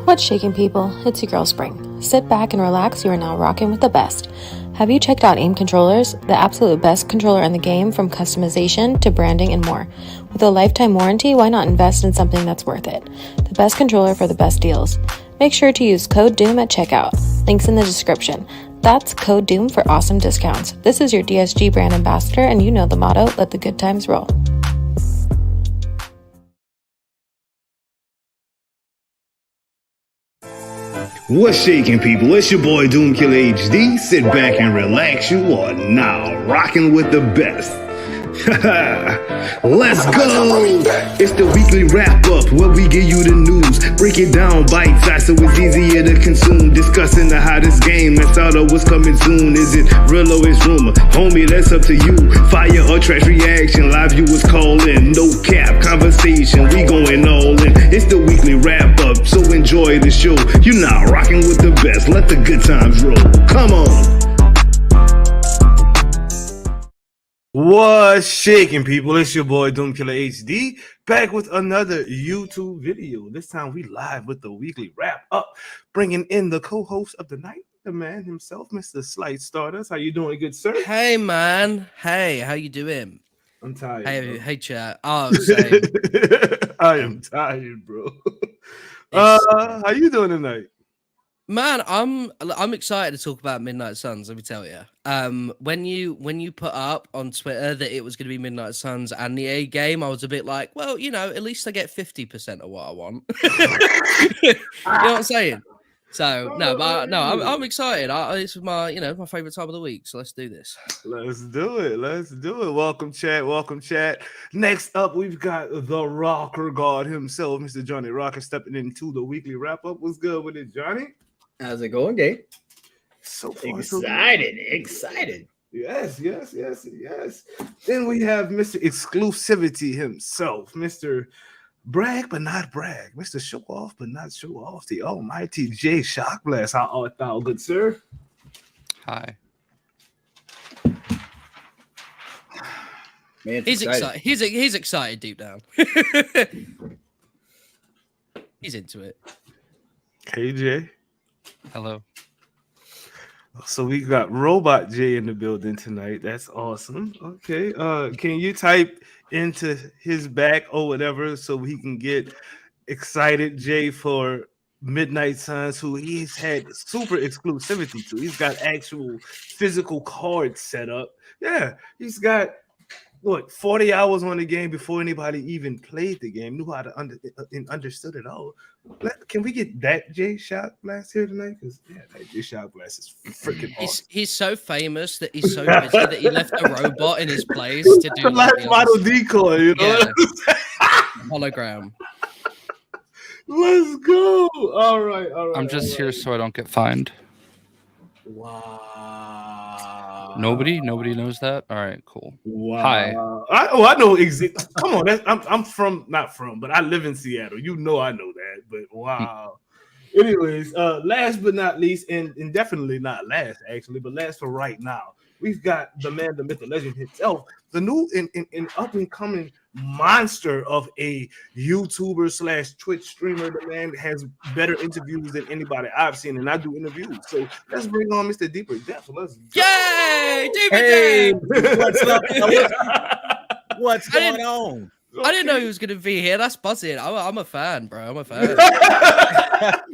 What's shaking, people? It's your girl Spring. Sit back and relax, you are now rocking with the best. Have you checked out AIM controllers? The absolute best controller in the game, from customization to branding and more. With a lifetime warranty, why not invest in something that's worth it? The best controller for the best deals. Make sure to use code DOOM at checkout. Links in the description. That's code DOOM for awesome discounts. This is your DSG brand ambassador, and you know the motto, let the good times roll. What's shaking, people? It's your boy Doomkiller HD. Sit back and relax. You are now rocking with the best. Let's go! It's the weekly wrap-up where we give you the news. Break it down bite-sized so it's easier to consume. Discussing the hottest game that's out of what's coming soon. Is it real or is rumor? Homie, that's up to you. Fire or trash reaction, live viewers call in. No cap, conversation, we going all in. It's the weekly wrap-up, so enjoy the show. You're now rocking with the best. Let the good times roll. Come on! What's shaking, people? It's your boy Doomkiller HD, back with another YouTube video. This time we live with the weekly wrap up, bringing in the co-host of the night, the man himself, Mr. Slight Stardust. How you doing, good sir? Hey man, hey, how you doing? I'm tired. Hey chat. Oh, same. I am tired, bro. How you doing tonight? Man, I'm excited to talk about Midnight Suns. Let me tell you. When you put up on Twitter that it was going to be Midnight Suns and the A game, I was a bit like, well, you know, at least I get 50% of what I want. You know what I'm saying? So I'm excited. It's my my favorite time of the week. So let's do this. Let's do it. Welcome, chat. Next up, we've got the rocker god himself, Mr. Johnny Rocker, stepping into the weekly wrap up. What's good with it, Johnny? How's it going, Gabe? So far, excited. Yes. Then we have Mr. Exclusivity himself, Mr. Brag but not brag, Mr. Show off but not show off, the almighty J Shockblast. How art thou, good sir? Hi. Man, He's excited. He's excited deep down. He's into it. KJ. Hello. So we got Robot J in the building tonight. That's awesome. Okay. Can you type into his back or whatever so he can get excited, Jay, for Midnight Suns, who he's had super exclusivity to. He's got actual physical cards set up. Yeah, he's got 40 hours on the game before anybody even played the game, knew how to understood it all. Can we get that J Shockblast here tonight? Because that J Shockblast is freaking awesome. He's so famous that he's so busy that he left a robot in his place to do the last model decoy, you know. Yeah. Hologram. Let's go. All right. I'm just here so I don't get fined. Wow. Nobody knows that. All right, cool. Wow. Hi. I know exactly. Come on, I'm not from, but I live in Seattle. You know I know that. But wow. Anyways, last but not least, and definitely not last, actually, but last for right now, we've got the man, the myth, the legend himself, the new and up and coming monster of a YouTuber / Twitch streamer. The man has better interviews than anybody I've seen, and I do interviews. So let's bring on Mr. Deeper Depth. Let's go. Yay! Deeper Depth! What's up? What's going on? I didn't know he was going to be here. That's buzzing. I'm a fan, bro. I'm a fan. That's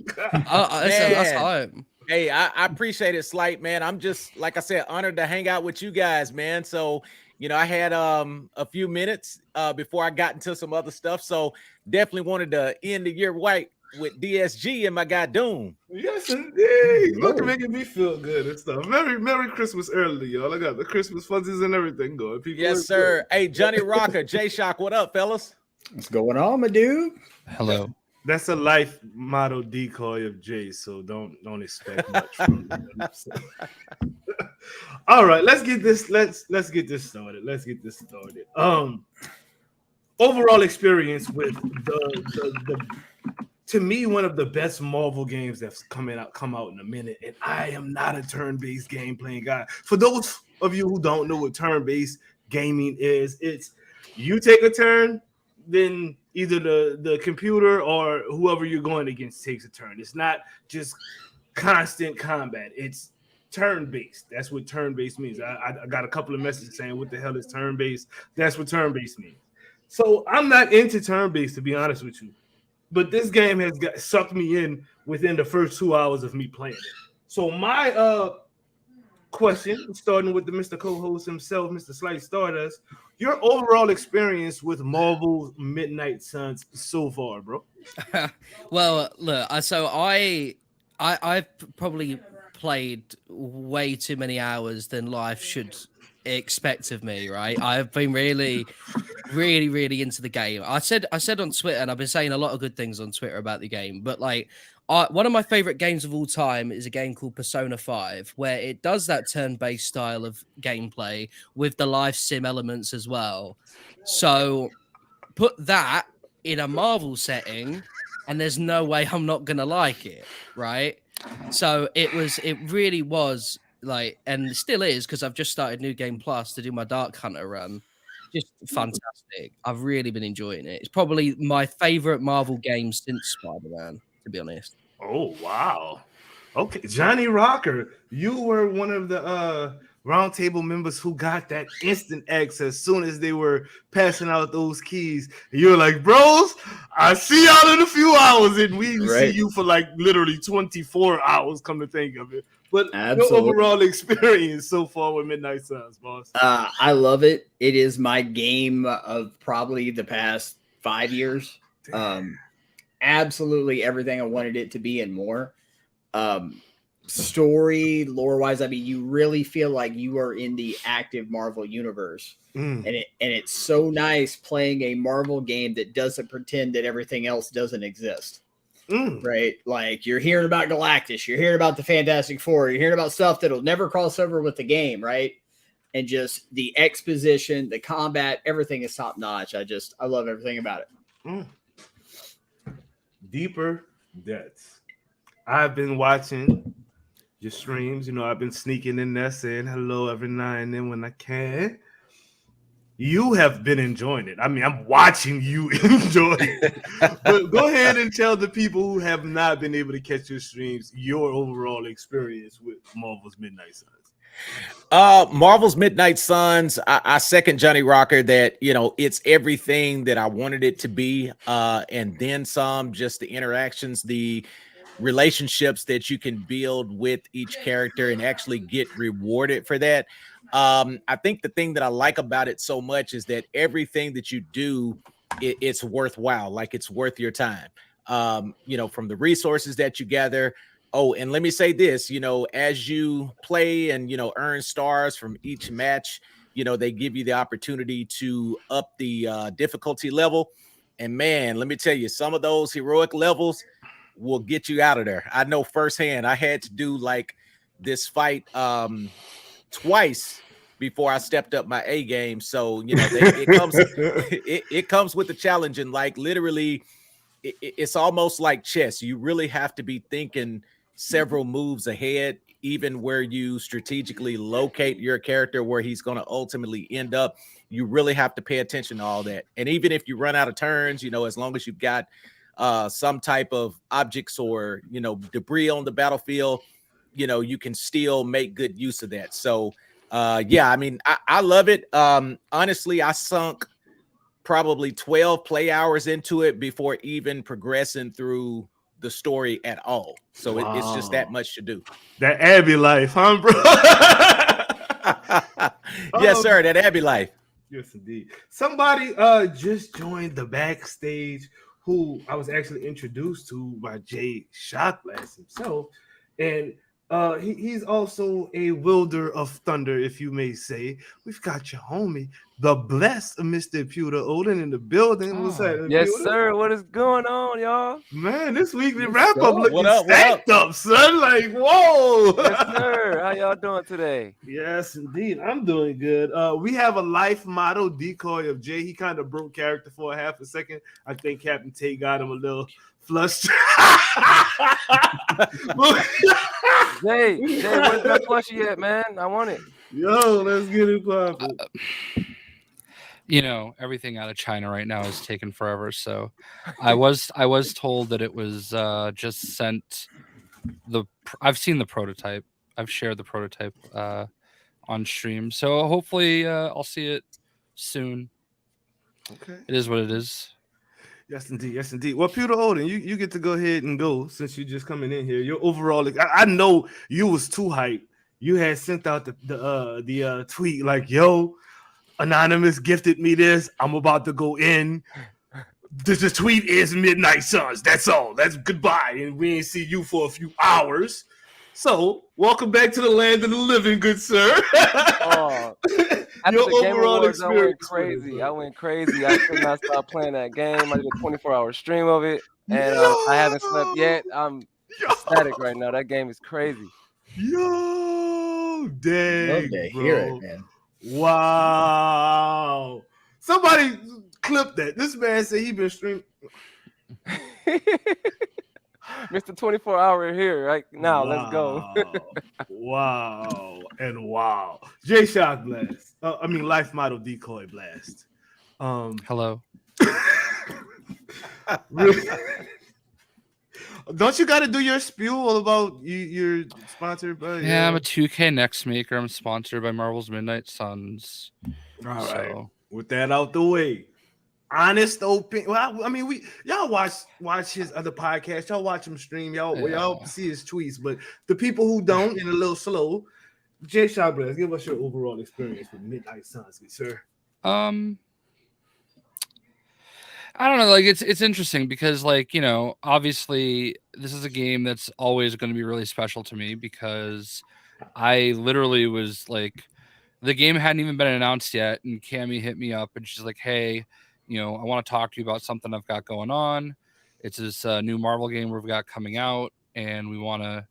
hype. Hey, I appreciate it, Slight, man. I'm just, like I said, honored to hang out with you guys, man. So, I had a few minutes before I got into some other stuff. So definitely wanted to end the year right with DSG and my guy Doom. Yes, indeed. Look at making me feel good and stuff. Merry Christmas early, y'all. I got the Christmas fuzzies and everything going. People, yes, sir. Good. Hey, Johnny Rocker, J Shock, what up, fellas? What's going on, my dude? Hello. That's a life motto decoy of Jay, so don't expect much from him. All right, let's get this started. Overall experience with the to me, one of the best Marvel games that's come out in a minute, and I am not a turn-based game playing guy. For those of you who don't know what turn-based gaming is, it's you take a turn, then either the computer or whoever you're going against takes a turn. It's not just constant combat. It's turn-based. That's what turn-based means. I got a couple of messages saying, what the hell is turn-based? That's what turn-based means. So I'm not into turn-based, to be honest with you. But this game has sucked me in within the first 2 hours of me playing it. So my question, starting with the Mr. Co-host himself, Mr. Slight Stardust, your overall experience with Marvel's Midnight Suns so far, bro? Well, look, I've probably played way too many hours than life should expect of me, right? I've been really into the game. I said on Twitter, and I've been saying a lot of good things on Twitter about the game, but like one of my favorite games of all time is a game called Persona 5, where it does that turn-based style of gameplay with the life sim elements as well. So put that in a Marvel setting, and there's no way I'm not gonna like it, right? So it really was like, and still is, because I've just started New Game Plus to do my Dark Hunter run. Just fantastic. I've really been enjoying it. It's probably my favorite Marvel game since Spider-Man, to be honest. Oh, wow. Okay, Johnny Rocker, you were one of the roundtable members who got that instant access as soon as they were passing out those keys. And you were like, bros, I see y'all in a few hours, and we see you for like literally 24 hours, come to think of it. But your overall experience so far with Midnight Suns, boss? I love it. It is my game of probably the past 5 years. Absolutely everything I wanted it to be and more. Story, lore-wise, I mean, you really feel like you are in the active Marvel universe. And it's so nice playing a Marvel game that doesn't pretend that everything else doesn't exist. Right? Like, you're hearing about Galactus, you're hearing about the Fantastic Four, you're hearing about stuff that'll never cross over with the game, right? And just the exposition, the combat, everything is top notch. I love everything about it. Deeper depths. I've been watching your streams. You know, I've been sneaking in there saying hello every now and then when I can. You have been enjoying it. I mean, I'm watching you enjoy it. But go ahead and tell the people who have not been able to catch your streams your overall experience with Marvel's Midnight Suns. Marvel's Midnight Suns, I second Johnny Rocker that, you know, it's everything that I wanted it to be, and then some. Just the interactions, the relationships that you can build with each character and actually get rewarded for that. I think the thing that I like about it so much is that everything that you do, it's worthwhile. Like, it's worth your time. You know, from the resources that you gather. Oh, and let me say this, you know, as you play and, you know, earn stars from each match, you know, they give you the opportunity to up the difficulty level. And man, let me tell you, some of those heroic levels will get you out of there. I know firsthand. I had to do like this fight twice before I stepped up my A game. So, you know, it comes with the challenge, and like literally it's almost like chess. You really have to be thinking several moves ahead, even where you strategically locate your character where he's going to ultimately end up. You really have to pay attention to all that. And even if you run out of turns, you know, as long as you've got some type of objects or, you know, debris on the battlefield, you know, you can still make good use of that. So yeah, I mean, I love it. Honestly, I sunk probably 12 play hours into it before even progressing through the story at all. So it's just that much to do. That Abby life, huh, bro? Yes, sir. That Abby life. Yes, indeed. Somebody just joined the backstage who I was actually introduced to by Jay Shotglass himself. And he's also a wielder of thunder, if you may say. We've got your homie, the blessed Mr. Pewter Odin in the building. What's that? Yes, Pewter? sir. What is going on, y'all? Man, this week the wrap up looking What up? stacked up, son. Like, whoa. Yes, sir. How y'all doing today? Yes, indeed. I'm doing good. We have a life motto decoy of Jay. He kind of broke character for a half a second. I think Captain Tate got him a little flushed. Jay, where's that plushie at, man? I want it. Yo, let's get it popping. everything out of China right now is taking forever. So I was told that it was just sent. I've seen the prototype. I've shared the prototype on stream. So hopefully I'll see it soon. Okay. It is what it is. Yes, indeed. Yes, indeed. Well, Peter Odin, you get to go ahead and go since you're just coming in here. Your overall, I know you was too hyped. You had sent out the tweet like, "Yo, Anonymous gifted me this. I'm about to go in. The tweet is Midnight Suns. That's all. That's goodbye. And we ain't see you for a few hours. So, welcome back to the land of the living, good sir." Oh, after Your the Game overall Awards, I went experience with it, crazy. bro. I went crazy. I could not stop playing that game. I did a 24-hour stream of it, and I haven't slept yet. I'm ecstatic right now. That game is crazy. Yo, dang, Love to bro. hear it, man. Wow. Somebody clip that. This man said he been streaming. Mr. 24-hour here right now. Let's go. Wow. And wow. J Shock Blast. Life Model Decoy Blast. Hello. Really? Don't you got to do your spiel about you're sponsored by? Yeah, I'm a 2K Next maker. I'm sponsored by Marvel's Midnight Suns. All right. With that out the way, honest opinion. Well, I mean, y'all watch his other podcast. Y'all watch him stream. Y'all see his tweets. But the people who don't and a little slow, Jay Shawbless, give us your overall experience with Midnight Suns, good sir. I don't know, like it's interesting because, like, obviously this is a game that's always going to be really special to me because I literally was like, the game hadn't even been announced yet, and Cammie hit me up and she's like, "Hey, I want to talk to you about something I've got going on. It's this new Marvel game we've got coming out, and I want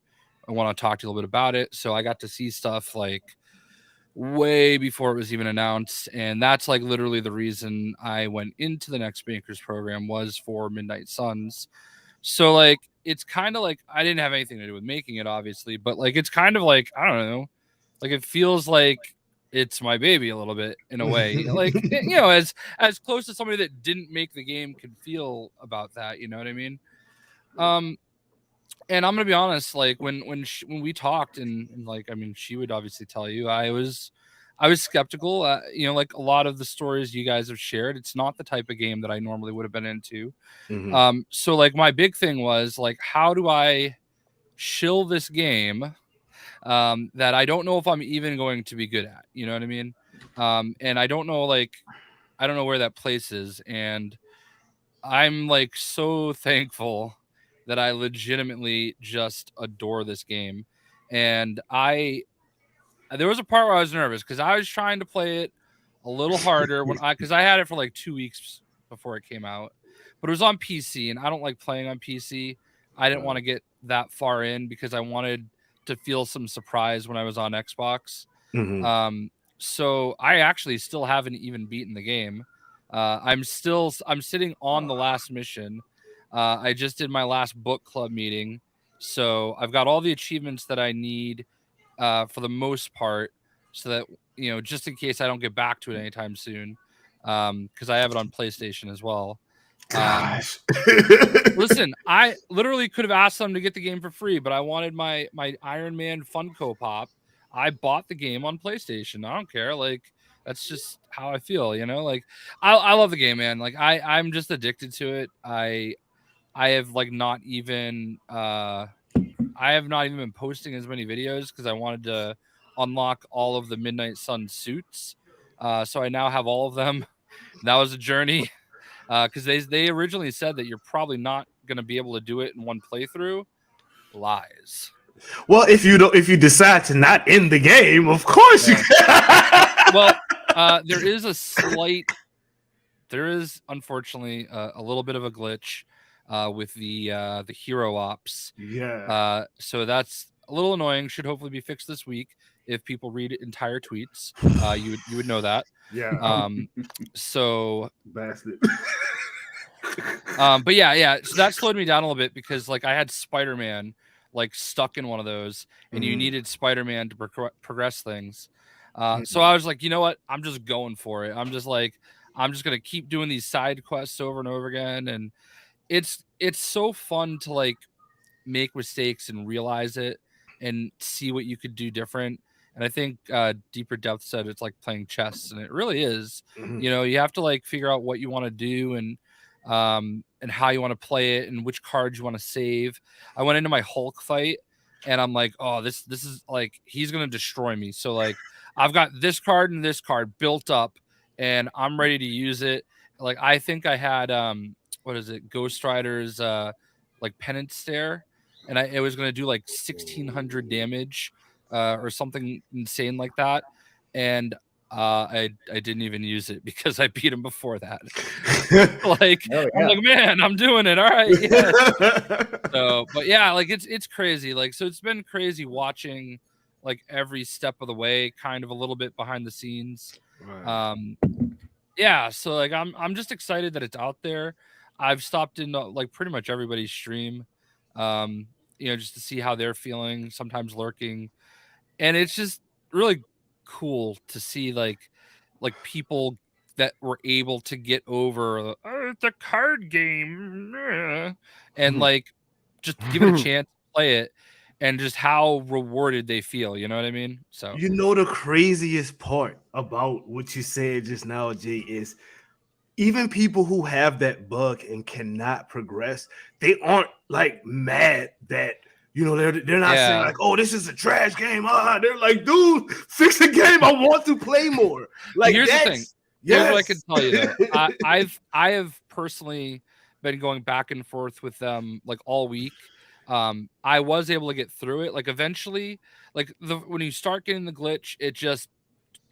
to talk to you a little bit about it." So I got to see stuff like way before it was even announced, and that's like literally the reason I went into the Next Bankers program was for Midnight Suns. So like it's kind of like I didn't have anything to do with making it, obviously, but like it's kind of like, I don't know, like it feels like it's my baby a little bit in a way, like as close to somebody that didn't make the game could feel about that, you know what I mean? And I'm gonna be honest, like when we talked, and like, I mean, she would obviously tell you I was skeptical. Like a lot of the stories you guys have shared, it's not the type of game that I normally would have been into. Mm-hmm. So like my big thing was like, how do I shill this game that I don't know if I'm even going to be good at? You know what I mean? And I don't know where that place is, and I'm like so thankful that I legitimately just adore this game. And there was a part where I was nervous because I was trying to play it a little harder because I had it for like 2 weeks before it came out, but it was on PC, and I don't like playing on PC. I didn't want to get that far in because I wanted to feel some surprise when I was on Xbox. Mm-hmm. So I actually still haven't even beaten the game. I'm sitting on the last mission. I just did my last book club meeting, so I've got all the achievements that I need for the most part, so that just in case I don't get back to it anytime soon, because I have it on PlayStation as well. Gosh. Listen, I literally could have asked them to get the game for free, but I wanted my Iron Man Funko Pop. I bought the game on PlayStation. I don't care. Like, that's just how I feel, like I love the game, man. Like I'm just addicted to it. I have like not even been posting as many videos because I wanted to unlock all of the Midnight Sun suits. So I now have all of them. That was a journey because they originally said that you're probably not going to be able to do it in one playthrough. Lies. Well, if you decide to not end the game, of course you can. Well, there is unfortunately a little bit of a glitch with the hero ops. Yeah. So that's a little annoying. Should hopefully be fixed this week. If people read entire tweets, you would know that. Yeah. So Bastard. but yeah. So that slowed me down a little bit because like I had Spider-Man like stuck in one of those, and you needed Spider-Man to progress things. So I was like, you know what? I'm just going for it. I'm just like, I'm just gonna keep doing these side quests over and over again, and it's so fun to like make mistakes and realize it and see what you could do different. And I think Deeper Depth said it's like playing chess, and it really is. Mhm. You know, you have to like figure out what you want to do and how you want to play it and which cards you want to save. I went into my Hulk fight and I'm like, oh, this is like he's gonna destroy me. So like I've got this card and this card built up and I'm ready to use it. Like I think I had what is it, Ghost Rider's like penance stare, and it was going to do like 1600 damage or something insane like that, and I didn't even use it because I beat him before that. Like I'm like, man, I'm doing it. All right, yeah. So, but yeah, like it's crazy. Like, so it's been crazy watching like every step of the way, kind of a little bit behind the scenes. Right. Yeah, so like I'm just excited that it's out there. I've stopped in like pretty much everybody's stream, you know, just to see how they're feeling, sometimes lurking. And it's just really cool to see like people that were able to get over it's a card game and like just give it a chance to play it and just how rewarded they feel, you know what I mean? So You know the craziest part about what you said just now, Jay, is even people who have that bug and cannot progress, they aren't like mad that they're not saying like, oh, this is a trash game. They're like, dude, fix the game. I want to play more. Like here's the thing. Yes. Here's what I can tell you though. I have personally been going back and forth with them like all week. I was able to get through it. Like eventually, like when you start getting the glitch, it just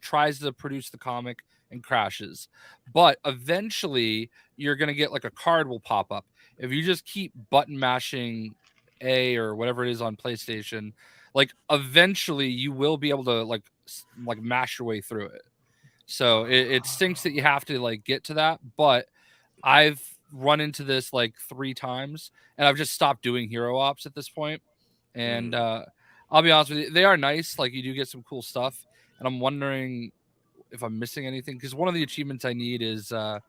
tries to produce the comic and crashes. But eventually you're gonna get like a card will pop up. If you just keep button mashing A or whatever it is on PlayStation, like eventually you will be able to like mash your way through it. So it stinks that you have to like get to that, but I've run into this like 3 times and I've just stopped doing hero ops at this point. And I'll be honest with you, they are nice. Like you do get some cool stuff. And I'm wondering if I'm missing anything, because one of the achievements I need is to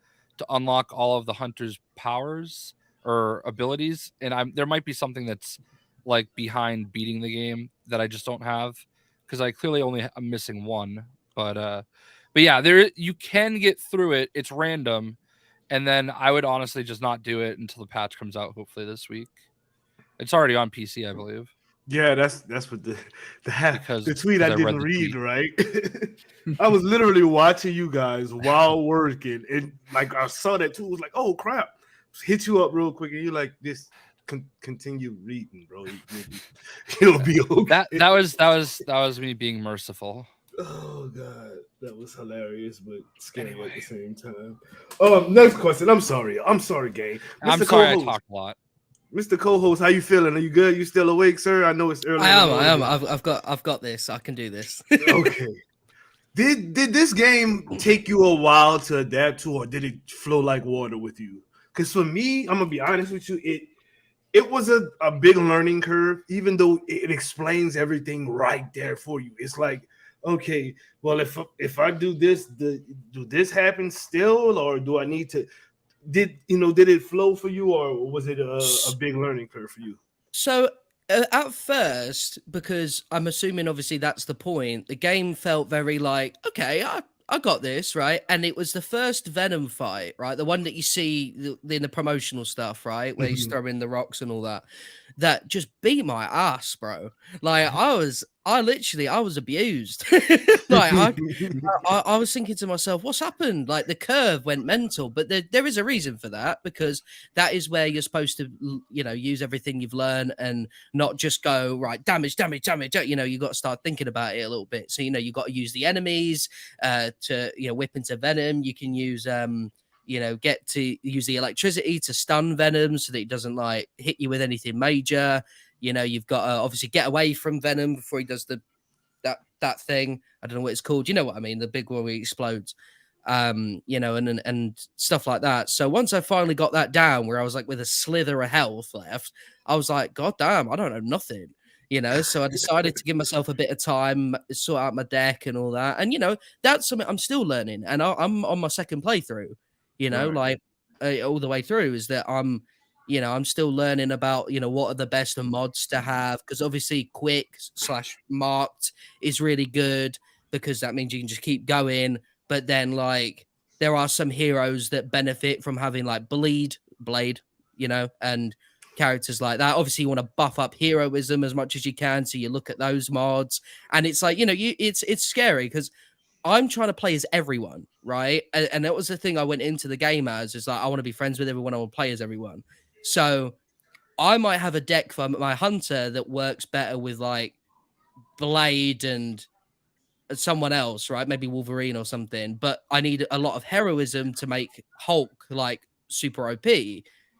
unlock all of the hunter's powers or abilities. And there might be something that's like behind beating the game that I just don't have, because I clearly I'm missing one. But yeah, you can get through it. It's random. And then I would honestly just not do it until the patch comes out, hopefully this week. It's already on PC, I believe. Yeah, that's what the tweet I didn't read, tweet. Right? I was literally watching you guys while working, and like I saw that too. I was like, oh crap! Hit you up real quick, and you're like, this continue reading, bro. It'll be okay. That was me being merciful. Oh god, that was hilarious, but scary at the same time. Next question. I'm sorry, gang. I'm sorry I talk a lot. Mr. Co-host, how you feeling? Are you good? You still awake, sir? I know it's early. I am. I've got this. I can do this. Okay. Did this game take you a while to adapt to, or did it flow like water with you? Because for me, I'm gonna be honest with you, it was a big learning curve, even though it explains everything right there for you. It's like, okay, well, if I do this, do this happen still, or do I need to? Did it flow for you, or was it a big learning curve for you? So at first, because I'm assuming obviously that's the point, the game felt very like, okay, I got this, right? And it was the first Venom fight, right? The one that you see in the promotional stuff, right? Where he's throwing the rocks and all that. That just beat my ass, bro. Like I was abused. Like I was thinking to myself, what's happened? Like the curve went mental, but there is a reason for that, because that is where you're supposed to, use everything you've learned and not just go right damage. You got to start thinking about it a little bit. So you got to use the enemies to whip into Venom. You can use get to use the electricity to stun Venom so that it doesn't like hit you with anything major. You've got to obviously get away from Venom before he does that thing. I don't know what it's called. You know what I mean? The big one where he explodes. And stuff like that. So once I finally got that down, where I was like with a slither of health left, I was like, God damn, I don't know nothing. So I decided to give myself a bit of time, sort out my deck and all that. And that's something I'm still learning, and I'm on my second playthrough. Right. All the way through is that I'm still learning about what are the best mods to have, because obviously quick/marked is really good because that means you can just keep going. But then there are some heroes that benefit from having like blade, and characters like that. Obviously, you want to buff up heroism as much as you can, so you look at those mods, and it's like it's scary because I'm trying to play as everyone, right? And that was the thing I went into the game as, is like I want to be friends with everyone, I want to play as everyone. So I might have a deck for my hunter that works better with like blade and someone else, right? Maybe Wolverine or something. But I need a lot of heroism to make Hulk like super OP.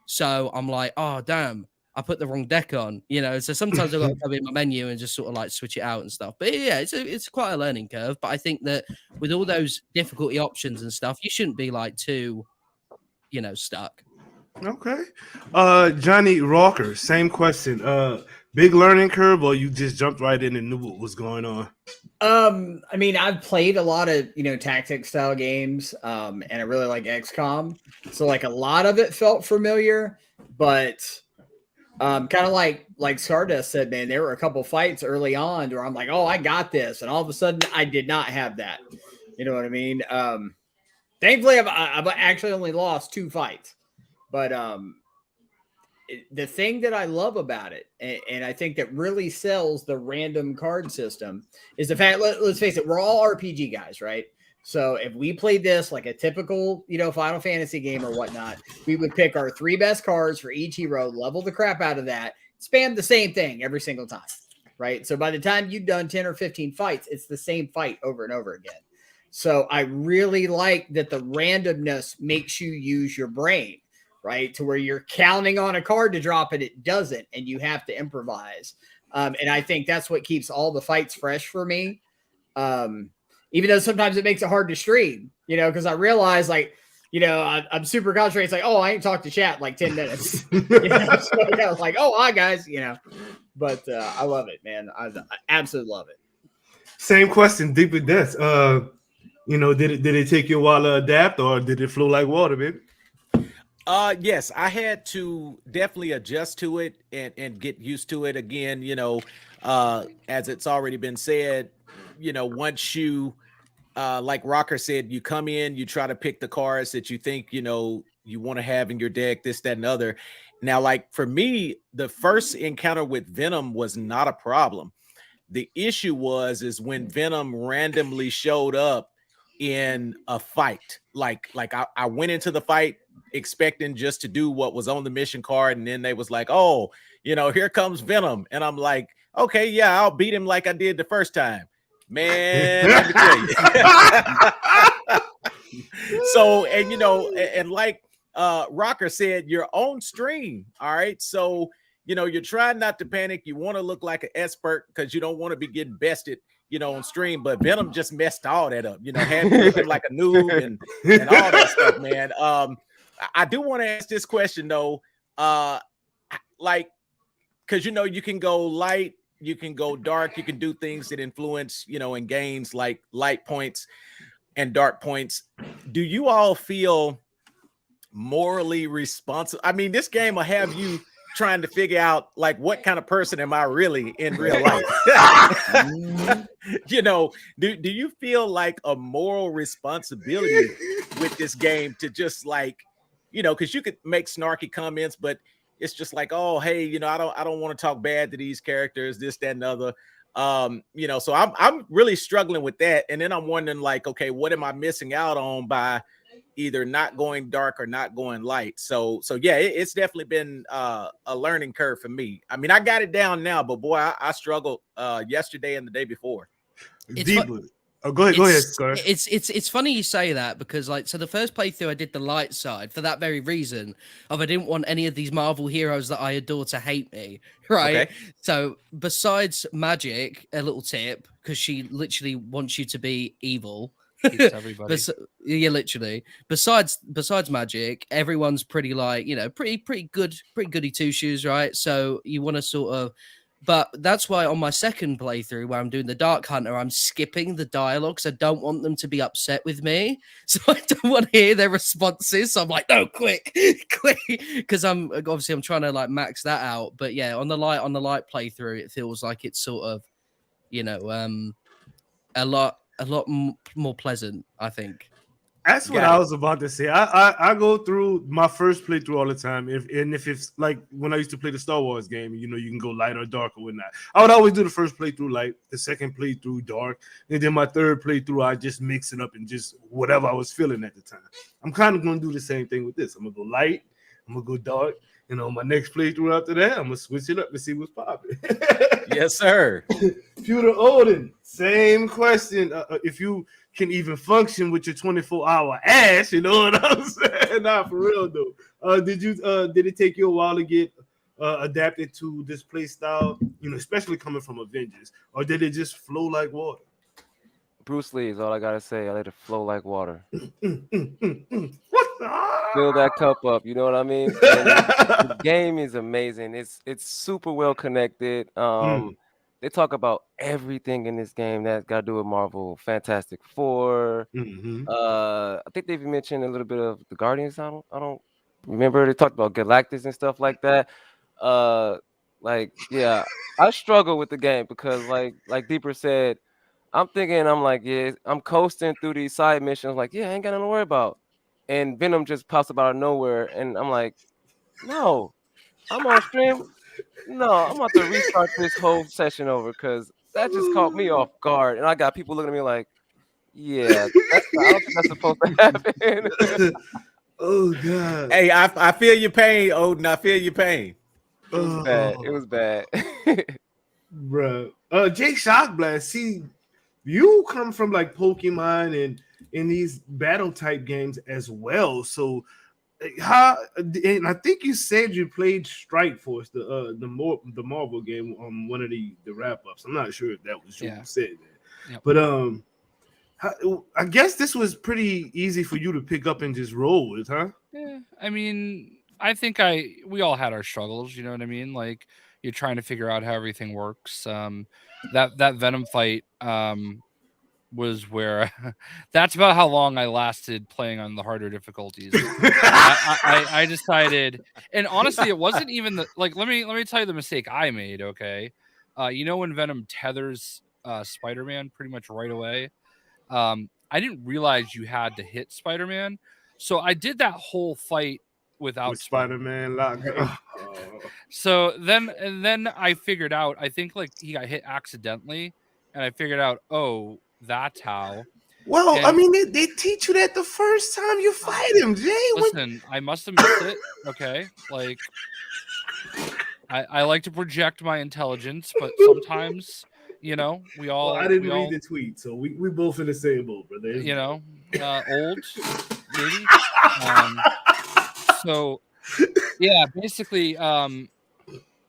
So I'm like, oh damn, I put the wrong deck on, So sometimes I've got to come in my menu and just sort of like switch it out and stuff. But yeah, it's quite a learning curve. But I think that with all those difficulty options and stuff, you shouldn't be like too, stuck. Okay. Johnny Rocker, same question. Big learning curve, or you just jumped right in and knew what was going on? I mean, I've played a lot of tactic style games, and I really like XCOM, so like a lot of it felt familiar, but kind of like Stardust said, man, there were a couple fights early on where I'm like, oh, I got this, and all of a sudden I did not have that. You know what I mean? Thankfully, I've actually only lost 2 fights, but the thing that I love about it, and I think that really sells the random card system, is the fact, let's face it, we're all RPG guys, right? So if we played this like a typical, Final Fantasy game or whatnot, we would pick our 3 best cards for each hero, level the crap out of that, spam the same thing every single time, right? So by the time you've done 10 or 15 fights, it's the same fight over and over again. So I really like that the randomness makes you use your brain, right? To where you're counting on a card to drop it, it doesn't, and you have to improvise. And I think that's what keeps all the fights fresh for me. Even though sometimes it makes it hard to stream, because I realize I'm super concentrated. It's like, oh, I ain't talked to chat in like 10 minutes. So I was like, oh, hi guys, but I love it, man. I absolutely love it. Same question, deep in depth. Did it take you a while to adapt, or did it flow like water, baby? Yes, I had to definitely adjust to it and get used to it again, as it's already been said, once you, like Rocker said, you come in, you try to pick the cards that you think, you want to have in your deck, this, that, and other. Now, like for me, the first encounter with Venom was not a problem. The issue is when Venom randomly showed up in a fight. Like I went into the fight expecting just to do what was on the mission card, and then they was like, oh, here comes Venom, and I'm like, okay, yeah, I'll beat him like I did the first time, man. Let me tell you. So, and like Rocker said, your own stream, all right? So you're trying not to panic. You want to look like an expert because you don't want to be getting bested on stream, but Venom just messed all that up, had me looking like a noob and all that stuff, man. I do want to ask this question though, because you can go light, you can go dark, you can do things that influence, in games like light points and dark points. Do you all feel morally responsible? I mean, this game will have you trying to figure out like what kind of person am I really in real life? Do you feel like a moral responsibility with this game to just like, because you could make snarky comments, but it's just like, oh, hey, I don't want to talk bad to these characters, this, that, and other. So I'm really struggling with that. And then I'm wondering like, okay, what am I missing out on by either not going dark or not going light? So yeah, it's definitely been a learning curve for me. I mean, I got it down now, but boy, I struggled yesterday and the day before. Deeply. Oh, go ahead, Scar. It's funny you say that because so the first playthrough I did the light side for that very reason of I didn't want any of these Marvel heroes that I adore to hate me, right? Okay. So besides Magic, a little tip, because she literally wants you to be evil. Everybody. Yeah, literally. Besides Magic, everyone's pretty like pretty good, pretty goody two shoes, right? So you want to sort of But that's why on my second playthrough, where I'm doing the Dark Hunter, I'm skipping the dialogues. I don't want them to be upset with me, so I don't want to hear their responses. So I'm like, no, quick, quick, because I'm trying to like max that out. But yeah, on the light playthrough, it feels like it's sort of, a lot more pleasant, I think. That's what I was about to say. I go through my first playthrough all the time. If it's like when I used to play the Star Wars game, you can go light or dark or whatnot. I would always do the first playthrough light, the second playthrough dark, and then my third playthrough I just mix it up and just whatever I was feeling at the time. I'm kind of gonna do the same thing with this. I'm gonna go light, I'm gonna go dark, and on my next playthrough after that, I'm gonna switch it up and see what's popping. Yes, sir. Pewter Odin, same question. If you can even function with your 24-hour ass, you know what I'm saying? Nah, for real though. Did it take you a while to get adapted to this play style? Especially coming from Avengers, or did it just flow like water? Bruce Lee is all I gotta say. I let it flow like water. What? Fill that cup up. You know what I mean? And the game is amazing. It's super well connected. They talk about everything in this game that's got to do with Marvel, Fantastic Four. I think they've mentioned a little bit of the Guardians. I don't remember. They talked about Galactus and stuff like that. Yeah, I struggle with the game because like Deeper said, I'm like, yeah, I'm coasting through these side missions. Like, yeah, I ain't got nothing to worry about. And Venom just pops up out of nowhere, and I'm like, no, I'm on stream. No, I'm about to restart this whole session over because that just caught me off guard, and I got people looking at me like, yeah, I don't think that's supposed to happen. Oh God! Hey, I feel your pain, Odin. I feel your pain. It was bad. It was bad, bro. Jake Shockblast. See, you come from like Pokemon and in these battle type games as well. So how? And I think you said you played Strike Force, the Marvel game on one of the wrap ups. I'm not sure if that was you who said that, but I guess this was pretty easy for you to pick up and just roll with, huh? Yeah, I mean, I think we all had our struggles. You know what I mean? Like you're trying to figure out how everything works. That Venom fight was where that's about how long I lasted playing on the harder difficulties. I decided, and honestly, it wasn't even let me tell you the mistake I made. Okay, when Venom tethers Spider-Man pretty much right away. I didn't realize you had to hit Spider-Man, so I did that whole fight without Spider-Man locked. So then I figured out. I think like he got hit accidentally, and I figured out, oh, that's how. Well, I mean, they teach you that the first time you fight him, Jay. Listen, I must have missed it. Okay, like I like to project my intelligence, but sometimes. We all. I didn't read the tweet, so we both in the same boat, brother. Old, maybe. So, yeah, basically,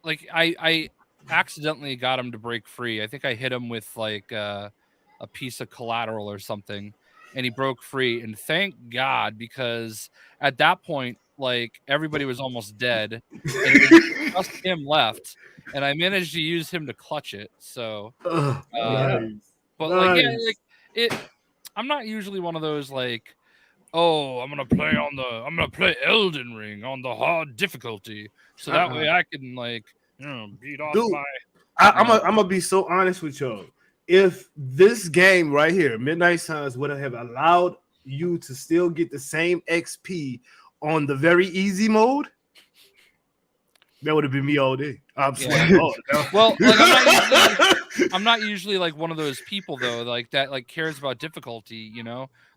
like I accidentally got him to break free. I think I hit him with like a piece of collateral or something, and he broke free. And thank God, because at that point, like everybody was almost dead, and it was just him left. And I managed to use him to clutch it. So, nice. But like, yeah, like it. I'm not usually one of those like, oh, I'm gonna play Elden Ring on the hard difficulty, so that way I can like, beat off my. I'm gonna be so honest with y'all. If this game right here, Midnight Suns, would have allowed you to still get the same XP on the very easy mode, that would have been me all day. I'm sweating. Well, like I'm not usually like one of those people though, like that like cares about difficulty.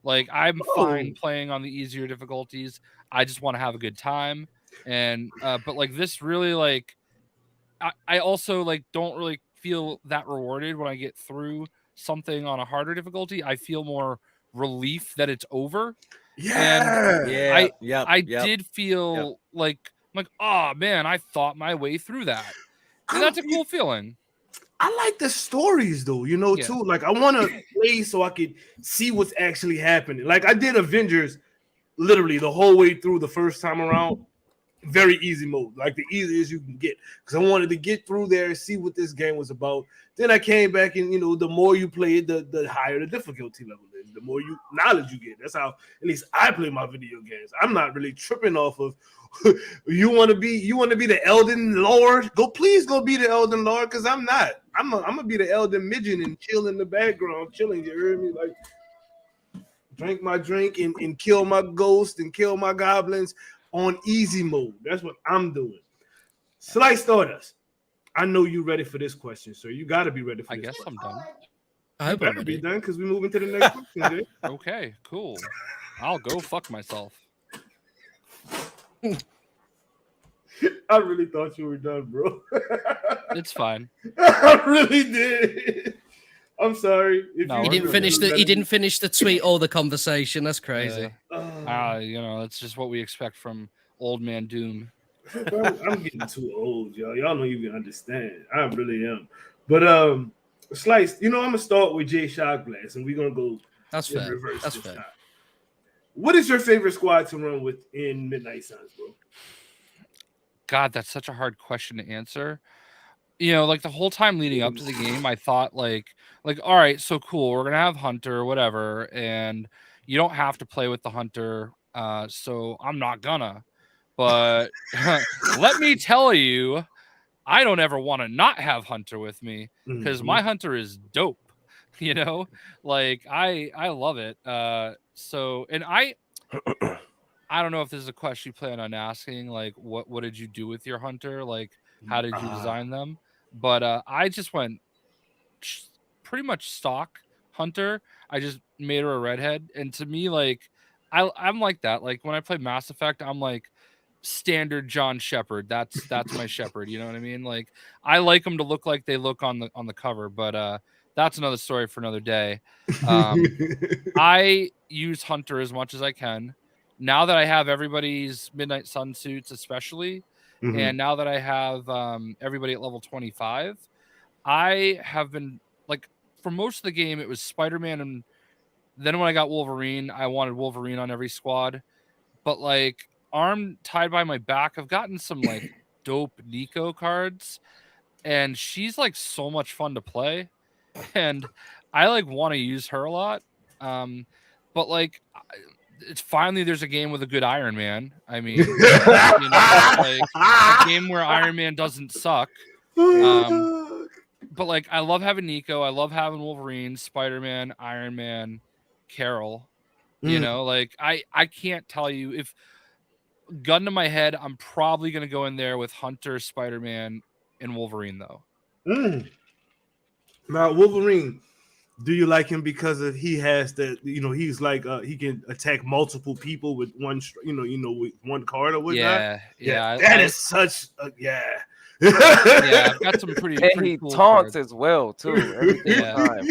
Like I'm fine playing on the easier difficulties. I just want to have a good time, and but like this really like I also like don't really feel that rewarded when I get through something on a harder difficulty. I feel more relief that it's over. Yeah, I did feel like. I'm like, oh man, I thought my way through that. And that's a cool feeling. I like the stories though, too. Like I want to play so I could see what's actually happening. Like I did Avengers literally the whole way through the first time around. very easy mode, like the easiest you can get, because I wanted to get through there and see what this game was about. Then I came back and, the more you play it, the higher the difficulty level is, the more knowledge you get. That's how at least I play my video games. I'm not really tripping off of you want to be the Elden Lord. Please go be the Elden Lord, because I'm not. I'm gonna be the Elden Midget and chill in the background, chilling. You heard me? Like, drink my drink and kill my ghost and kill my goblins on easy mode. That's what I'm doing. Slice Stardust. I know you ready for this question, sir. You got to be ready for this question. I guess I'm done. I hope You I'm better be ready. done, because we're moving to the next question, Jay. Okay, cool. I'll go fuck myself. I really thought you were done, bro. It's fine. I really did. I'm sorry. If No, He we're didn't good. finish the tweet or the conversation. That's crazy. It's just what we expect from old man Doom. I'm getting too old, y'all. Y'all don't even understand. I really am. But Slice, I'm gonna start with Jay Shotglass, and we're gonna go That's in fair. reverse That's this fair. time. What is your favorite squad to run with in Midnight Suns, bro? God, that's such a hard question to answer. Like the whole time leading up to the game, I thought like, all right, so cool, we're gonna have Hunter, whatever, and you don't have to play with the Hunter, so I'm not gonna. But let me tell you, I don't ever want to not have Hunter with me, because my Hunter is dope. Like I love it. So, and I don't know if this is a question you plan on asking, like what did you do with your Hunter? Like, how did you design them? But I just went pretty much stock Hunter. I just made her a redhead, and to me, like I'm like that. Like when I play Mass Effect, I'm like standard John Shepard. That's my Shepard. You know what I mean? Like I like them to look like they look on the cover, but that's another story for another day. I use Hunter as much as I can. Now that I have everybody's Midnight Sun suits, especially, and now that I have everybody at level 25, I have been like, for most of the game, it was Spider-Man, and then when I got Wolverine, I wanted Wolverine on every squad. But like arm tied by my back, I've gotten some like dope Nico cards, and she's like so much fun to play, and I like want to use her a lot. But like it's finally there's a game with a good Iron Man. I mean, like a game where Iron Man doesn't suck. But like I love having Nico, I love having Wolverine, Spider-Man, Iron Man, Carol. Like I can't tell you, if gun to my head, I'm probably gonna go in there with Hunter, Spider-Man, and Wolverine though. Now Wolverine, do you like him because of he has that, he's like he can attack multiple people with one with one card or whatnot? Yeah, that is such a yeah, I've got some pretty he cool taunts cards as well too every time.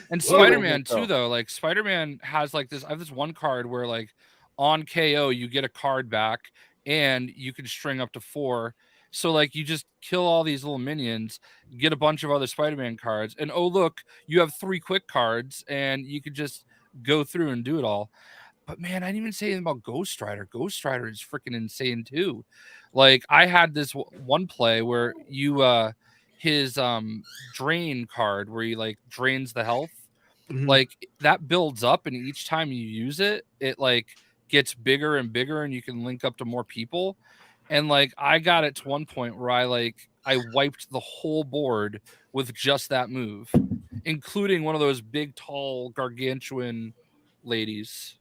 And Spider-Man too, though. Like Spider-Man has like this. I have this one card where like on KO you get a card back, and you can string up to 4. So like you just kill all these little minions, get a bunch of other Spider-Man cards, and oh look, you have 3 quick cards, and you could just go through and do it all. But man, I didn't even say anything about Ghost Rider. Ghost Rider is freaking insane too. Like I had this one play where you his drain card where he like drains the health. Like that builds up, and each time you use it, it like gets bigger and bigger, and you can link up to more people. And like I got it to one point where I wiped the whole board with just that move, including one of those big, tall, gargantuan ladies.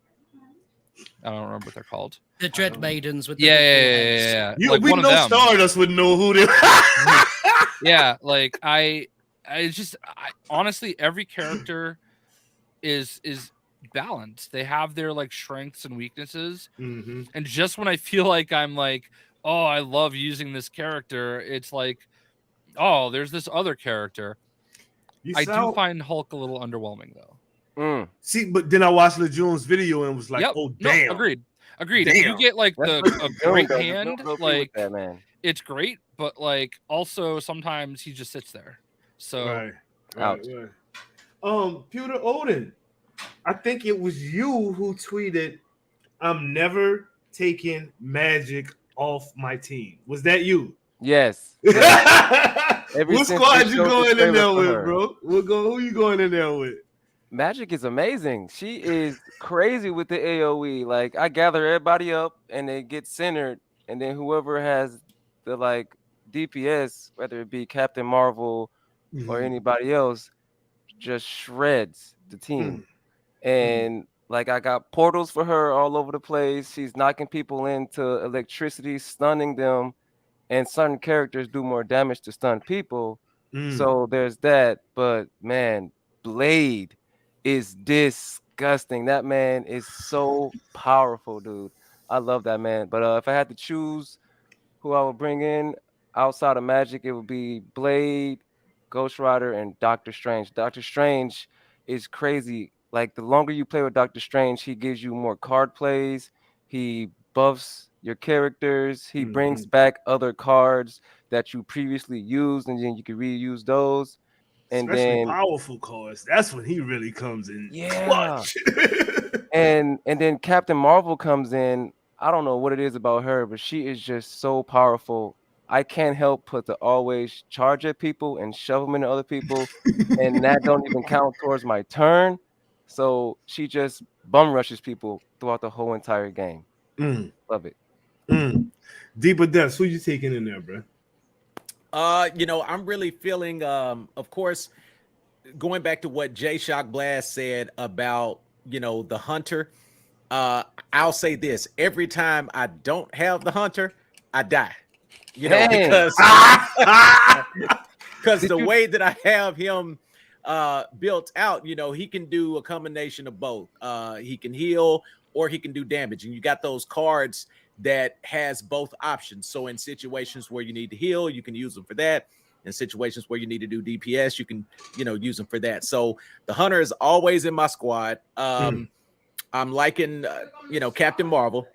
I don't remember what they're called. The Dread Maidens with the yeah. You, like we one know of them. Stardust would know who they. Yeah, like I honestly, every character is balanced. They have their like strengths and weaknesses, and just when I feel like I'm like, oh, I love using this character, it's like, oh, there's this other character. I do find Hulk a little underwhelming though. See, but then I watched LeJune's video and was like, oh damn. No, agreed. Damn. If you get like a great hand, like that, man. It's great, but like also sometimes he just sits there. So right. Pewter Odin, I think it was you who tweeted, I'm never taking Magic off my team. Was that you? Yes. Yes. Ever What since they squad you showed the going in trailer there for with, her. bro? Who you going in there with? Magic is amazing. She is crazy with the AoE. Like I gather everybody up and they get centered, and then whoever has the like DPS, whether it be Captain Marvel or Mhm. anybody else, just shreds the team. Mm, mm. And like I got portals for her all over the place. She's knocking people into electricity, stunning them, and certain characters do more damage to stun people. Mm. So there's that. But man, Blade is disgusting. That man is so powerful, dude. I love that man. But if I had to choose who I would bring in outside of Magic, it would be Blade, Ghost Rider, and Doctor Strange. Doctor Strange is crazy. Like the longer you play with Doctor Strange, he gives you more card plays. He buffs your characters. He brings Mhm. back other cards that you previously used, and then you can reuse those. And Especially then powerful cards. That's when he really comes in yeah, clutch. and then Captain Marvel comes in. I don't know what it is about her, but she is just so powerful. I can't help but to always charge at people and shove them into other people, and that don't even count towards my turn. So she just bum rushes people throughout the whole entire game. Mm, Love it. mm. Deeper depths. Who you taking in there, bro? I'm really feeling, of course, going back to what J Shock Blast said about, the hunter. I'll say this: every time I don't have the hunter, I die. Dang. Because because Did the you way that I have him built out, he can do a combination of both. He can heal or he can do damage, and you got those cards that has both options. So in situations where you need to heal, you can use them for that. In situations where you need to do DPS, you can use them for that. So the hunter is always in my squad. I'm liking Captain Marvel.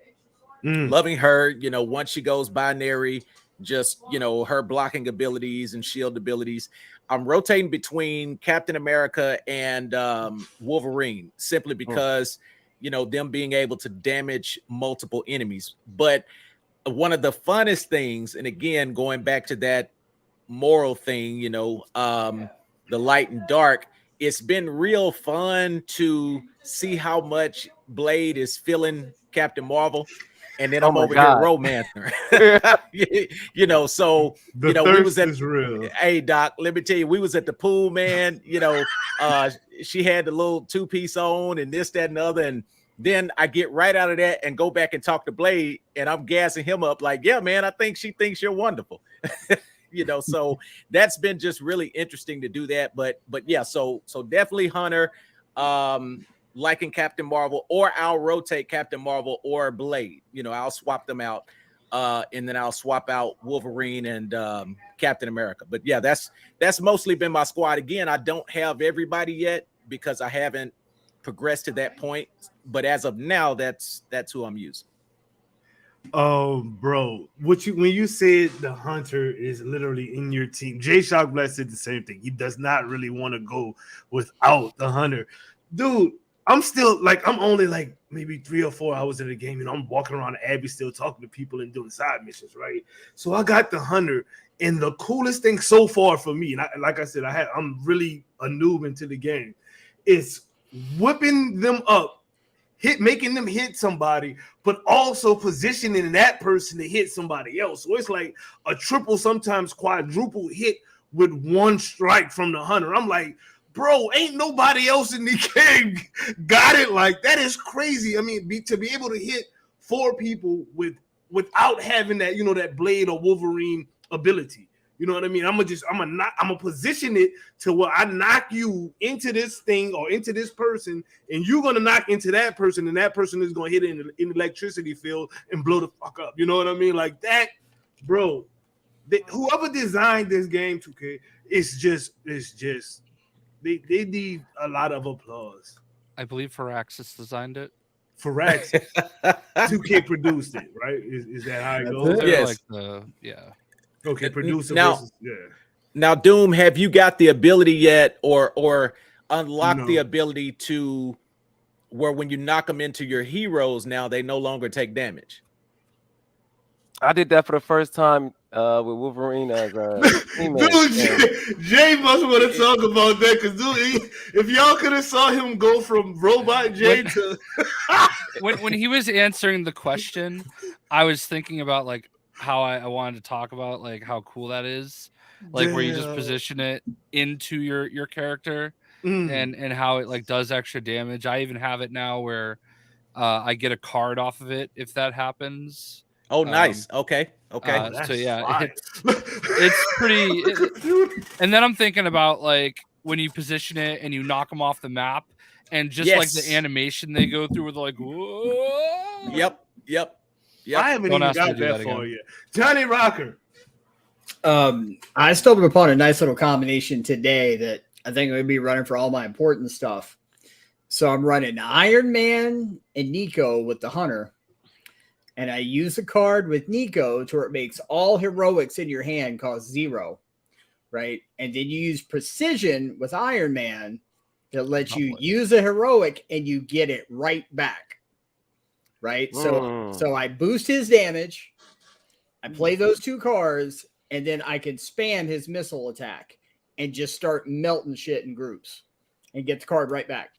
Mm. Loving her, once she goes binary, just her blocking abilities and shield abilities. I'm rotating between Captain America and Wolverine simply Mm. because them being able to damage multiple enemies. But one of the funnest things, and again going back to that moral thing, the light and dark, it's been real fun to see how much Blade is feeling Captain Marvel, and then Oh I'm my over here god. romancing her. So The we was thirst at, is real. hey Doc, let me tell you, we was at the pool, man. She had the little two-piece on and this, that, and the other, and then I get right out of that and go back and talk to Blade, and I'm gassing him up like, yeah, man, I think she thinks you're wonderful. So that's been just really interesting to do that. But yeah, so definitely Hunter, liking Captain Marvel, or I'll rotate Captain Marvel or Blade. I'll swap them out. And then I'll swap out Wolverine and Captain America. But yeah, that's mostly been my squad. Again, I don't have everybody yet because I haven't progressed to that point. But as of now, that's who I'm using. Bro, when you said the hunter is literally in your team, Jay Shock Blast said the same thing. He does not really want to go without the hunter. Dude, I'm still like, I'm only like maybe 3 or 4 hours in the game, and I'm walking around Abbey still talking to people and doing side missions, right? So I got the hunter, and the coolest thing so far for me, and like I said, I'm really a noob into the game, is whipping them up, making them hit somebody, but also positioning that person to hit somebody else. So it's like a triple, sometimes quadruple hit with one strike from the hunter. I'm like, bro, ain't nobody else in the game got it like that. Is crazy. I mean, to be able to hit 4 people without having that, that Blade or Wolverine ability. You know what I mean? I'm gonna position it to where I knock you into this thing or into this person, and you're gonna knock into that person, and that person is gonna hit it in the electricity field and blow the fuck up. You know what I mean? Like that, bro. Whoever designed this game, 2K, it's just they need a lot of applause. I believe Firaxis designed it. Firaxis, 2K produced it, right? Is that how it That's goes? it. They're Yes. like the yeah. Okay, producer Now- versus Now, Doom, have you got the ability yet, or unlocked the No. ability to where when you knock them into your heroes, now they no longer take damage? I did that for the first time with Wolverine as a teammate. Dude, Jay must want to talk about that because, dude, if y'all could have saw him go from Robot Jay to when he was answering the question, I was thinking about like how I wanted to talk about like how cool that is, like where you just position it into your character and how it like does extra damage. I even have it now where I get a card off of it if that happens. Oh, nice. Okay. So yeah, it's pretty. And then I'm thinking about like when you position it and you knock them off the map, and just like the animation they go through with like, whoa. Yep. I haven't even got that far yet. Johnny Rocker. I stumbled upon a nice little combination today that I think I'm going to be running for all my important stuff. So I'm running Iron Man and Nico with the Hunter. And I use a card with Nico to where it makes all heroics in your hand cost 0. Right? And then you use Precision with Iron Man that lets you use a heroic and you get it right back. Right? So I boost his damage. I play those 2 cards, and then I can spam his missile attack and just start melting shit in groups and get the card right back.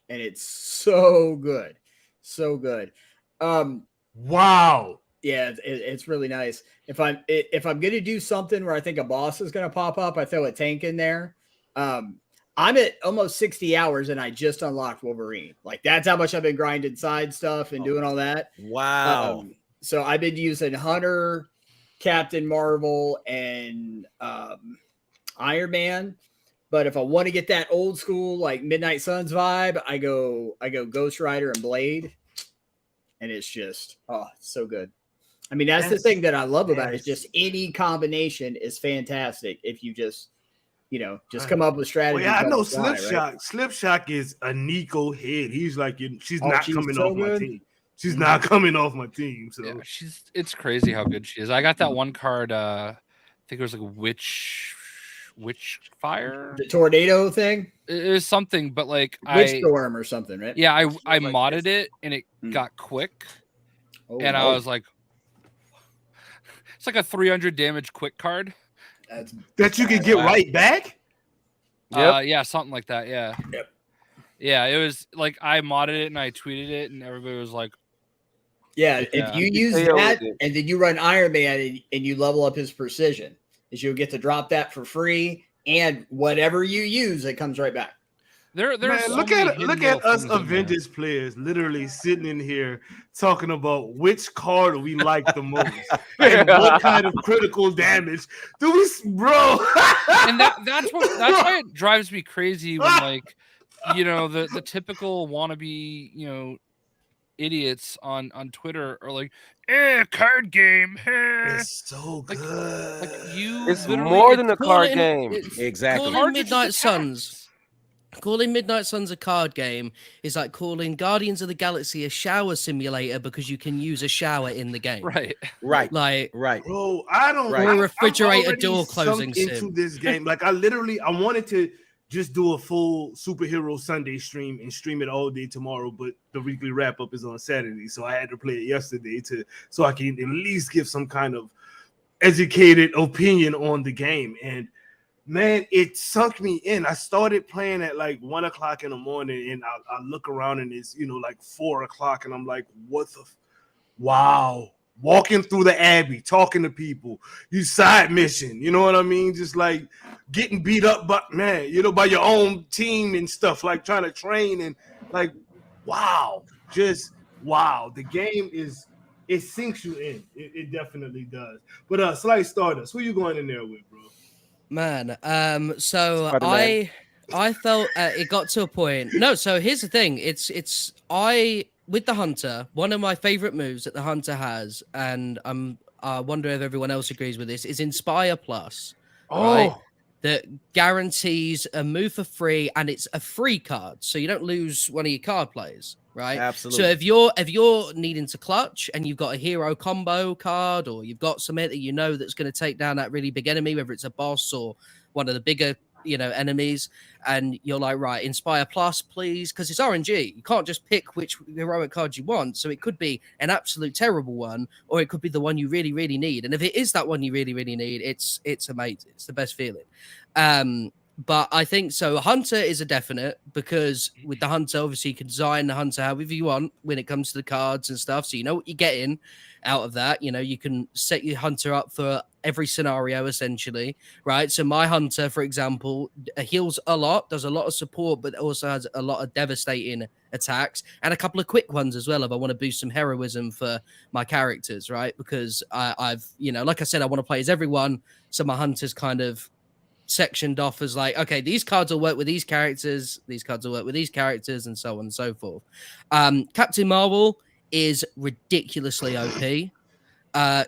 And it's so good. So good. Wow. Yeah, it's really nice. If I'm gonna do something where I think a boss is gonna pop up, I throw a tank in there. I'm at almost 60 hours and I just unlocked Wolverine. Like that's how much I've been grinding side stuff and doing all that. Wow. So I've been using Hunter, Captain Marvel, and Iron Man. But if I want to get that old school like Midnight Suns vibe, I go Ghost Rider and Blade. And it's just, it's so good. I mean, that's the thing that I love about it. Is just any combination is fantastic if you just, come up with strategies. Well, yeah, I know Slipshock is a Nico head. He's like, she's not coming off my team. She's not coming off my team. So yeah, it's crazy how good she is. I got that one card. I think it was like Witch Fire, the tornado thing. It was something, but like Witch Storm or something, right? Yeah, I modded it and it got quick, and I was like, it's like a 300 damage quick card that you could get right back. Yeah, something like that. Yeah. Yep. Yeah, it was like I modded it and I tweeted it, and everybody was like, "Yeah, if you use that and then you run Iron Man and you level up his precision, is you'll get to drop that for free, and whatever you use, it comes right back." Man, look at us Avengers players literally sitting in here talking about which card we like the most and what kind of critical damage do we, bro. And that's why it drives me crazy when like the typical wannabe idiots on Twitter are like, card game. It's so good. Like it's more than a card game. Exactly. Calling Midnight Suns. Calling Midnight Suns a card game is like calling Guardians of the Galaxy a shower simulator because you can use a shower in the game. Right. Like, bro, I don't. Or a refrigerator door closing into this game. Like I wanted to just do a full superhero Sunday stream and stream it all day tomorrow, but the weekly wrap up is on Saturday, so I had to play it yesterday so I can at least give some kind of educated opinion on the game. And man, it sunk me in. I started playing at like 1 o'clock in the morning, and I look around and it's like 4 o'clock, and I'm like, what the wow. Walking through the Abbey, talking to people, you side mission, you know what I mean? Just like getting beat up, but man, by your own team and stuff, like trying to train and like, wow, just wow. The game it sinks you in. It definitely does. But Slice Stardust, who you going in there with, bro? Man, so I felt it got to a point. No, so here's the thing. It's with the Hunter, one of my favorite moves that the Hunter has, and I wonder if everyone else agrees with this, is Inspire Plus. Right? That guarantees a move for free, and it's a free card, so you don't lose one of your card plays, right? Absolutely. So if you're needing to clutch and you've got a hero combo card, or you've got something that that's going to take down that really big enemy, whether it's a boss or one of the bigger enemies, and you're like, right, Inspire Plus, please, because it's RNG. You can't just pick which heroic card you want. So it could be an absolute terrible one, or it could be the one you really, really need. And if it is that one you really, really need, it's amazing. It's the best feeling. But I think so. Hunter is a definite, because with the Hunter, obviously, you can design the Hunter however you want when it comes to the cards and stuff. So you know what you're getting out of that. You can set your Hunter up for every scenario, essentially, right? So my Hunter, for example, heals a lot, does a lot of support, but also has a lot of devastating attacks and a couple of quick ones as well if I want to boost some heroism for my characters, right? Because I've, like I said, I want to play as everyone. So my Hunter's kind of sectioned off as like, okay, these cards will work with these characters, these cards will work with these characters, and so on and so forth. Captain Marvel is ridiculously OP.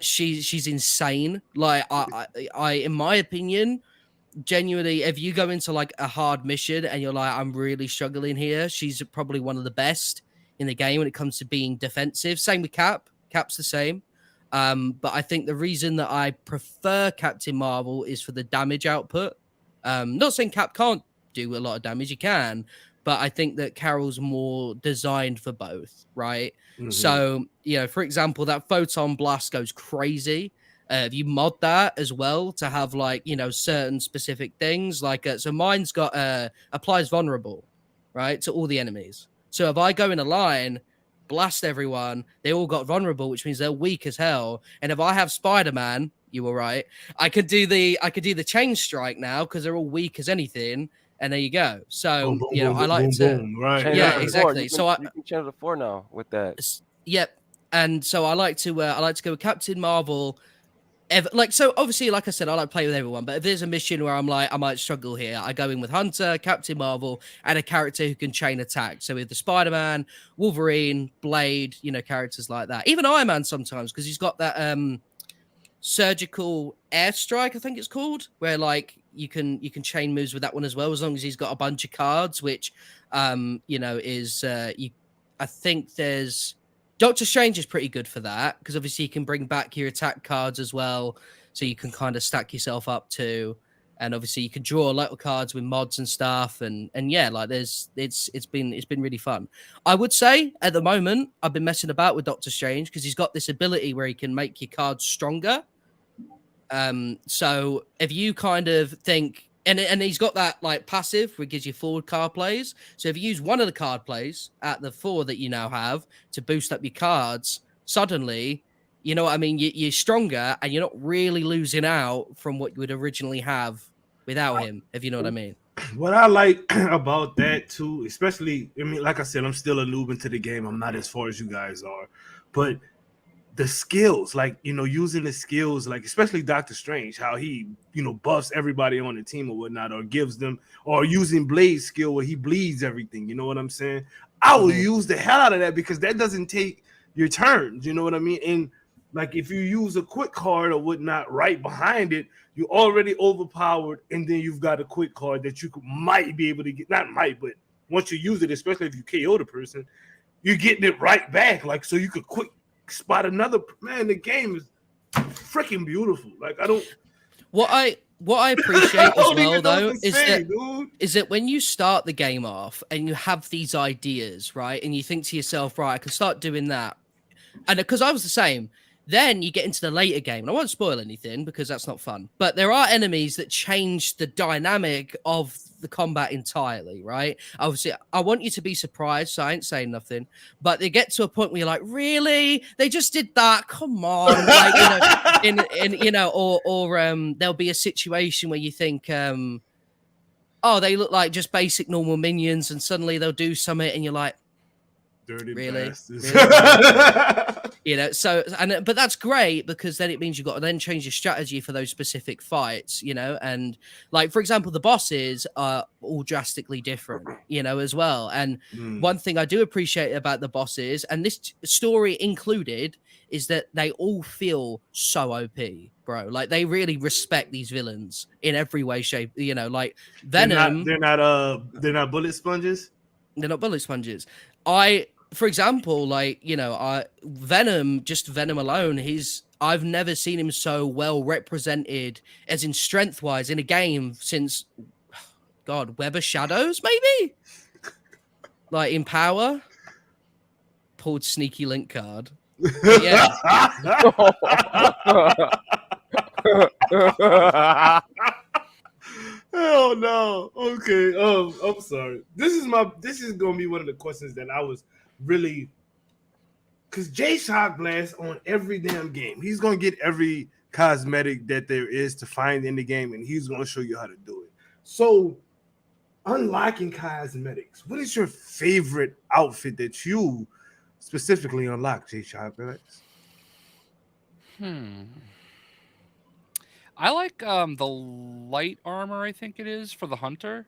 She's insane. Like I in my opinion, genuinely, if you go into like a hard mission and you're like, I'm really struggling here, she's probably one of the best in the game when it comes to being defensive. Same with Cap. Cap's the same. But I think the reason that I prefer Captain Marvel is for the damage output. Not saying Cap can't do a lot of damage, he can, but I think that Carol's more designed for both, right? Mhm. So, for example, that Photon Blast goes crazy. If you mod that as well to have like, certain specific things, like, so mine's got applies vulnerable, right, to all the enemies. So if I go in a line, blast everyone, they all got vulnerable, which means they're weak as hell. And if I have Spider-Man, you were right, I could do the chain strike now because they're all weak as anything. And there you go. So Boom, boom, boom, I like boom, to boom, right? Change Yeah, it to 4. exactly. You So can change it to 4 now with that. Yep. And so I like to go with Captain Marvel. So obviously, like I said, I like play with everyone, but if there's a mission where I'm like, I might struggle here, I go in with Hunter, Captain Marvel, and a character who can chain attack. So with the Spider-Man, Wolverine, Blade, characters like that. Even Iron Man sometimes, because he's got that surgical airstrike, I think it's called, where like you can chain moves with that one as well, as long as he's got a bunch of cards, which is I think there's Doctor Strange is pretty good for that, because obviously you can bring back your attack cards as well, so you can kind of stack yourself up too. And obviously you can draw a lot of cards with mods and stuff, and yeah, like it's been really fun. I would say at the moment I've been messing about with Doctor Strange because he's got this ability where he can make your cards stronger. So if you kind of think, and he's got that like passive where it gives you forward card plays. So if you use one of the card plays at the 4 that you now have to boost up your cards, suddenly, you know what I mean? You're stronger and you're not really losing out from what you would originally have without him, if you know what I mean. What I like about that too, especially, I mean, like I said, I'm still a noob into the game. I'm not as far as you guys are, but the skills, like, using the skills, like especially Doctor Strange, how he, buffs everybody on the team or whatnot, or gives them, or using Blade's skill where he bleeds everything. You know what I'm saying? I will use the hell out of that because that doesn't take your turns. You know what I mean? And like if you use a quick card or whatnot right behind it, you're already overpowered, and then you've got a quick card that you might be able to get, not might, but once you use it, especially if you KO the person, you're getting it right back. Like, so you could quick spot another man. The game is freaking beautiful. Like, I don't. What I appreciate as well though is that when you start the game off and you have these ideas, right, and you think to yourself, right, I can start doing that, and because I was the same. Then you get into the later game, and I won't spoil anything because that's not fun. But there are enemies that change the dynamic of the combat entirely, right? Obviously, I want you to be surprised, so I ain't saying nothing. But they get to a point where you're like, really? They just did that? Come on, like, or there'll be a situation where you think, oh, they look like just basic normal minions, and suddenly they'll do something, and you're like, dirty really? bastards. But that's great because then it means you've got to then change your strategy for those specific fights, and like, for example, the bosses are all drastically different, as well. And one thing I do appreciate about the bosses, and this story included, is that they all feel so OP, bro. Like, they really respect these villains in every way, shape, like Venom. They're not bullet sponges. They're not bullet sponges. For example, like, Venom, just Venom alone, I've never seen him so well represented, as in strength-wise, in a game since God, Web of Shadows, maybe? Like in Power? Pulled sneaky link card. But yeah. Hell no. Okay. I'm sorry. This is gonna be one of the questions that I was really, because Jay Shot Blast on every damn game. He's gonna get every cosmetic that there is to find in the game, and he's gonna show you how to do it. So, unlocking cosmetics. What is your favorite outfit that you specifically unlock, Jay Shot Blast? I like the light armor, I think it is, for the hunter.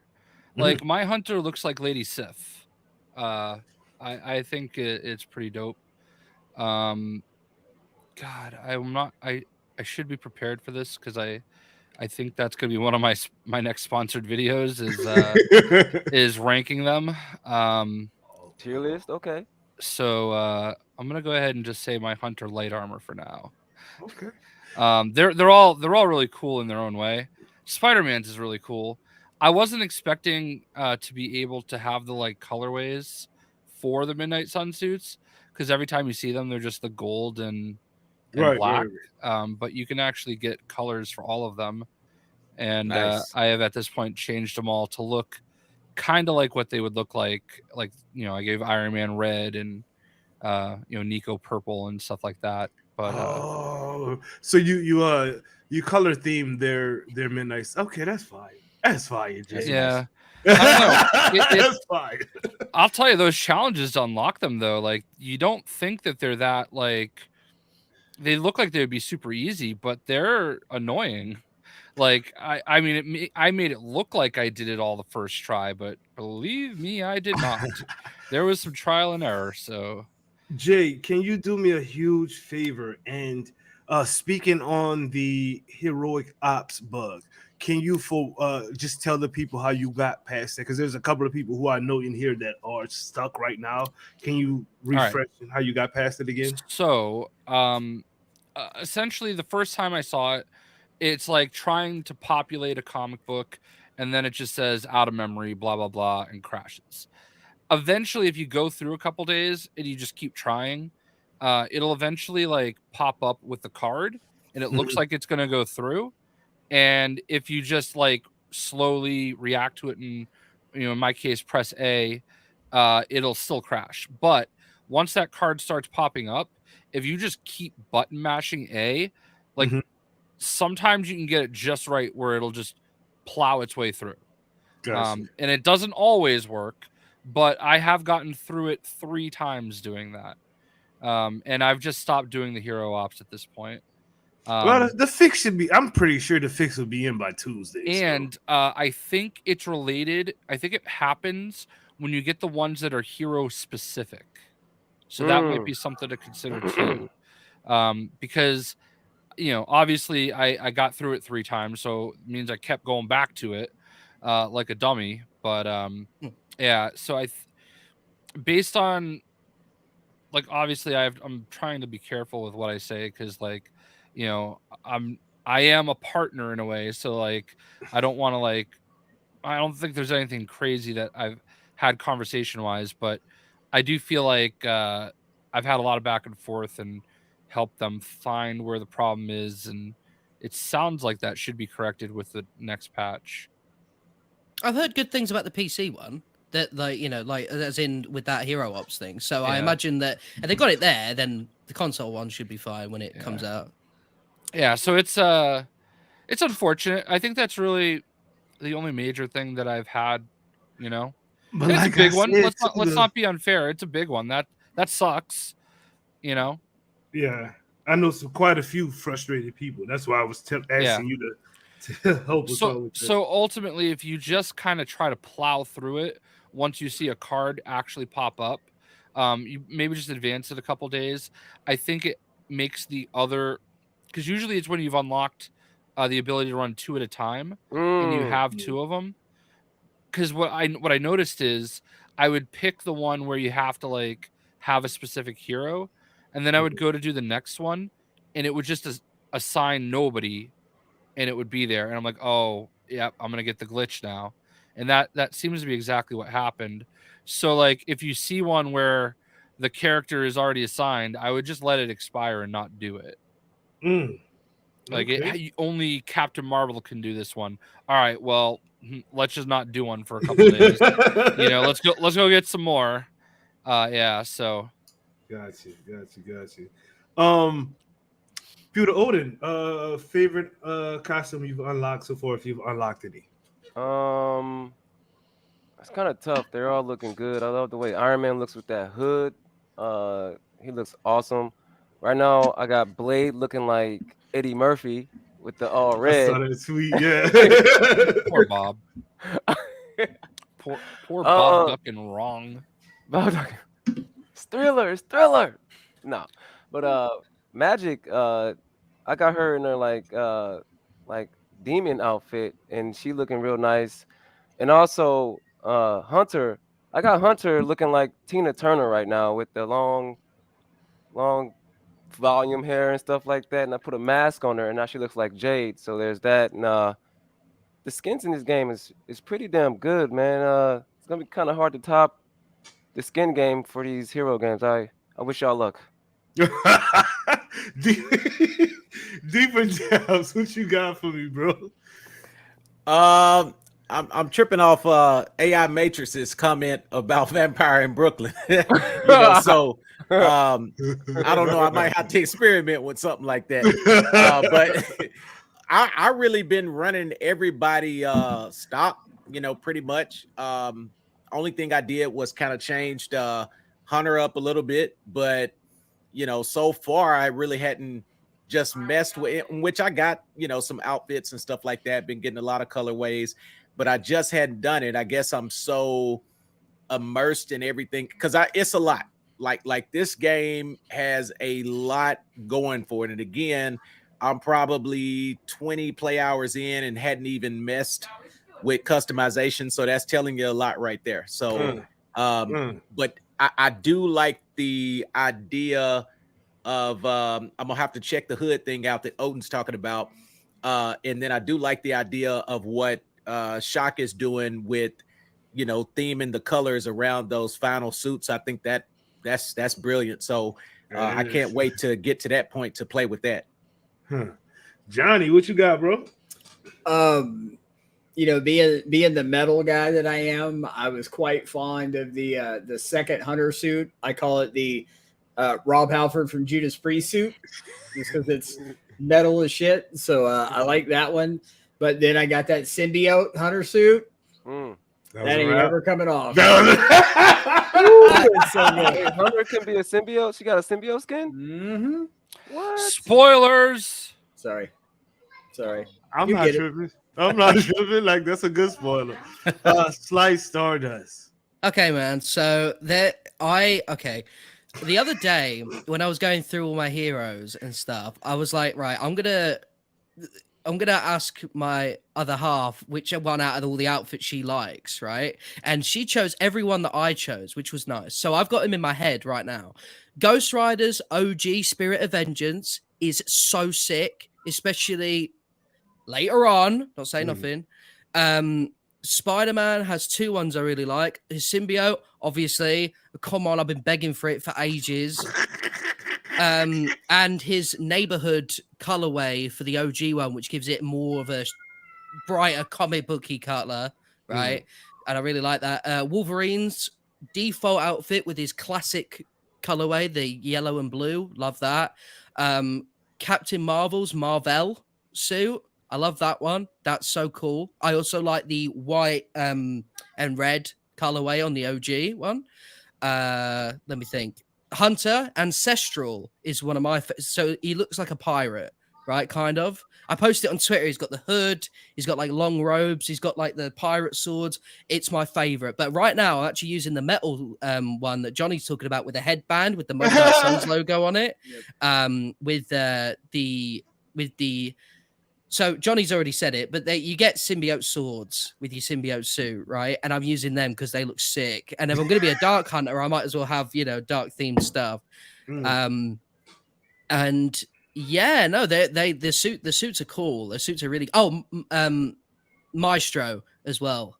Like my hunter looks like Lady Sif. I think it's pretty dope. God, I should be prepared for this because I think that's gonna be one of my next sponsored videos is ranking them. Tier list, okay. So I'm gonna go ahead and just say my hunter light armor for now. Okay. They're all really cool in their own way. Spider-Man's is really cool. I wasn't expecting to be able to have the like colorways for the Midnight Sun suits, because every time you see them, they're just the gold and black. But you can actually get colors for all of them, and Nice. I have at this point changed them all to look kind of like what they would look like. Like, you know, I gave Iron Man red and Nico purple and stuff like that. But so you color theme their Midnights. Okay, that's fine. That's fine, Jay. Yeah. I don't know. That's fine. I'll tell you, those challenges to unlock them though, like you don't think that they're that like they look like they would be super easy, but they're annoying. Like I mean, I made it look like I did it all the first try, but believe me, I did not. There was some trial and error. So, Jay, can you do me a huge favor? And speaking on the heroic ops bug, can you just tell the people how you got past that? Because there's a couple of people who I know in here that are stuck right now. Can you refresh how you got past it again? So, essentially, the first time I saw it, it's like trying to populate a comic book, and then it just says out of memory, blah blah blah, and crashes. Eventually, if you go through a couple days and you just keep trying, it'll eventually like pop up with the card, and it looks like it's going to go through. And if you just like slowly react to it, and in my case, press A, it'll still crash. But once that card starts popping up, if you just keep button mashing A, like sometimes you can get it just right where it'll just plow its way through. Gotcha. And it doesn't always work, but I have gotten through it 3 times doing that. And I've just stopped doing the hero ops at this point. Well, the fix should be, I'm pretty sure the fix will be in by Tuesday. And I think it's related. I think it happens when you get the ones that are hero specific. So that might be something to consider too. Because, obviously I got through it 3 times. So it means I kept going back to it like a dummy. But yeah, so based on, like, obviously I'm trying to be careful with what I say, because like, I am a partner in a way, so like I don't want to I don't think there's anything crazy that I've had conversation wise, but I do feel like I've had a lot of back and forth and helped them find where the problem is, and it sounds like that should be corrected with the next patch. I've heard good things about the PC one. That as in with that hero ops thing. So I imagine that if they got it there, then the console one should be fine when it comes out. Yeah, so it's unfortunate. I think that's really the only major thing that I've had, But it's like a big one. Let's not be unfair. It's a big one. That sucks, Yeah. I know quite a few frustrated people. That's why I was asking you to help us out with that. So ultimately, if you just kind of try to plow through it, once you see a card actually pop up, you maybe just advance it a couple days. I think it makes the other, because usually it's when you've unlocked the ability to run 2 at a time, and you have 2 of them. Because what I noticed is I would pick the one where you have to like have a specific hero, and then I would go to do the next one, and it would just assign nobody, and it would be there, and I'm like, oh yeah, I'm gonna get the glitch now. and that seems to be exactly what happened. So like if you see one where the character is already assigned, I would just let it expire and not do it. Like only Captain Marvel can do this one. All right, well, let's just not do one for a couple days. Let's go get some more. Yeah, so got you. Pewter Odin, favorite costume you've unlocked so far, if you've unlocked any? It's kind of tough. They're all looking good. I love the way Iron Man looks with that hood. He looks awesome. Right now, I got Blade looking like Eddie Murphy with the all I red. saw that tweet, yeah. Poor Bob. poor Bob ducking wrong. Bob ducking. It's Thriller. No, but Magic. I got her in her like demon outfit, and she looking real nice. And also Hunter. I got Hunter looking like Tina Turner right now with the long volume hair and stuff like that. And I put a mask on her, and now she looks like Jade. So there's that. And the skins in this game is pretty damn good, man. It's gonna be kind of hard to top the skin game for these hero games. I wish y'all luck. Deeper Jabs, what you got for me, bro? I'm tripping off AI Matrix's comment about Vampire in Brooklyn. So I don't know. I might have to experiment with something like that. But I really been running everybody stock, pretty much. Only thing I did was kind of changed Hunter up a little bit, but so far I really hadn't just messed with it, in which I got, some outfits and stuff like that, been getting a lot of colorways, but I just hadn't done it. I guess I'm so immersed in everything because it's a lot. Like this game has a lot going for it. And again, I'm probably 20 play hours in and hadn't even messed with customization. So that's telling you a lot right there. So, but I do like the idea of I'm gonna have to check the hood thing out that Odin's talking about. And then I do like the idea of what Shock is doing with, theming the colors around those final suits. I think that's brilliant. So I can't wait to get to that point to play with that. Johnny, what you got, bro? Being the metal guy that I am, I was quite fond of the second Hunter suit. I call it the Rob Halford from Judas Priest suit, just because it's metal as shit. So I like that one. But then I got that symbiote Hunter suit. That ain't ever coming off. It's so good. Hunter can be a symbiote. She got a symbiote skin. Mm-hmm. What? Spoilers. Sorry. I'm not tripping. Like, that's a good spoiler. Slice Stardust. Okay, man. So the other day when I was going through all my heroes and stuff, I was like, right, I'm gonna ask my other half which one out of all the outfits she likes, right? And she chose everyone that I chose, which was nice. So I've got him in my head right now. Ghost Rider's OG Spirit of Vengeance is so sick, especially later on. Not saying nothing. Spider-Man has two ones I really like. His symbiote, obviously. Come on, I've been begging for it for ages. And his neighborhood colorway for the OG one, which gives it more of a brighter comic booky color, right? And I really like that. Wolverine's default outfit with his classic colorway, the yellow and blue, love that. Captain Marvel's Marvel suit, I love that one. That's so cool. I also like the white and red colorway on the OG one. Let me think. Hunter Ancestral is one of my so he looks like a pirate, right? Kind of. I posted it on Twitter. He's got the hood, he's got like long robes, he's got like the pirate swords. It's my favorite. But right now I'm actually using the metal one that Johnny's talking about with the headband with the Midnight Suns logo on it. With the so Johnny's already said it, but you get symbiote swords with your symbiote suit, right? And I'm using them because they look sick. And if I'm going to be a dark hunter, I might as well have, dark themed stuff. And yeah, no, the suits are cool. The suits are really Maestro as well.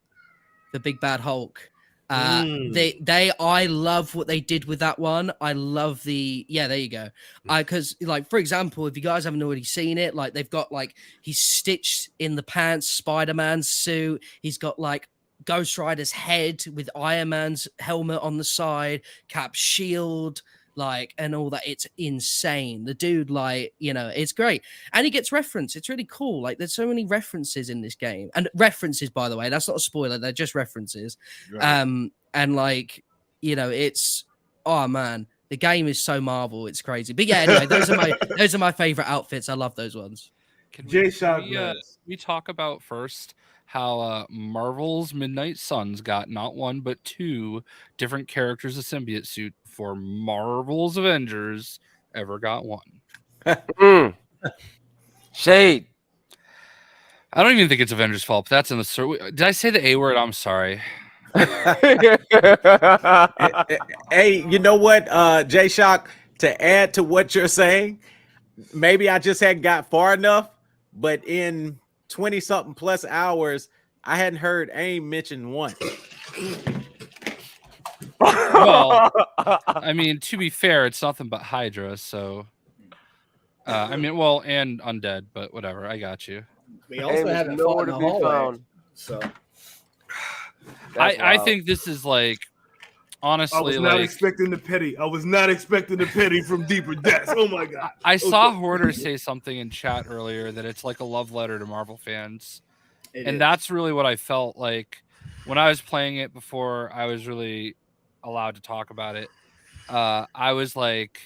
the Big Bad Hulk. I love what they did with that one. I love there you go. Because like, for example, if you guys haven't already seen it, like they've got like, he's stitched in the pants, Spider-Man suit. He's got like Ghost Rider's head with Iron Man's helmet on the side, Cap's shield, like, and all that. It's insane. The dude, like, you know, it's great. And he gets referenced. It's really cool. Like, there's so many references in this game. And references, by the way, that's not a spoiler. They're just references. Right. And like, you know, it's, oh man, the game is so Marvel. It's crazy. But yeah, anyway, those are my favorite outfits. I love those ones. Can we talk about first how Marvel's Midnight Suns got not one but two different characters of symbiote suit before Marvel's Avengers ever got one? Shade. I don't even think it's Avengers' fault. But that's in the. Did I say the A word? I'm sorry. Hey, you know what, J-Shock? To add to what you're saying, maybe I just hadn't got far enough, but in 20-something plus hours, I hadn't heard AIM mentioned once. Well, I mean, to be fair, it's nothing but Hydra, so... I mean, well, and Undead, but whatever, I got you. We also haven't fought in the hallway, so... I think this is like, honestly, I was not expecting the petty. I was not expecting the petty from Deeper Depths. Oh my god! I saw Hoarder say something in chat earlier that it's like a love letter to Marvel fans, and that's really what I felt like when I was playing it before I was really allowed to talk about it. I was like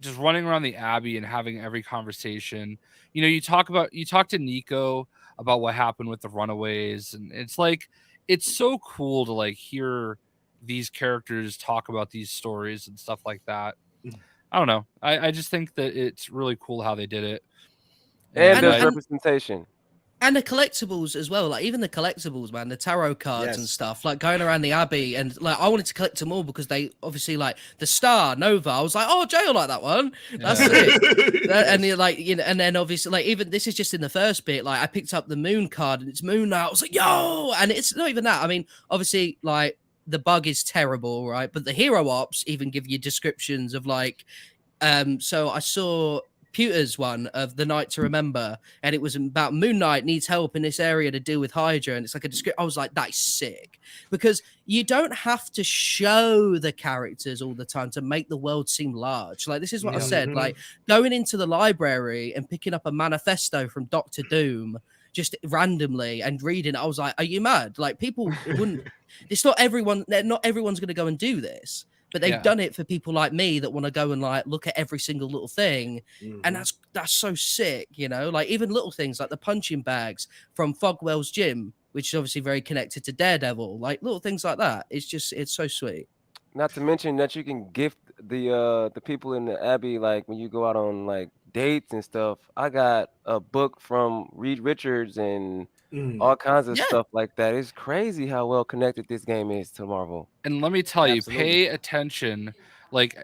just running around the Abbey and having every conversation. You know, you talk to Nico about what happened with the Runaways, and it's like, it's so cool to like hear these characters talk about these stories and stuff like that. I don't know. I just think that it's really cool how they did it. And there's representation. And the collectibles as well, like even the collectibles, man, the tarot cards and stuff, like going around the Abbey, and like I wanted to collect them all because they obviously like the Star Nova. I was like, oh, Jay will like that one. That's it. And you're like, you know, and then obviously like even this is just in the first bit. Like I picked up the Moon card and it's Moon Knight. I was like, yo, and it's not even that. I mean, obviously like the bug is terrible, right? But the hero ops even give you descriptions of like, so I saw Pewter's one of The Night to Remember, and it was about Moon Knight needs help in this area to deal with Hydra, and it's like a description. I was like, that's sick, because you don't have to show the characters all the time to make the world seem large. Like this is what I said, like going into the library and picking up a manifesto from Doctor Doom just randomly and reading, I was like, are you mad? Like people wouldn't, it's not everyone's going to go and do this. But they've done it for people like me that want to go and like look at every single little thing, and that's so sick, you know. Like even little things like the punching bags from Fogwell's gym, which is obviously very connected to Daredevil. Like little things like that. It's so sweet. Not to mention that you can gift the people in the Abbey, like when you go out on like dates and stuff. I got a book from Reed Richards and all kinds of stuff like that. It's crazy how well connected this game is to Marvel. And let me tell you, pay attention. Like,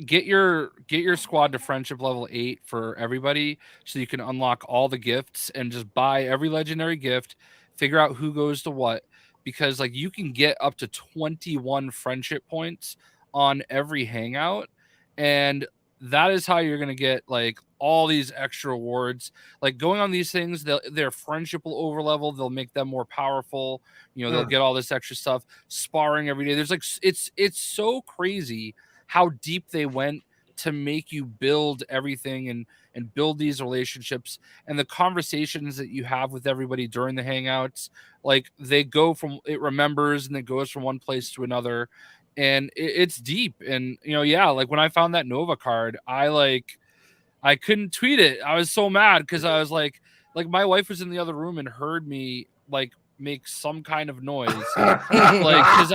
get your squad to friendship level 8 for everybody, so you can unlock all the gifts and just buy every legendary gift. Figure out who goes to what, because like you can get up to 21 friendship points on every hangout, and that is how you're gonna get like all these extra awards. Like going on these things, their friendship will overlevel. They'll make them more powerful. You know, they'll get all this extra stuff. Sparring every day. There's like it's so crazy how deep they went to make you build everything and build these relationships, and the conversations that you have with everybody during the hangouts. Like they go from, it remembers and it goes from one place to another. And it's deep. And, you know, like when I found that Nova card, I couldn't tweet it. I was so mad because I was like my wife was in the other room and heard me like make some kind of noise. Like, because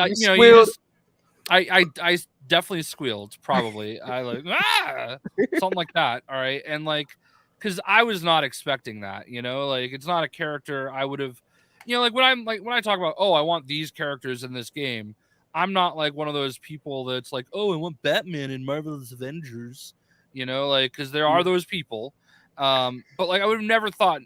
I definitely squealed, probably. I like, something like that. All right. And like, because I was not expecting that, you know, like it's not a character I would have, you know, like when I talk about, oh, I want these characters in this game, I'm not like one of those people that's like, oh, I want Batman in Marvel's Avengers, you know, like, because there are those people. But like, I would have never thought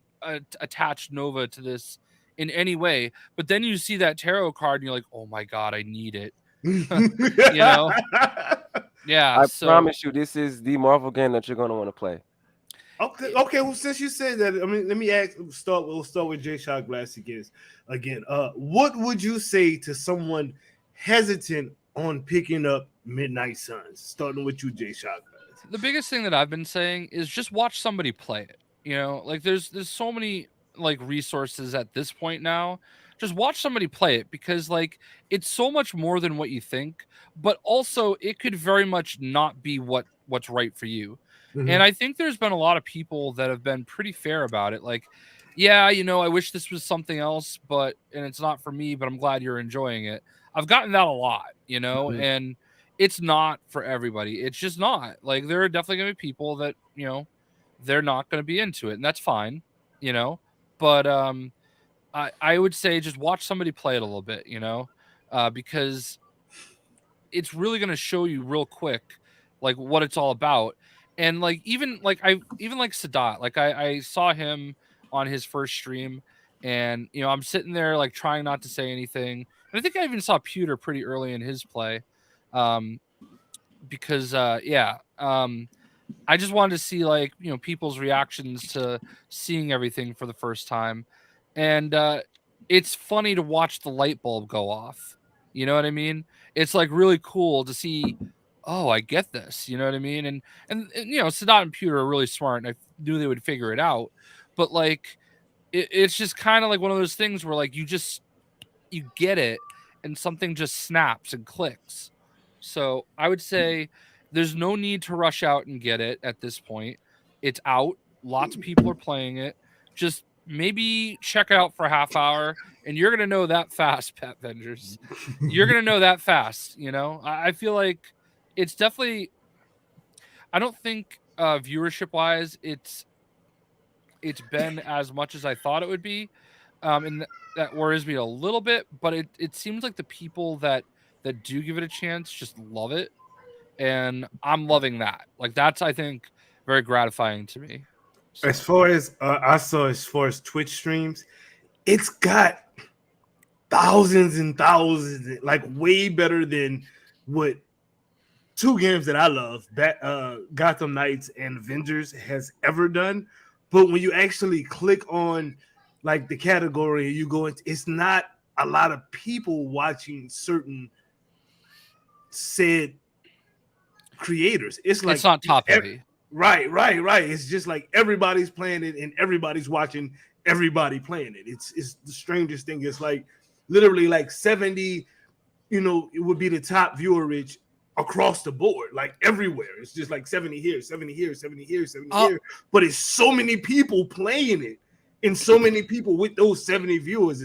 attached Nova to this in any way. But then you see that tarot card and you're like, oh my God, I need it. You know? Yeah. I So promise you, this is the Marvel game that you're gonna want to play. Okay. Well, since you said that, I mean, let me ask. We'll start with J Shock Glass again. What would you say to someone hesitant on picking up Midnight Suns? Starting with you, J Shock Glass. the biggest thing that I've been saying is just watch somebody play it. You know, like there's so many like resources at this point now. Just watch somebody play it, because like it's so much more than what you think, but also it could very much not be what's right for you. And I think there's been a lot of people that have been pretty fair about it. Like, yeah, you know, I wish this was something else, and it's not for me, but I'm glad you're enjoying it. I've gotten that a lot, you know, and it's not for everybody. It's just not. Like, there are definitely going to be people that, you know, they're not going to be into it, and that's fine, you know. But I would say just watch somebody play it a little bit, you know, because it's really going to show you real quick like what it's all about. And like even like Sadat, like I saw him on his first stream, and you know, I'm sitting there like trying not to say anything. And I think I even saw Pewter pretty early in his play. Because I just wanted to see like, you know, people's reactions to seeing everything for the first time. And it's funny to watch the light bulb go off. You know what I mean? It's like really cool to see, oh, I get this. You know what I mean? And you know, Sadat and Pewter are really smart, and I knew they would figure it out. But like it's just kind of like one of those things where like you get it, and something just snaps and clicks. So I would say there's no need to rush out and get it at this point. It's out. Lots of people are playing it. Just maybe check it out for a half hour, and you're gonna know that fast, Pet Avengers. You're gonna know that fast. You know, I feel like it's definitely. I don't think viewership wise, it's been as much as I thought it would be, and that worries me a little bit. But it seems like the people that do give it a chance just love it, and I'm loving that. Like that's, I think, very gratifying to me. So. As far as Twitch streams, it's got thousands and thousands, like way better than what two games that I love, Gotham Knights and Avengers, has ever done. But when you actually click on like the category, you go into, it's not a lot of people watching certain said creators. It's like it's not top heavy. Right. It's just like everybody's playing it and everybody's watching everybody playing it. It's the strangest thing. It's like literally like 70, you know, it would be the top viewerage across the board, like everywhere. It's just like 70 here, 70 here, 70 here, 70 here. But it's so many people playing it, and so many people with those 70 viewers.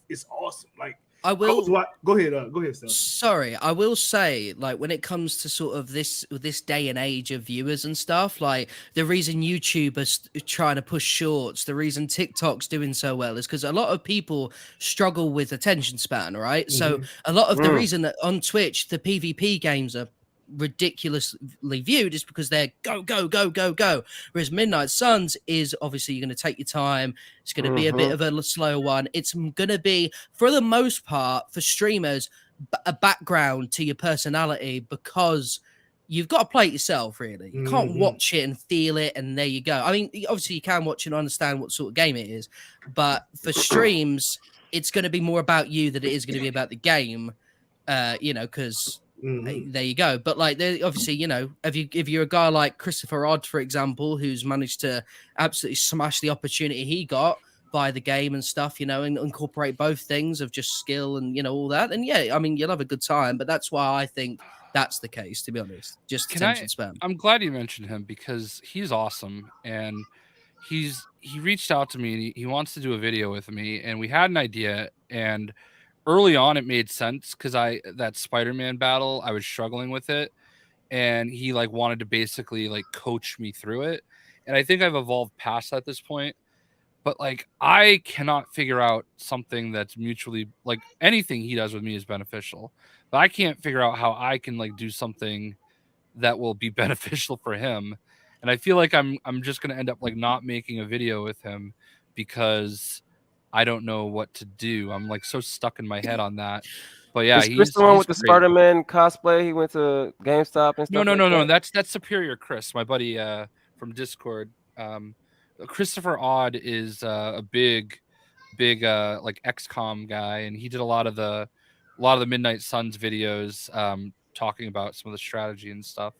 It's awesome. Like I will go ahead, Steph. Sorry, I will say, like, when it comes to sort of this day and age of viewers and stuff, like the reason YouTube is trying to push shorts, the reason TikTok's doing so well is because a lot of people struggle with attention span, right? So a lot of the reason that on Twitch the PvP games are ridiculously viewed is because they're go, whereas Midnight Suns is obviously you're going to take your time. It's going to be a bit of a slow one. It's going to be, for the most part, for streamers, a background to your personality, because you've got to play it yourself, really. You can't watch it and feel it and there you go. I mean, obviously you can watch it and understand what sort of game it is, but for streams it's going to be more about you than it is going to be about the game, you know, because there you go. But like, obviously, you know, if you're a guy like Christopher Odd, for example, who's managed to absolutely smash the opportunity he got by the game and stuff, you know, and incorporate both things of just skill and, you know, all that, and yeah, I mean, you'll have a good time. But that's why I think that's the case, to be honest. Just attention span. I'm glad you mentioned him because he's awesome, and he reached out to me and he wants to do a video with me, and we had an idea, and early on it made sense because that Spider-Man battle, I was struggling with it, and he like wanted to basically like coach me through it, and I think I've evolved past at this point. But like, I cannot figure out something that's mutually, like, anything he does with me is beneficial, but I can't figure out how I can like do something that will be beneficial for him. And I feel like I'm just going to end up like not making a video with him because I don't know what to do. I'm like so stuck in my head on that. But yeah, Is Chris he's the one with the great. Spider-Man cosplay? He went to GameStop and No, stuff. no, like no, no. that? That's Superior Chris, my buddy from Discord. Christopher Odd is a big like XCOM guy, and he did a lot of the Midnight Suns videos talking about some of the strategy and stuff.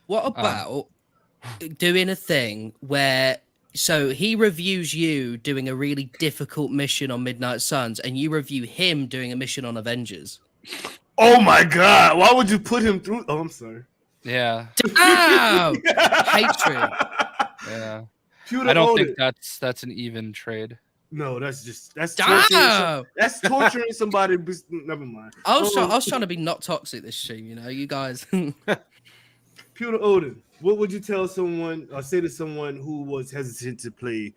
What about doing a thing where so he reviews you doing a really difficult mission on Midnight Suns, and you review him doing a mission on Avengers? Oh my God! Why would you put him through? Oh, I'm sorry. Yeah. Damn! Hatred. Yeah. Pewter I don't owned think it. that's an even trade. No, that's Damn! torturing. That's torturing somebody. Never mind. I was trying to be not toxic this stream, you know, you guys. Pewter Odin, what would you tell someone or say to someone who was hesitant to play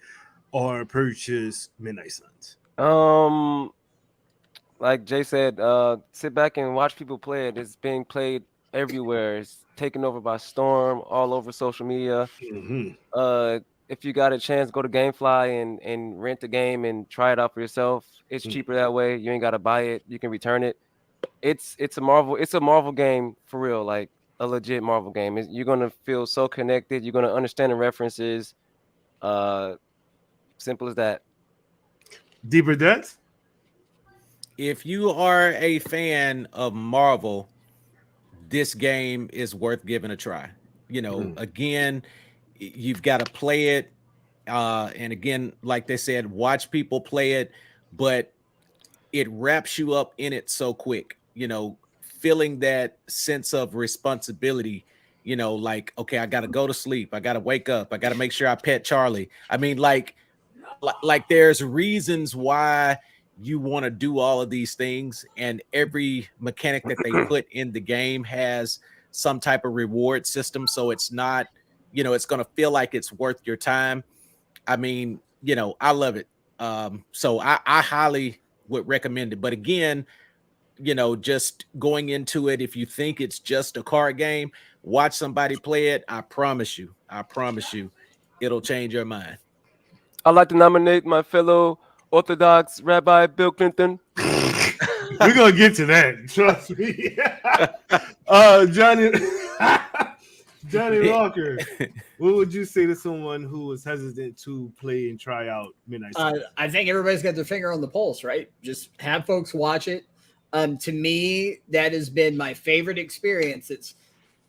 or purchase Midnight Suns? Like Jay said, sit back and watch people play it. It's being played everywhere. It's taken over by storm all over social media. Mm-hmm. If you got a chance, go to GameFly and rent the game and try it out for yourself. It's cheaper that way. You ain't gotta buy it. You can return it. It's a Marvel game for real, like a legit Marvel game. You're gonna feel so connected. You're gonna understand the references. Simple as that. Deeper depths. If you are a fan of Marvel, this game is worth giving a try. You know, again, you've got to play it. And again, like they said, watch people play it, but it wraps you up in it so quick, you know, feeling that sense of responsibility, you know, like, okay, I got to go to sleep. I got to wake up. I got to make sure I pet Charlie. I mean, like there's reasons why you want to do all of these things, and every mechanic that they put in the game has some type of reward system. So it's not, you know, it's going to feel like it's worth your time. I mean, you know, I love it. So I highly would recommend it. But again, you know, just going into it, if you think it's just a card game, watch somebody play it. I promise you, it'll change your mind. I'd like to nominate my fellow Orthodox Rabbi Bill Clinton. We're gonna get to that. Trust me. Johnny Walker, what would you say to someone who was hesitant to play and try out Midnight Suns? I think everybody's got their finger on the pulse, right? Just have folks watch it. To me, that has been my favorite experience. It's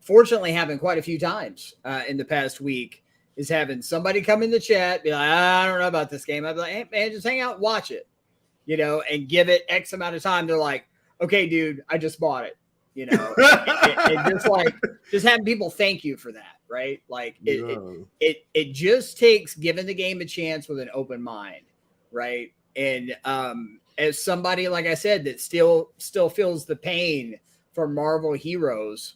fortunately happened quite a few times in the past week. Is having somebody come in the chat, be like, I don't know about this game. I'd be like, hey, man, just hang out and watch it, you know, and give it X amount of time. They're like, okay, dude, I just bought it, you know, and just having people thank you for that, right? Like it just takes giving the game a chance with an open mind, right? And as somebody, like I said, that still feels the pain for Marvel heroes,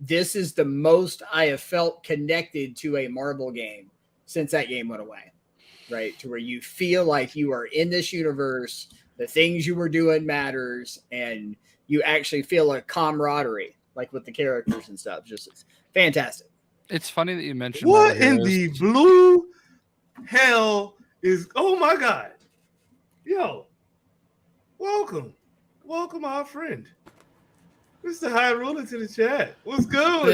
this is the most I have felt connected to a Marvel game since that game went away, right? To where you feel like you are in this universe, the things you were doing matters, and you actually feel a camaraderie, like with the characters and stuff. Just it's fantastic. It's funny that you mentioned what in the blue hell is? Oh my God, yo, welcome, our friend. Mr. High Roller to the chat. What's good?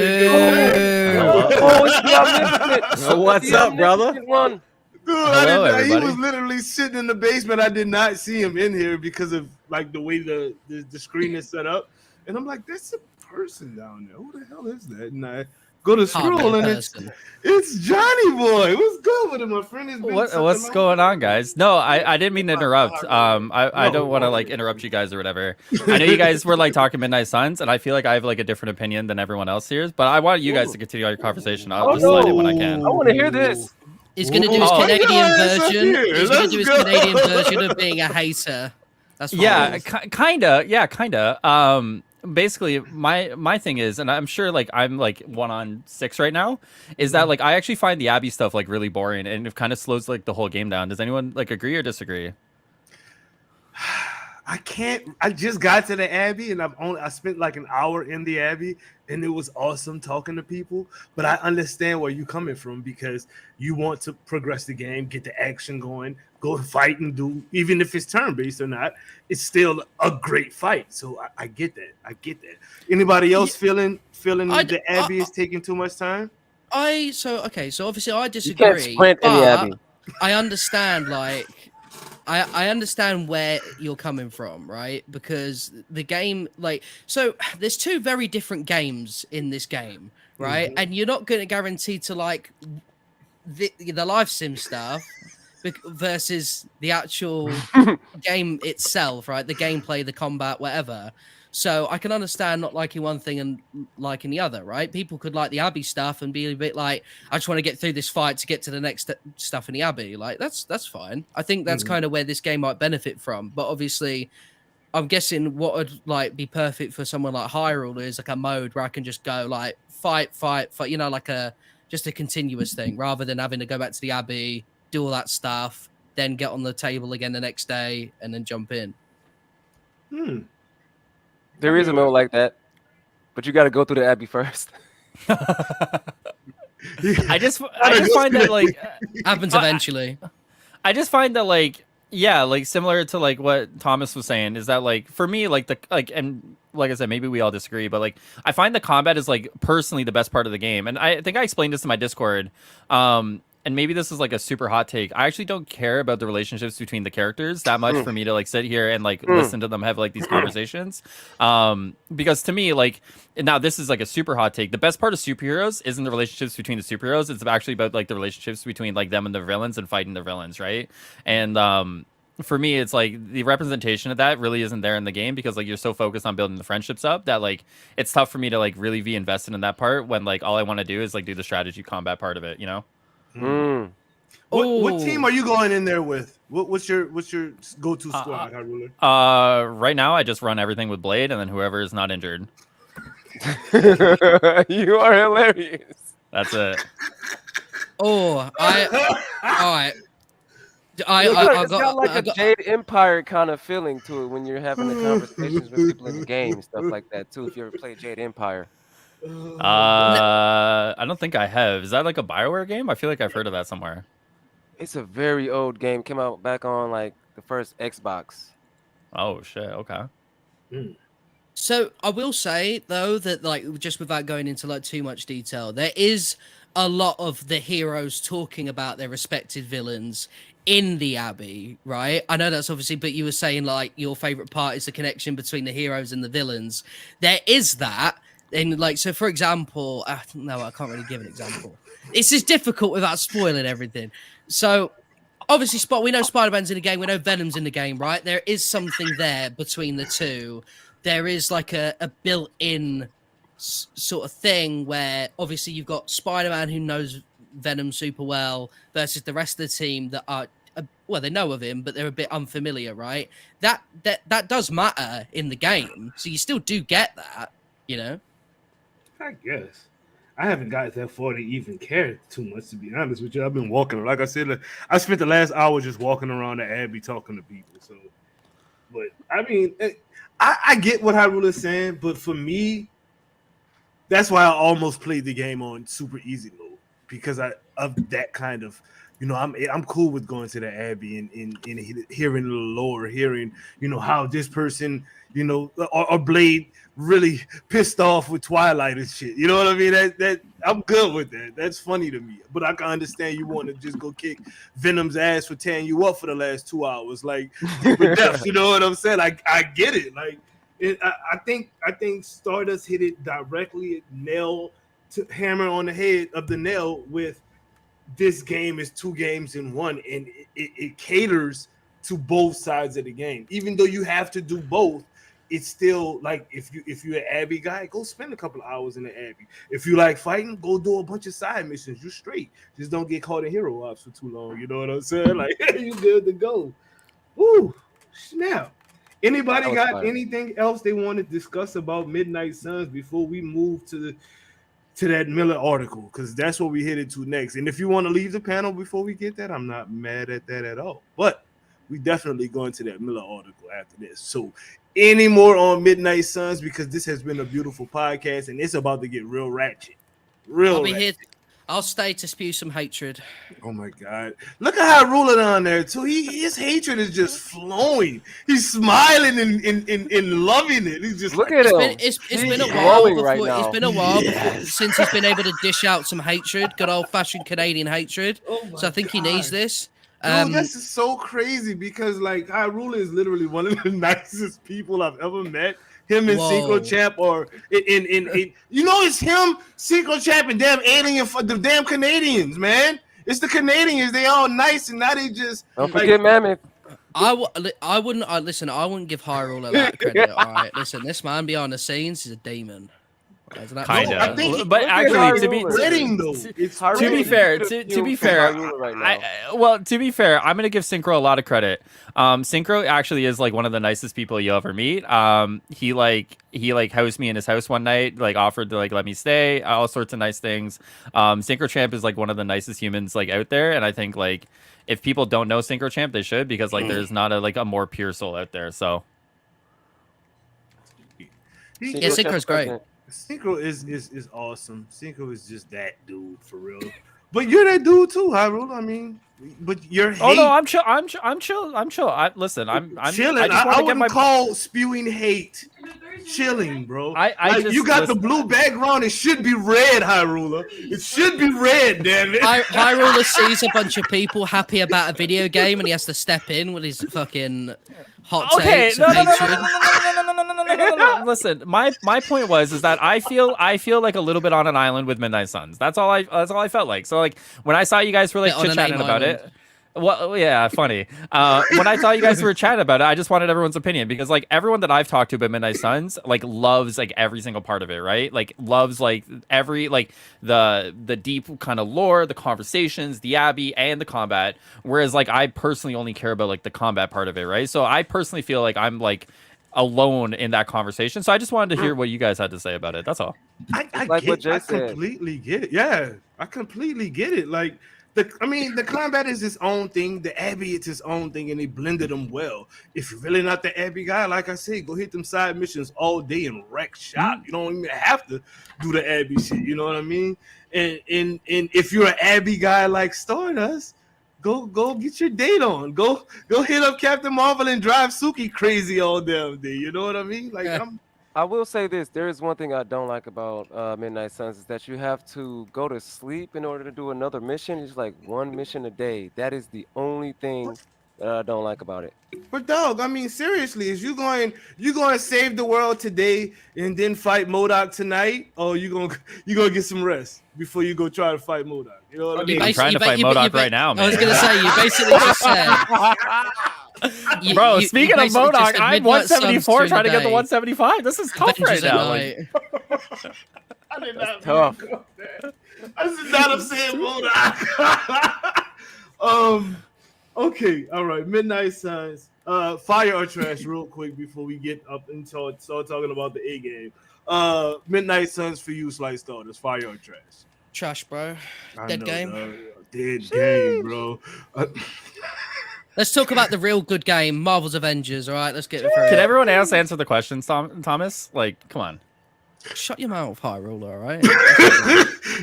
What's up, brother? Dude, Hello, everybody. He was literally sitting in the basement. I did not see him in here because of like the way the screen is set up. And I'm like, there's a person down there. Who the hell is that? And I go to scroll and it's Johnny Boy. What's good with him, my friend? What's going on, guys? No, I didn't mean to interrupt. I don't want to like interrupt you guys or whatever. I know you guys were like talking Midnight Suns, and I feel like I have like a different opinion than everyone else here. But I want you guys to continue your conversation. I'll just slide it when I can. I want to hear this. He's going to do his Canadian version. He's going to do his Canadian version of being a hater. That's kinda. Basically, my thing is, and I'm sure like I'm like 1 on 6 right now, is that like I actually find the Abby stuff like really boring, and it kind of slows like the whole game down. Does anyone like agree or disagree? I just got to the Abbey and I spent like an hour in the Abbey and it was awesome talking to people. But I understand where you're coming from because you want to progress the game, get the action going, go and fight and do, even if it's turn based or not, it's still a great fight. So I get that. I get that. Anybody else feeling the Abbey is taking too much time? So obviously I You disagree. can't sprint in the but Abbey. I understand, like, I understand where you're coming from, right? Because the game, like, so there's two very different games in this game, right? Mhm. And you're not going to guarantee to like the live sim stuff versus the actual game itself, right? The gameplay, the combat, whatever. So I can understand not liking one thing and liking the other, right? People could like the Abbey stuff and be a bit like, I just want to get through this fight to get to the next stuff in the Abbey. Like that's fine. I think that's kind of where this game might benefit from. But obviously, I'm guessing what would like be perfect for someone like Hyrule is like a mode where I can just go like fight, you know, like just a continuous thing rather than having to go back to the Abbey, do all that stuff, then get on the table again the next day and then jump in. There is a mode like that, but you got to go through the Abbey first. I just find that like happens eventually. I just find that like like similar to like what Thomas was saying is that like for me like and like I said maybe we all disagree but like I find the combat is like personally the best part of the game and I think I explained this in my Discord and maybe this is like a super hot take. I actually don't care about the relationships between the characters that much for me to like sit here and like listen to them have like these conversations. Because to me, like now this is like a super hot take. The best part of superheroes isn't the relationships between the superheroes. It's actually about like the relationships between like them and the villains and fighting the villains, right? And for me, it's like the representation of that really isn't there in the game because like you're so focused on building the friendships up that like it's tough for me to like really be invested in that part when like all I want to do is like do the strategy combat part of it, you know? What team are you going in there with? What's your go-to squad, Hyrule? Right now I just run everything with Blade and then whoever is not injured. You are hilarious. That's it. All right. It's got like a Jade Empire kind of feeling to it when you're having the conversations with people in the game, stuff like that too. If you ever played Jade Empire. I don't think I have. Is that like a BioWare game? I feel like I've heard of that somewhere. It's a very old game. Came out back on like the first Xbox. Oh shit. Okay. So I will say though that like just without going into like too much detail, there is a lot of the heroes talking about their respective villains in the Abbey, right? I know that's obviously, but you were saying like your favorite part is the connection between the heroes and the villains. There is that. And like, so for example, no, I can't really give an example. It's just difficult without spoiling everything. So obviously, we know Spider-Man's in the game. We know Venom's in the game, right? There is something there between the two. There is like a built-in sort of thing where obviously you've got Spider-Man who knows Venom super well versus the rest of the team that are, well, they know of him, but they're a bit unfamiliar, right? That does matter in the game. So you still do get that, you know? I guess. I haven't got that far to even care too much, to be honest with you. I've been walking. Like I said, I spent the last hour just walking around the Abbey talking to people. So, but I mean, I get what Hyrule is saying, but for me, that's why I almost played the game on super easy mode because of that kind of, you know, I'm cool with going to the Abbey and hearing the lore, hearing, you know, how this person, you know, or Blade really pissed off with Twilight and shit. You know what I mean? That I'm good with that. That's funny to me. But I can understand you want to just go kick Venom's ass for tearing you up for the last 2 hours, like deeper depths. You know what I'm saying? I get it. Like I think Stardust hit it directly, hammer on the head of the nail with this game is 2 games in one, and it caters to both sides of the game. Even though you have to do both, it's still like if you're an Abbey guy, go spend a couple of hours in the Abbey. If you like fighting, go do a bunch of side missions. You're straight. Just don't get caught in hero ops for too long. You know what I'm saying? Like you good to go. Woo, snap. Anybody got anything else they want to discuss about Midnight Suns before we move to that Miller article? Because that's what we headed to next. And if you want to leave the panel before we get that, I'm not mad at that at all. But we definitely go into that Miller article after this. So any more on Midnight Suns, because this has been a beautiful podcast and it's about to get real ratchet. I'll be here. I'll stay to spew some hatred. Oh my God! Look at how Ruler down there too. His hatred is just flowing. He's smiling and loving it. He's just Look at him. It's been a while before. Right now. It's been a while before, since he's been able to dish out some hatred, good old fashioned Canadian hatred. So I think he needs this. Dude, this is so crazy because like Hyrule is literally one of the nicest people I've ever met. Him and Synchro Champ, or in you know, it's him, Synchro Champ, and damn alien for the damn Canadians, man. It's the Canadians. They all nice, and now they just don't forget Mammoth. I wouldn't give Hyrule a lot of credit. All right, listen, this man behind the scenes is a demon. Kind of, but actually, to be fair, I'm gonna give Synchro a lot of credit. Synchro actually is like one of the nicest people you ever meet. He housed me in his house one night, like offered to like let me stay, all sorts of nice things. Synchro Champ is like one of the nicest humans like out there, and I think like if people don't know Synchro Champ, they should, because like there's not a more pure soul out there. So yeah, Synchro's great. Synchro is awesome. Synchro is just that dude for real. But you're that dude too, Hyrule. I mean, but you're. Oh no, I'm chill. I'm chill. Listen, I'm chilling. I wouldn't call spewing hate chilling, bro. You got the blue background. It should be red, Hyrule. It should be red, damn it. Hyrule sees a bunch of people happy about a video game, and he has to step in with his fucking hot takes. No. Listen, my point is that I feel like a little bit on an island with Midnight Suns. That's all I felt like. So like when I saw you guys were like chit chatting about it. Well, yeah, funny. When I saw you guys were chatting about it, I just wanted everyone's opinion, because like everyone that I've talked to about Midnight Suns like loves like every single part of it, right? Like loves like every like the deep kind of lore, the conversations, the Abbey, and the combat. Whereas like I personally only care about like the combat part of it, right? So I personally feel like I'm like alone in that conversation. So I just wanted to hear what you guys had to say about it. That's all. I completely get it. Yeah, I completely get it. Like. The combat is its own thing. The Abbey, it's its own thing, and they blended them well. If you're really not the Abbey guy, like I said, go hit them side missions all day and wreck shop. You don't even have to do the Abbey shit. You know what I mean? And if you're an Abbey guy like Stardust, go get your date on. Go hit up Captain Marvel and drive Suki crazy all damn day. You know what I mean? Like I will say this. There is one thing I don't like about Midnight Suns, is that you have to go to sleep in order to do another mission. It's like one mission a day. That is the only thing that I don't like about it. But dog, I mean, seriously, is you going to save the world today and then fight MODOK tonight, or you gonna get some rest before you go try to fight MODOK? You know what I mean? I'm trying to fight MODOK right now, man. I was gonna say, you basically just said. Bro, speaking of MODOK, I'm 174 trying to get the 175. This is tough right now. I did not. Tough. I did not upset MODOK. Okay, all right. Midnight Suns. Fire or trash, real quick before we get up and start talking about the A game. Midnight Suns for you, Slice Starters. Fire or trash? Trash, bro. Dead game, bro. Let's talk about the real good game, Marvel's Avengers. All right, let's get it through. Can everyone else answer the questions, Thomas? Like, come on. Shut your mouth, Hyrule, all right?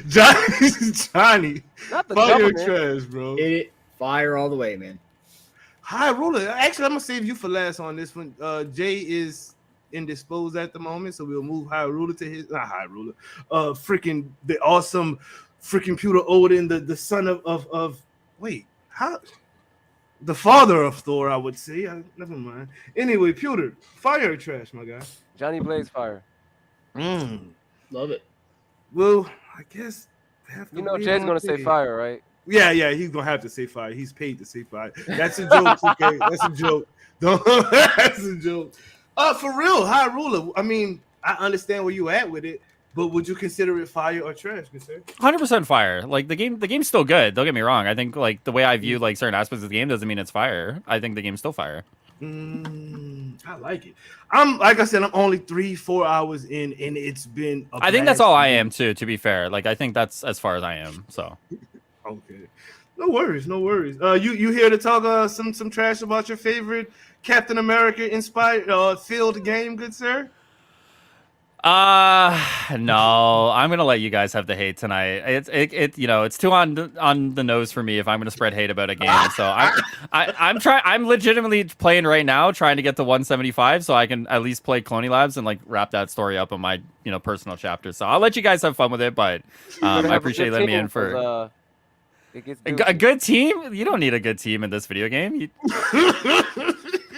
Johnny. Not the fire trash, bro. Fire all the way, man. Hyrule. Actually, I'm gonna save you for last on this one. Jay is indisposed at the moment, so we'll move Hyrule to his. Not Hyrule. Freaking the awesome, freaking Pewter Odin, the son of. Wait, how? The father of Thor, I would say. Never mind. Anyway, Pewter, fire or trash, my guy? Johnny Blaze fire. Love it. Well, I guess you know Jay's gonna say fire, right? Yeah, he's gonna have to say fire. He's paid to say fire. That's a joke, okay? That's a joke. That's a joke. For real, Hyrule. I mean, I understand where you at with it, but would you consider it fire or trash? 100% fire. Like the game's still good. Don't get me wrong. I think like the way I view like certain aspects of the game doesn't mean it's fire. I think the game's still fire. I like it. Like I said, I'm only 3-4 hours in, and it's been. I think that's all I am too. To be fair, like I think that's as far as I am. So. Okay. No worries, no worries. You here to talk some trash about your favorite Captain America inspired field game, good sir? No, I'm gonna let you guys have the hate tonight. It's too on the nose for me if I'm gonna spread hate about a game. So I'm legitimately playing right now, trying to get to 175, so I can at least play Clone Labs and like wrap that story up on my personal chapter. So I'll let you guys have fun with it, but I appreciate you letting me in for a good team. You don't need a good team in this video game.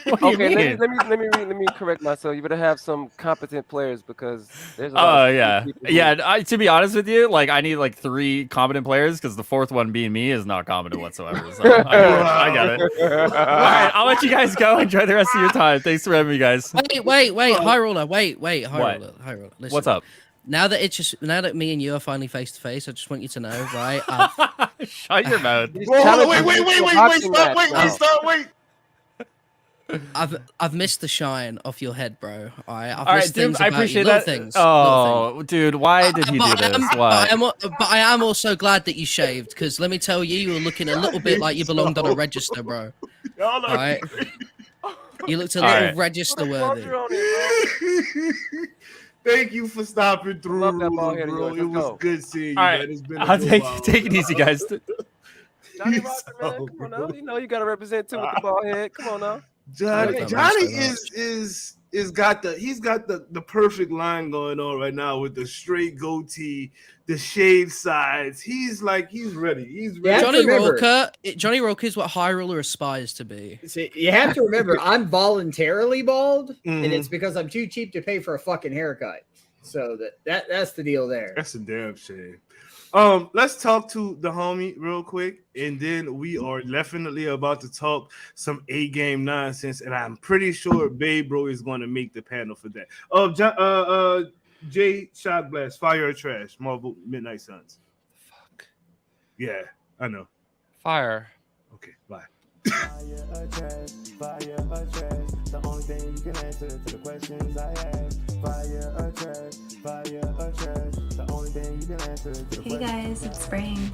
Okay, let me correct myself. You better have some competent players because there's a lot of to be honest with you, like I need like 3 competent players because the 4th one being me is not competent whatsoever. So I got it. All right, I'll let you guys go. Enjoy the rest of your time. Thanks for having me, guys. Wait, High Roller. High Roller. Listen. What's up? Now that me and you are finally face to face, I just want you to know, right? Shut your mouth. Wait. I've missed the shine off your head, bro. All right, All right, dude, I appreciate that. Dude, why did he do this? Why? But I am also glad that you shaved because let me tell you, you were looking a little bit like you belonged on a register, bro. All right, you looked a little register worthy. Thank you for stopping through, bro. It was good seeing you. All right, man. It's been I'll take it easy, guys. Johnny Rocker, man, come on now. You know you gotta represent too with the ball head. Come on now. Johnny is got the perfect line going on right now with the straight goatee, the shaved sides. He's ready. He's ready. Johnny Rocker is what High Roller aspires to be. See, you have to remember, I'm voluntarily bald, and it's because I'm too cheap to pay for a fucking haircut. So that's the deal there. That's a damn shame. Let's talk to the homie real quick, and then we are definitely about to talk some A-game nonsense, and I'm pretty sure Babe Bro is going to make the panel for that. Jay Shock Blast, Fire or Trash, Marvel Midnight Suns. Fuck. Yeah, I know. Fire. Okay, bye. Fire or trash, the only thing you can answer to the questions I ask. Fire or trash, the only thing you can answer to the Hey guys, it's Spring.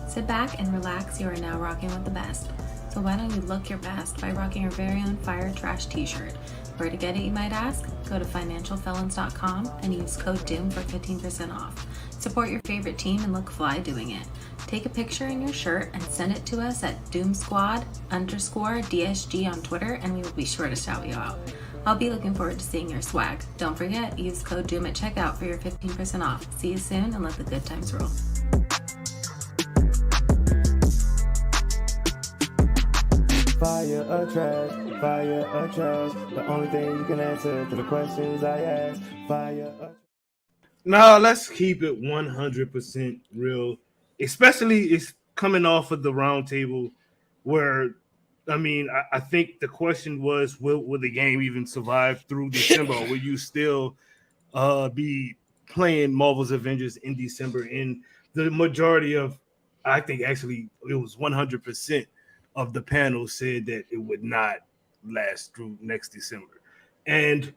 Sit back and relax, you are now rocking with the best. So why don't you look your best by rocking your very own Fire Trash t-shirt. Where to get it, you might ask? Go to financialfelons.com and use code DOOM for 15% off. Support your favorite team and look fly doing it. Take a picture in your shirt and send it to us at DoomSquad_DSG on Twitter, and we will be sure to shout you out. I'll be looking forward to seeing your swag. Don't forget, use code DOOM at checkout for your 15% off. See you soon, and let the good times roll. Fire or trash, the only thing you can answer to the questions I ask. Fire or Now let's keep it 100% real. Especially it's coming off of the roundtable where, I think the question was, will the game even survive through December? Or will you still be playing Marvel's Avengers in December? And the majority of, I think actually it was 100% of the panel said that it would not last through next December. And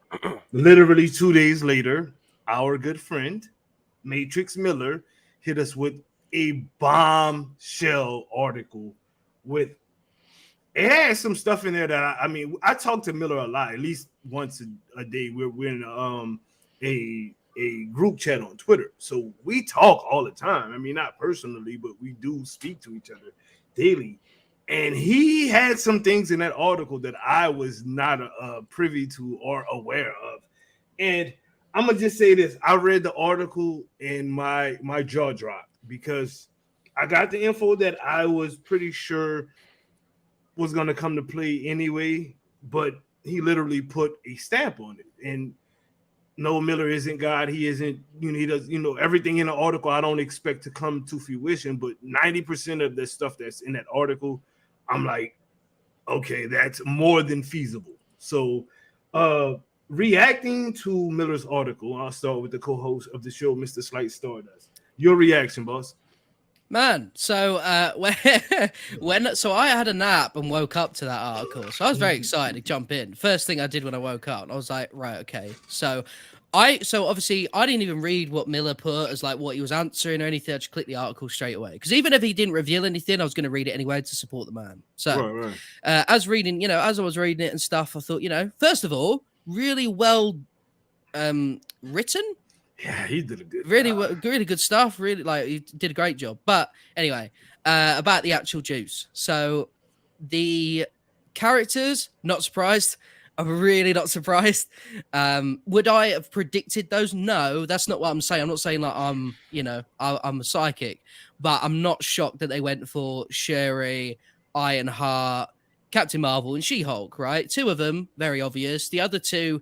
literally 2 days later, our good friend, Matrix Miller, hit us with a bombshell article it had some stuff in there that I talk to Miller a lot, at least once a day. We're in a group chat on Twitter, so we talk all the time. Not personally, but we do speak to each other daily. And he had some things in that article that I was not privy to or aware of. And I'm gonna just say this: I read the article and my jaw dropped because I got the info that I was pretty sure was gonna come to play anyway, but he literally put a stamp on it. And no, Miller isn't God. He isn't. He does. Everything in the article I don't expect to come to fruition, but 90% of the stuff that's in that article, I'm like, okay, that's more than feasible. So, reacting to Miller's article, I'll start with the co-host of the show, Mr. Slight Stardust. Your reaction, boss? Man, so so I had a nap and woke up to that article. So I was very excited to jump in. First thing I did when I woke up, I was like, right, okay. So So obviously I didn't even read what Miller put as like what he was answering or anything. I just clicked the article straight away because even if he didn't reveal anything, I was going to read it anyway to support the man. So Right. as I was reading it and stuff, I thought, first of all, really well written. Yeah, he did a good Really good stuff. Really, like, he did a great job. But anyway, about the actual juice. So the characters, not surprised. I'm really not surprised. Would I have predicted those? No, that's not what I'm saying. I'm not saying like I'm a psychic, but I'm not shocked that they went for Shuri, Ironheart, Captain Marvel, and She-Hulk, right? Two of them, very obvious. The other two,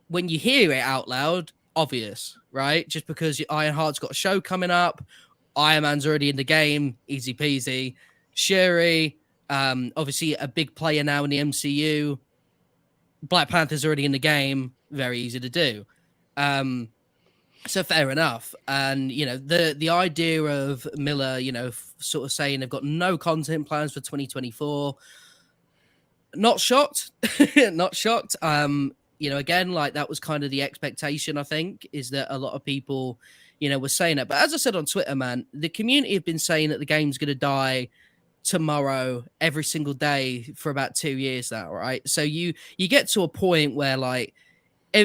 when you hear it out loud, obvious, right? Just because Ironheart's got a show coming up, Iron Man's already in the game, easy peasy. Shuri, obviously a big player now in the MCU. Black Panther's already in the game, very easy to do. So fair enough. And, the idea of Miller, sort of saying they've got no content plans for 2024, not shocked. Not shocked. Again, like that was kind of the expectation, I think, is that a lot of people, were saying that. But as I said on Twitter, man, the community have been saying that the game's going to die tomorrow every single day for about 2 years now, right? So you get to a point where, like,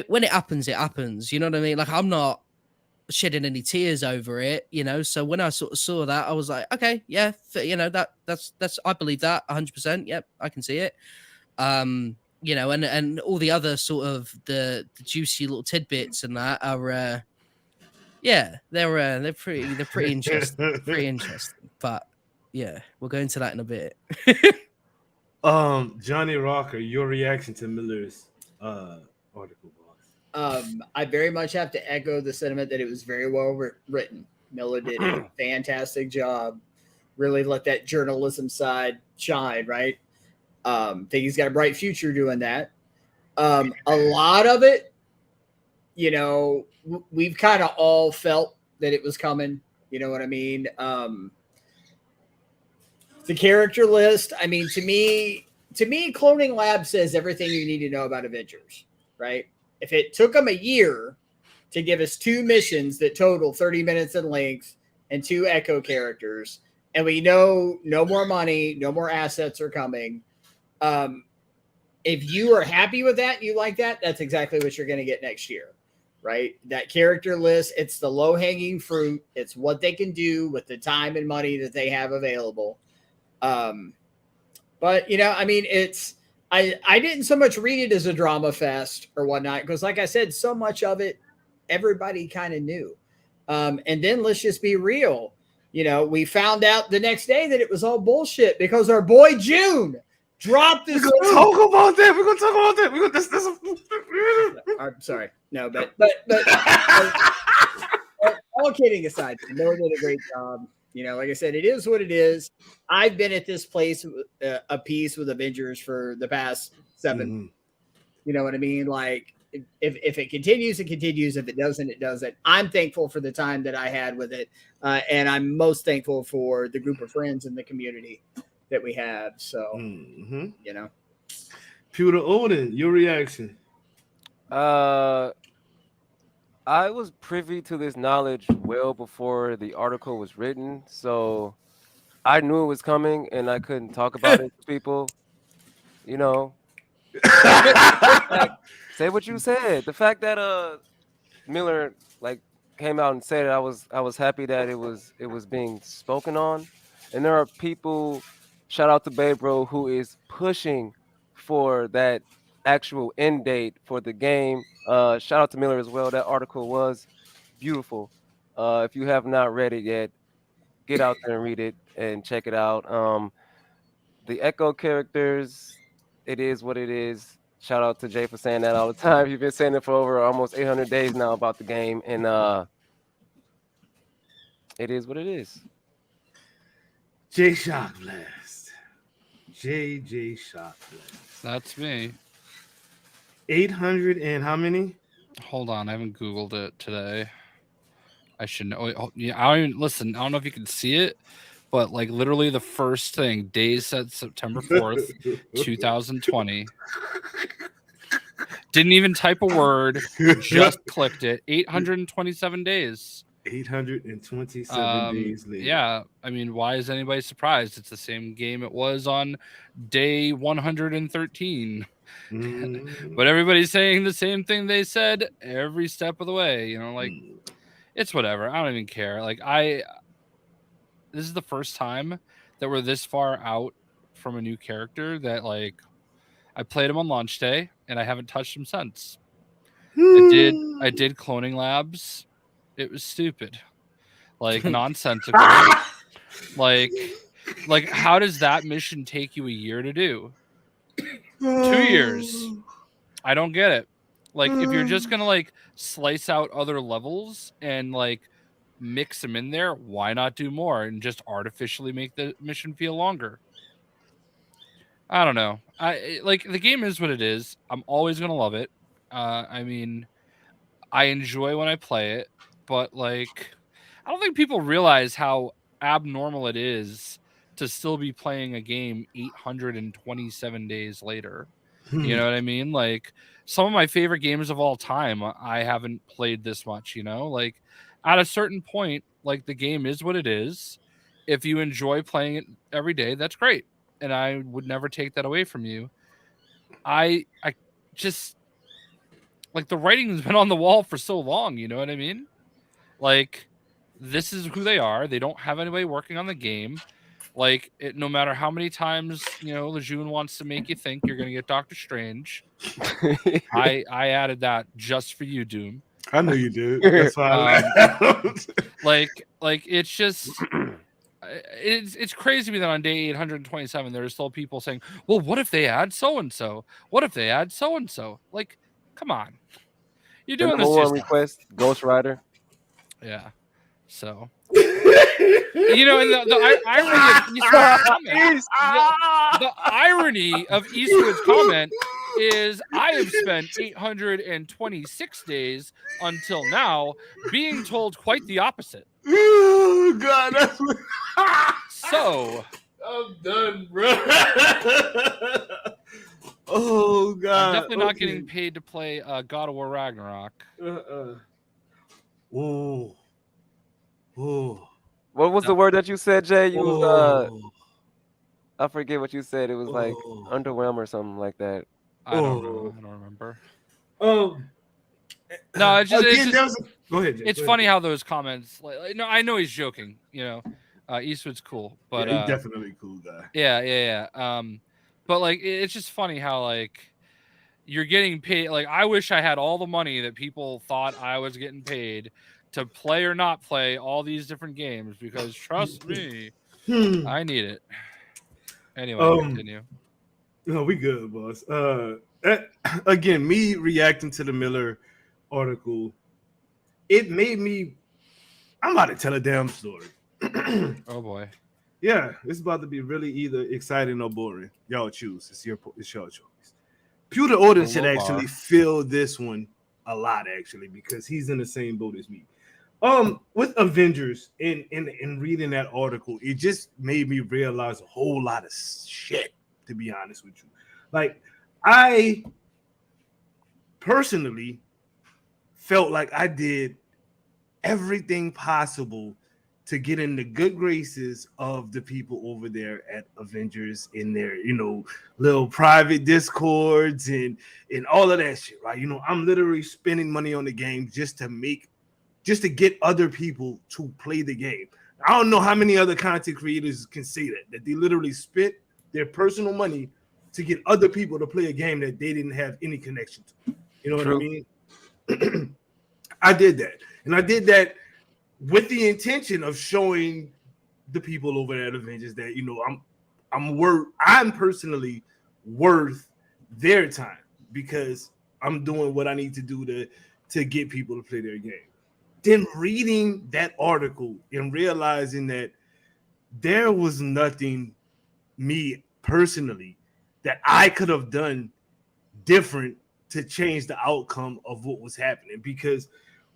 when it happens, it happens. You know what I mean? Like, I'm not shedding any tears over it, So when I sort of saw that, I was like, okay, yeah, that's I believe that 100%. Yep, I can see it. And all the other sort of the juicy little tidbits and that are, they're pretty interesting, pretty interesting. But yeah, we'll go into that in a bit. Johnny Rocker, your reaction to Miller's article, boss? I very much have to echo the sentiment that it was very well written. Miller did a fantastic job. Really let that journalism side shine, right? Think he's got a bright future doing that. A lot of it, we've kind of all felt that it was coming. You know what I mean? The character list. I mean, to me, Cloning Lab says everything you need to know about Avengers, right? If it took them a year to give us 2 missions that total 30 minutes in length and 2 Echo characters, and we know no more money, no more assets are coming. If you are happy with that, you like that, that's exactly what you're going to get next year, right? That character list, it's the low-hanging fruit. It's what they can do with the time and money that they have available. But, I mean, I didn't so much read it as a drama fest or whatnot, because like I said, so much of it, everybody kind of knew. And then let's just be real. We found out the next day that it was all bullshit because our boy June dropped this. We're gonna talk about that. I'm sorry. No, but all kidding aside, Miller did a great job. Like I said, it is what it is. I've been at this place a piece with Avengers for the past 7. Mm-hmm. You know what I mean? Like, if it continues, it continues. If it doesn't, it doesn't. I'm thankful for the time that I had with it. And I'm most thankful for the group of friends in the community that we have. So, Pewter Odin, your reaction? I was privy to this knowledge well before the article was written, so I knew it was coming, and I couldn't talk about it to people. Say what you said. The fact that Miller came out and said it, I was happy that it was being spoken on, and there are people. Shout out to Babe Bro, who is pushing for that actual end date for the game. Shout out to Miller as well. That article was beautiful. If you have not read it yet, get out there and read it and check it out. The Echo characters, it is what it is. Shout out to Jay for saying that all the time. You've been saying it for over almost 800 days now about the game, and it is what it is. J Shock Blast. J Shock Blast. That's me. 800 and how many? Hold on, I haven't Googled it today. I should know. Oh, yeah, I don't even listen. I don't know if you can see it, but like literally the first thing, days said September 4th, 2020. Didn't even type a word. Just clicked it. 827 days. 827 days later. Yeah, I mean, why is anybody surprised? It's the same game it was on day 113. But everybody's saying the same thing they said every step of the way. You know, like it's whatever. I don't even care. Like this is the first time that we're this far out from a new character that like I played him on launch day and I haven't touched him since. I did cloning labs. It was stupid. Like nonsensical. like how does that mission take you a year to do? 2 years. I don't get it. Like if you're just gonna like slice out other levels and like mix them in there, why not do more and just artificially make the mission feel longer? I don't know. Like the game is what it is. I'm always gonna love it. I mean, I enjoy when I play it, but like I don't think people realize how abnormal it is to still be playing a game 827 days later. You know what I mean? Like some of my favorite games of all time, I haven't played this much, you know? Like at a certain point, like the game is what it is. If you enjoy playing it every day, that's great. And I would never take that away from you. I just like the writing's been on the wall for so long, you know what I mean? Like this is who they are. They don't have anybody working on the game. Like no matter how many times, you know, Lejeune wants to make you think you're gonna get Doctor Strange. I added that just for you, Doom. I know you did. That's why I like it's just it's crazy to me that on day 827 there are still people saying, well, what if they add so and so? What if they add so and so? Like, come on. You're doing this one request, Ghost Rider. Yeah. So you know, and the irony of Eastwood's comment is I have spent 826 days until now being told quite the opposite. Oh God, that's so I'm done, bro. Oh God, I'm definitely not getting paid to play God of War Ragnarok. Whoa. What was the word that you said, Jay? You was I forget what you said. It was like underwhelm or something like that. I don't know. I don't remember. No, it's just go ahead. Jay, it's funny how those comments. Like, no, I know he's joking. You know, Eastwood's cool, but he's definitely a cool guy. Yeah. But like, it's just funny how like you're getting paid. Like, I wish I had all the money that people thought I was getting paid to play or not play all these different games, because trust me, I need it. Anyway, continue. No, we good, boss. Again, me reacting to the Miller article, it made me. I'm about to tell a damn story. Oh boy. Yeah, it's about to be really either exciting or boring. Y'all choose. It's your choice. Pewter Odin should actually feel this one a lot, actually, because he's in the same boat as me. With Avengers, in reading that article, it just made me realize a whole lot of shit, to be honest with you. Like, I personally felt like I did everything possible to get in the good graces of the people over there at Avengers in their, you know, little private discords and all of that shit, right? You know, I'm literally spending money on the game just to get other people to play the game. I don't know how many other content creators can say that they literally spent their personal money to get other people to play a game that they didn't have any connection to. You know what I mean? I did that. And I did that with the intention of showing the people over at Avengers that, you know, I'm personally worth their time, because I'm doing what I need to do to get people to play their game. Then reading that article and realizing that there was nothing, me personally, that I could have done different to change the outcome of what was happening. Because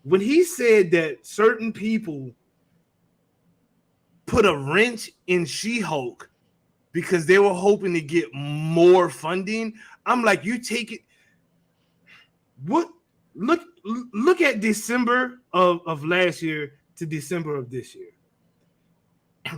when he said that certain people put a wrench in She-Hulk because they were hoping to get more funding, I'm like, you take it. What look at December of last year to December of this year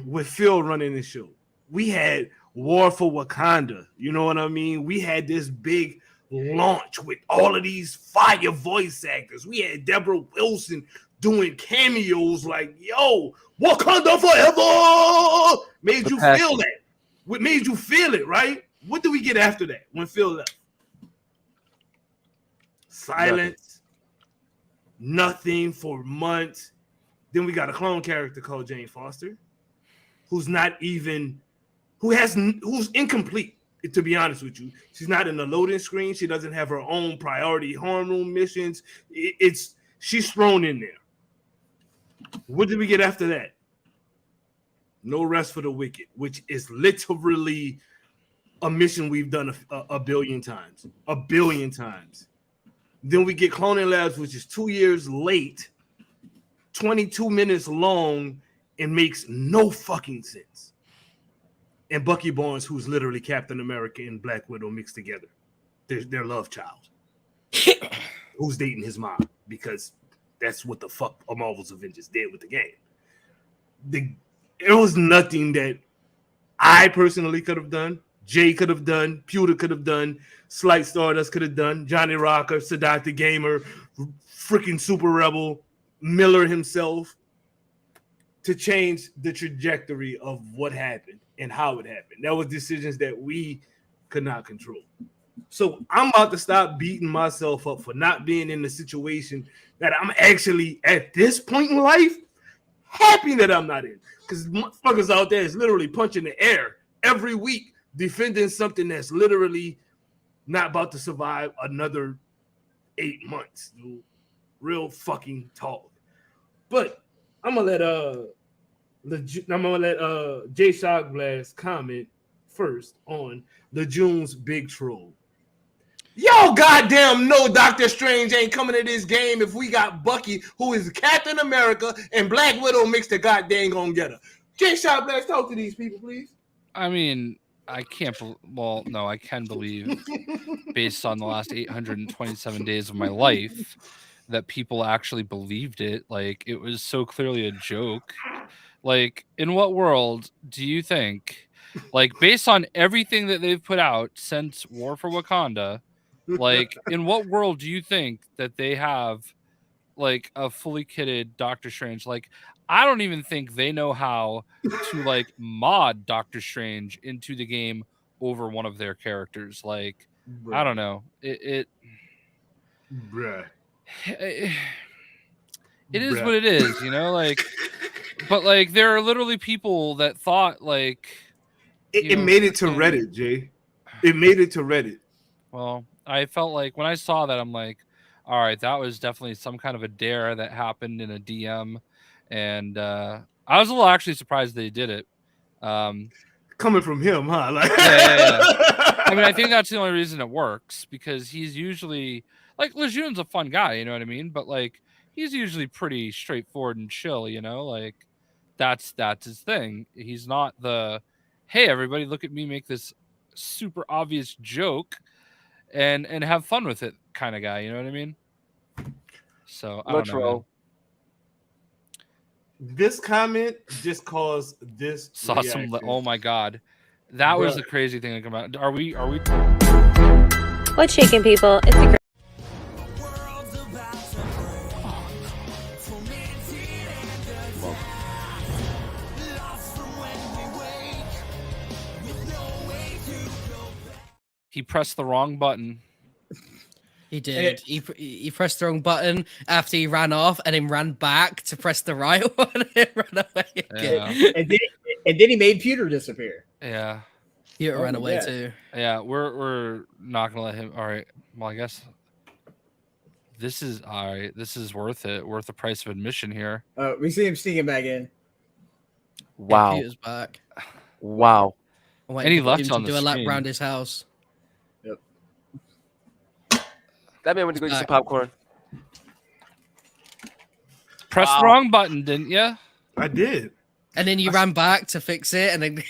with Phil running the show. We had War for Wakanda. You know what I mean? We had this big launch with all of these fire voice actors. We had Deborah Wilson doing cameos like, yo, Wakanda forever. Made you feel that. What made you feel it, right? What did we get after that when Phil left? Silence. Nothing for months. Then we got a clone character called Jane Foster, who's incomplete. To be honest with you, she's not in the loading screen. She doesn't have her own priority harm room missions. She's thrown in there. What did we get after that? No Rest for the Wicked, which is literally a mission we've done a billion times. A billion times. Then we get Cloning Labs, which is 2 years late, 22 minutes long, and makes no fucking sense. And Bucky Barnes, who's literally Captain America and Black Widow mixed together. Their love child. Who's dating his mom, because that's what the fuck Marvel's Avengers did with the game. It was nothing that I personally could have done, Jay could have done, Pewter could have done, Slight Stardust could have done, Johnny Rocker, Sadat the Gamer, freaking Super Rebel, Miller himself, to change the trajectory of what happened and how it happened. That was decisions that we could not control. So I'm about to stop beating myself up for not being in the situation that I'm actually, at this point in life, happy that I'm not in. Because motherfuckers out there is literally punching the air every week, defending something that's literally not about to survive another 8 months. Dude. Real fucking talk. But I'm gonna let Jay Shockblast comment first on Lejeune's big troll. Yo, goddamn no, Doctor Strange ain't coming to this game if we got Bucky, who is Captain America, and Black Widow mixed the goddamn gonna get her. Jay Shockblast, talk to these people, please. I mean, I can't. Well, no, I can believe, based on the last 827 days of my life, that people actually believed it. Like, it was so clearly a joke. Like, in what world do you think, like, based on everything that they've put out since War for Wakanda, like, in what world do you think that they have, like, a fully kitted Doctor Strange? Like, I don't even think they know how to, like, mod Doctor Strange into the game over one of their characters. Like, bruh. I don't know. It is what it is, you know? Like, but, like, there are literally people that thought, like, it made it to Reddit, Jay. It made it to Reddit. Well, I felt like when I saw that, I'm like, all right, that was definitely some kind of a dare that happened in a DM. And I was a little actually surprised they did it. Coming from him, huh? Like, yeah. I mean, I think that's the only reason it works, because he's usually, like, Lejeune's a fun guy, you know what I mean? But, like, he's usually pretty straightforward and chill, you know? Like, that's his thing. He's not the, hey, everybody, look at me make this super obvious joke and have fun with it kind of guy, you know what I mean? So I don't know. This comment just caused this. Saw some. Oh my god, that was the crazy thing that came out. Are we? What's shaking, people? It's a He pressed the wrong button. He did. He pressed the wrong button after he ran off, and then ran back to press the right one and ran away again. Yeah. And then he made Pewter disappear. Yeah. He ran away too. Yeah, we're not gonna let him. All right. Well, I guess this is all right. This is worth it. Worth the price of admission here. We see him sneaking back in. Wow. Yeah, Pewter's back. Wow. And he left on the do a lap screen. around his house. Yep. That man went to go get some popcorn. Press the wrong button, didn't you? I did. And then you ran back to fix it, and then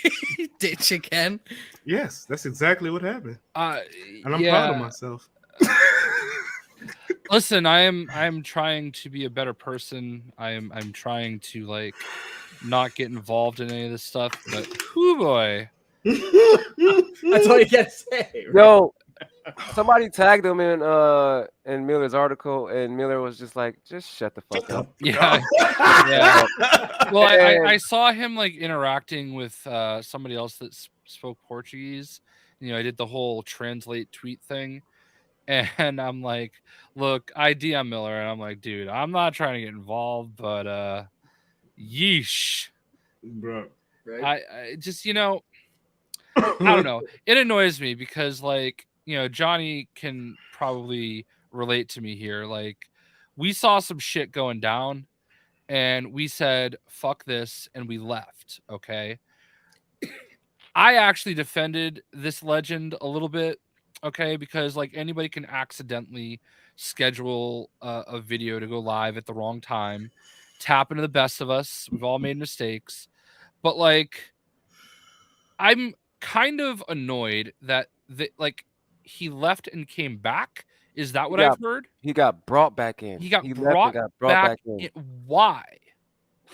ditch again. Yes, that's exactly what happened. And I'm proud of myself. Listen, I'm trying to be a better person. I'm trying to like not get involved in any of this stuff. But whoo boy, That's all you gotta say. Right? Yo, somebody tagged him in Miller's article, and Miller was just like, "Just shut the fuck up." yeah, yeah. Well, And I saw him like interacting with somebody else that spoke Portuguese. You know, I did the whole translate tweet thing, and I'm like, look, I DM Miller, and I'm like, dude, I'm not trying to get involved, but yeesh, Bro. Right. I just, you know, I don't know. It annoys me because, like, you know, Johnny can probably relate to me here. Like, we saw some shit going down, and we said, fuck this, and we left. Okay. I actually defended this legend a little bit, okay, because like anybody can accidentally schedule a video to go live at the wrong time, tap into the best of us. We've all made mistakes, but like I'm kind of annoyed that like he left and came back. Is that what I've heard? he got brought back in. He got left and brought got back in. in. Why?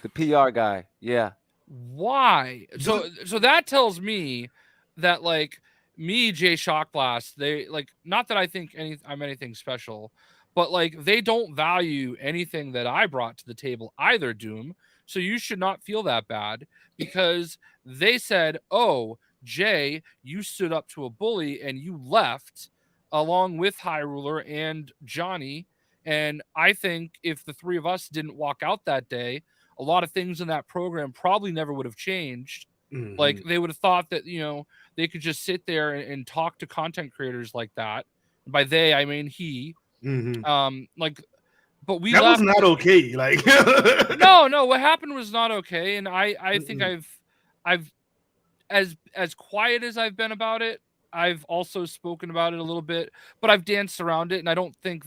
The PR guy. Yeah. Why? So that tells me that like me, Jay Shockblast, they like not that I think I'm anything special, but like they don't value anything that I brought to the table either, Doom. So you should not feel that bad because they said, "Oh, Jay, you stood up to a bully and you left along with High Ruler and Johnny." And I think if the three of us didn't walk out that day, a lot of things in that program probably never would have changed. Mhm. Like they would have thought that, you know, they could just sit there and talk to content creators like that. And by they, I mean he. Like, but we that left. was not okay. Like, no, what happened was not okay. And I think I've as quiet as I've been about it, I've also spoken about it a little bit, but I've danced around it, and I don't think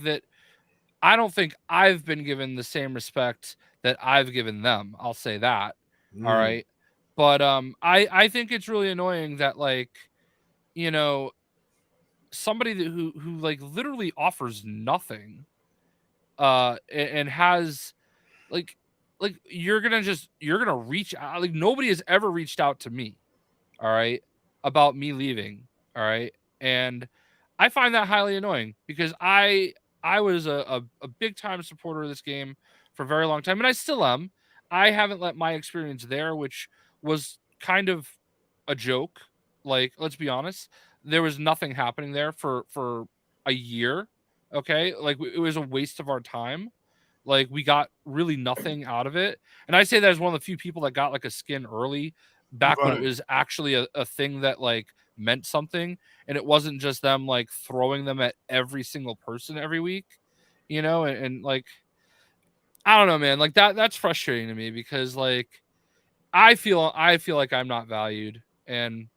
I've been given the same respect that I've given them. I'll say that. All right. But I think it's really annoying that like, you know, somebody who like literally offers nothing and has like you're gonna reach out. Like nobody has ever reached out to me, all right, about me leaving, all right, and I find that highly annoying because I was a big time supporter of this game for a very long time, and I still am. I haven't let my experience there, which was kind of a joke. Like, let's be honest, there was nothing happening there for a year. Okay, like it was a waste of our time. Like we got really nothing out of it, and I say that as one of the few people that got like a skin early back when it was actually a thing that like meant something, and it wasn't just them like throwing them at every single person every week, you know, and like I don't know, man, like that's frustrating to me because like I feel like I'm not valued, and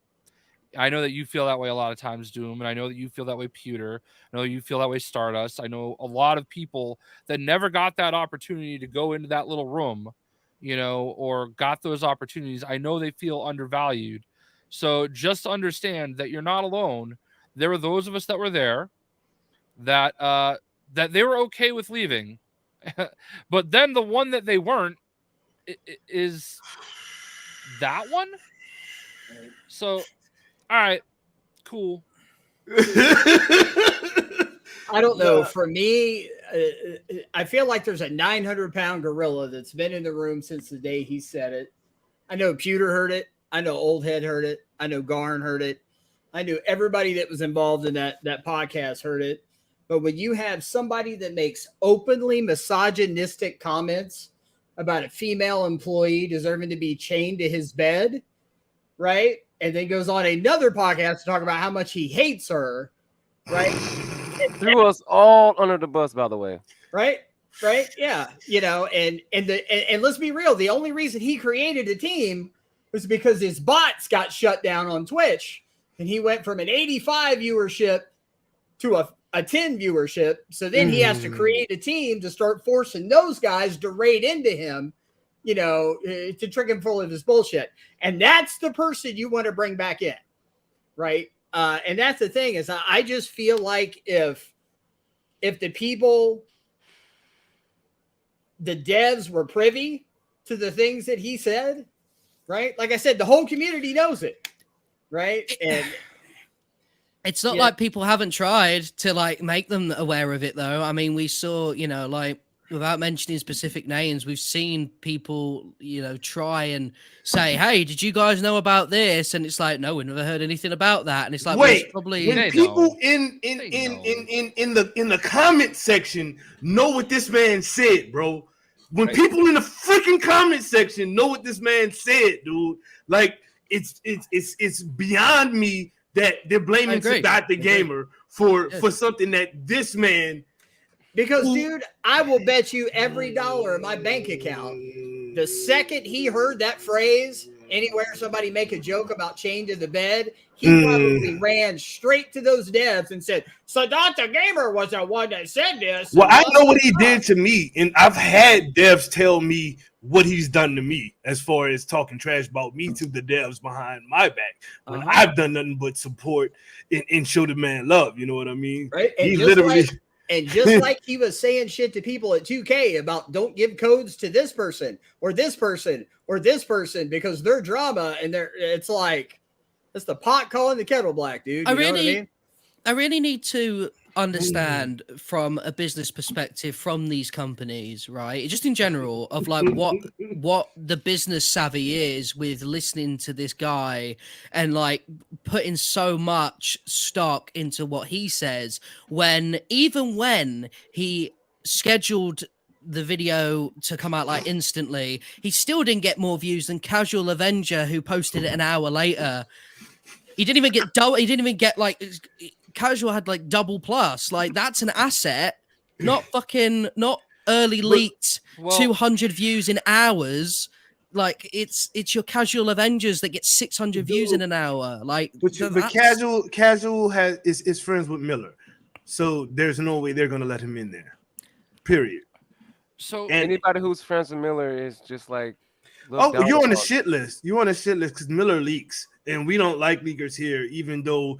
I know that you feel that way a lot of times, Doom, and I know that you feel that way, Pewter. I know you feel that way, Stardust. I know a lot of people that never got that opportunity to go into that little room, you know, or got those opportunities. I know they feel undervalued. So just understand that you're not alone. There were those of us that were there that that they were okay with leaving. But then the one that they weren't is that one. So all right, cool. I don't know. For me, I feel like there's a 900-pound gorilla that's been in the room since the day he said it. I know Pewter heard it. I know Old Head heard it. I know Garn heard it. I knew everybody that was involved in that podcast heard it. But when you have somebody that makes openly misogynistic comments about a female employee deserving to be chained to his bed, right? And then goes on another podcast to talk about how much he hates her, right? Threw us all under the bus, by the way. Right? Yeah. You know, and let's be real. The only reason he created a team was because his bots got shut down on Twitch, and he went from an 85 viewership to a 10 viewership. So then he has to create a team to start forcing those guys to raid into him, you know, to trick him full of his bullshit. And that's the person you want to bring back in, right? And that's the thing is I just feel like if if the people, the devs were privy to the things that he said, right? Like I said, the whole community knows it, right? And it's not like people haven't tried to like make them aware of it, though. I mean, we saw, you know, like without mentioning specific names, we've seen people, you know, try and say, "Hey, did you guys know about this?" And it's like, "No, we never heard anything about that." And it's like, wait, well, probably when people in the comment section know what this man said, bro. When people in the freaking comment section know what this man said, dude, like it's beyond me that they're blaming Scott the Gamer for something that this man. Because, dude, I will bet you every dollar in my bank account, the second he heard that phrase anywhere somebody make a joke about changing the bed, he probably ran straight to those devs and said, Scott the Gamer was the one that said this. Well, I know what he did to me, and I've had devs tell me what he's done to me as far as talking trash about me to the devs behind my back when I've done nothing but support and show the man love. You know what I mean? Right. And he literally. And just like he was saying shit to people at 2K about don't give codes to this person or this person or this person because they're drama and it's like it's the pot calling the kettle black, dude. You know what I mean? I really need to understand from a business perspective from these companies, right? Just in general, of like what the business savvy is with listening to this guy and like putting so much stock into what he says even when he scheduled the video to come out like instantly, he still didn't get more views than Casual Avenger, who posted it an hour later. He didn't even get double. He didn't even get like Casual had like double plus. Like that's an asset, not early leaked 200 views in hours. Like it's your Casual Avengers that gets 600 views in an hour. Like, but Casual is friends with Miller, so there's no way they're gonna let him in there. Period. So anybody who's friends with Miller is just like. Oh, you're on the shit list. You're on the shit list because Miller leaks, and we don't like leakers here, even though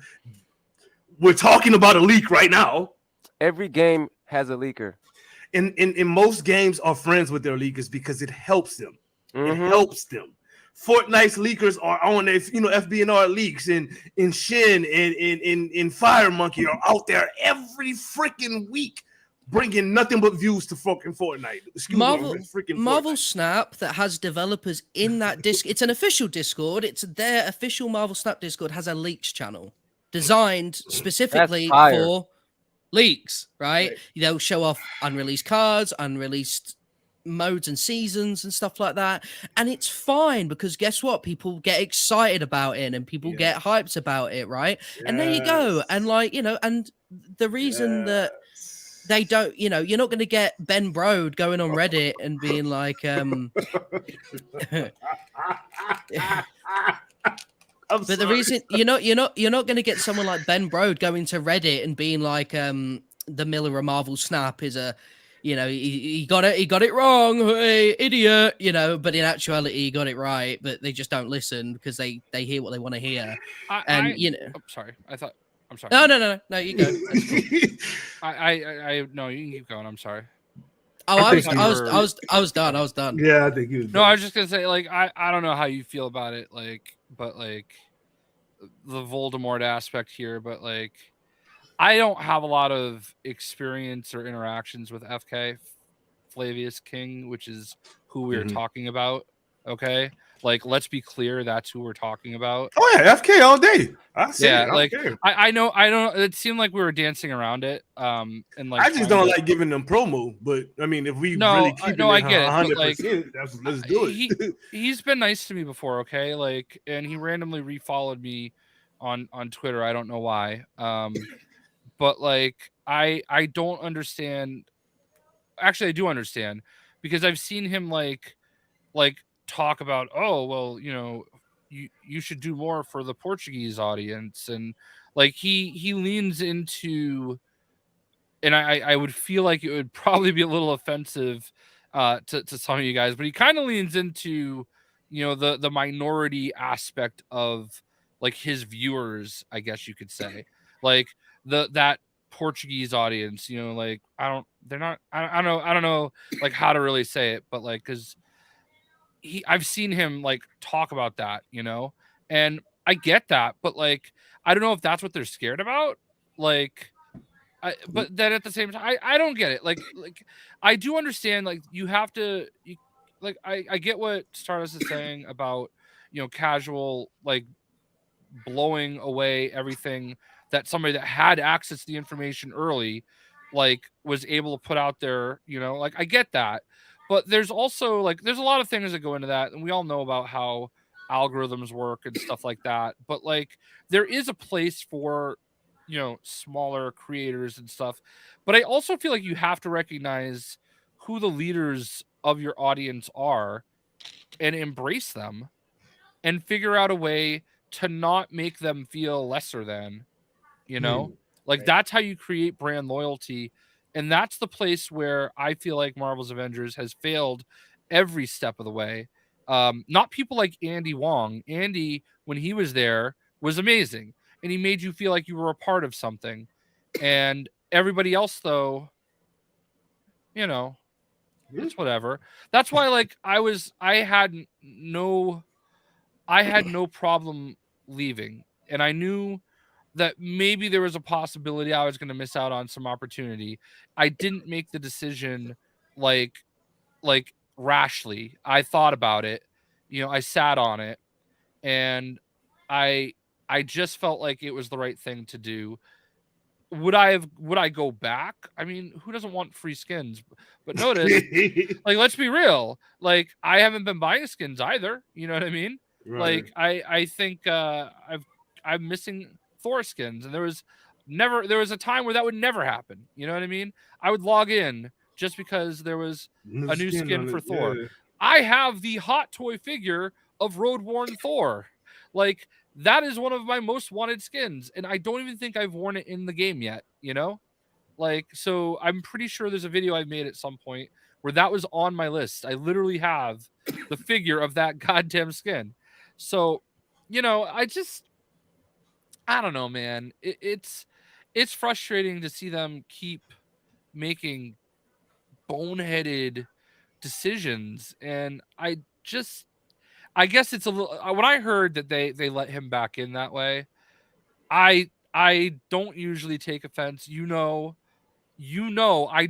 we're talking about a leak right now. Every game has a leaker. In most games are friends with their leakers because it helps them. It helps them. Fortnite's leakers are on their, FBNR leaks and Shin and Fire Monkey are out there every freaking week. Bringing nothing but views to fucking Fortnite. Marvel Snap that has developers in that Discord. It's an official Discord. It's their official Marvel Snap Discord has a leaks channel designed specifically for leaks, right? They'll show off unreleased cards, unreleased modes and seasons and stuff like that. And it's fine because guess what? People get excited about it and people get hyped about it, right? And there you go. And and the reason that they don't, you're not going to get Ben Brode going on Reddit and being like, but the reason you're not going to get someone like Ben Brode going to Reddit and being like, the Miller of Marvel Snap is a, he got it wrong, hey, idiot, but in actuality he got it right, but they just don't listen because they hear what they want to hear. Sorry, I'm sorry. No, you go. Cool. I no, you can keep going. I'm sorry. Oh, I was done. Yeah, I think you was No, I was just gonna say, like, I don't know how you feel about it, like, but like the Voldemort aspect here, but like I don't have a lot of experience or interactions with FK Flavius King, which is who we are talking about. Okay. Like, let's be clear, that's who we're talking about. Oh yeah, FK all day. I know. It seemed like we were dancing around it. And like, I just don't like giving them promo. But I mean, if we really keep it, I get 100%, like, let's do it. He's been nice to me before, okay? Like, and he randomly refollowed me on Twitter. I don't know why. But like, I don't understand. Actually, I do understand because I've seen him like talk about, oh well, you should do more for the Portuguese audience, and like he leans into, and I would feel like it would probably be a little offensive to some of you guys, but he kind of leans into the minority aspect of like his viewers, I guess you could say, like that Portuguese audience, you know, like I don't know like how to really say it, but like because I've seen him like talk about that, you know, and I get that, but like I don't know if that's what they're scared about, like. But then at the same time, I don't get it. Like I do understand. Like you have to, like I get what Stardust is saying about casual like blowing away everything that somebody that had access to the information early like was able to put out there, like I get that. But there's also like there's a lot of things that go into that, and we all know about how algorithms work and stuff like that. But like there is a place for smaller creators and stuff. But I also feel like you have to recognize who the leaders of your audience are and embrace them and figure out a way to not make them feel lesser than, like Right. that's how you create brand loyalty. And that's the place where I feel like Marvel's Avengers has failed every step of the way. Not people like Andy Wong. Andy, when he was there, was amazing, and he made you feel like you were a part of something. And everybody else, though, it's whatever. That's why, like, I had no problem leaving, and I knew that maybe there was a possibility I was going to miss out on some opportunity. I didn't make the decision like rashly. I thought about it. I sat on it, and I just felt like it was the right thing to do. Would I go back? I mean, who doesn't want free skins? But notice, like, let's be real. Like, I haven't been buying skins either. You know what I mean? Right. Like, I think I'm missing Thor skins, and there was a time where that would never happen. You know what I mean? I would log in just because there was a new skin on for it, Thor. yeah. I have the hot toy figure of Road Worn Thor. Like, that is one of my most wanted skins, and I don't even think I've worn it in the game yet, Like, so I'm pretty sure there's a video I've made at some point where that was on my list. I literally have the figure of that goddamn skin. So, I don't know, man. It's frustrating to see them keep making boneheaded decisions, and I guess it's a little. When I heard that they let him back in that way, I don't usually take offense. I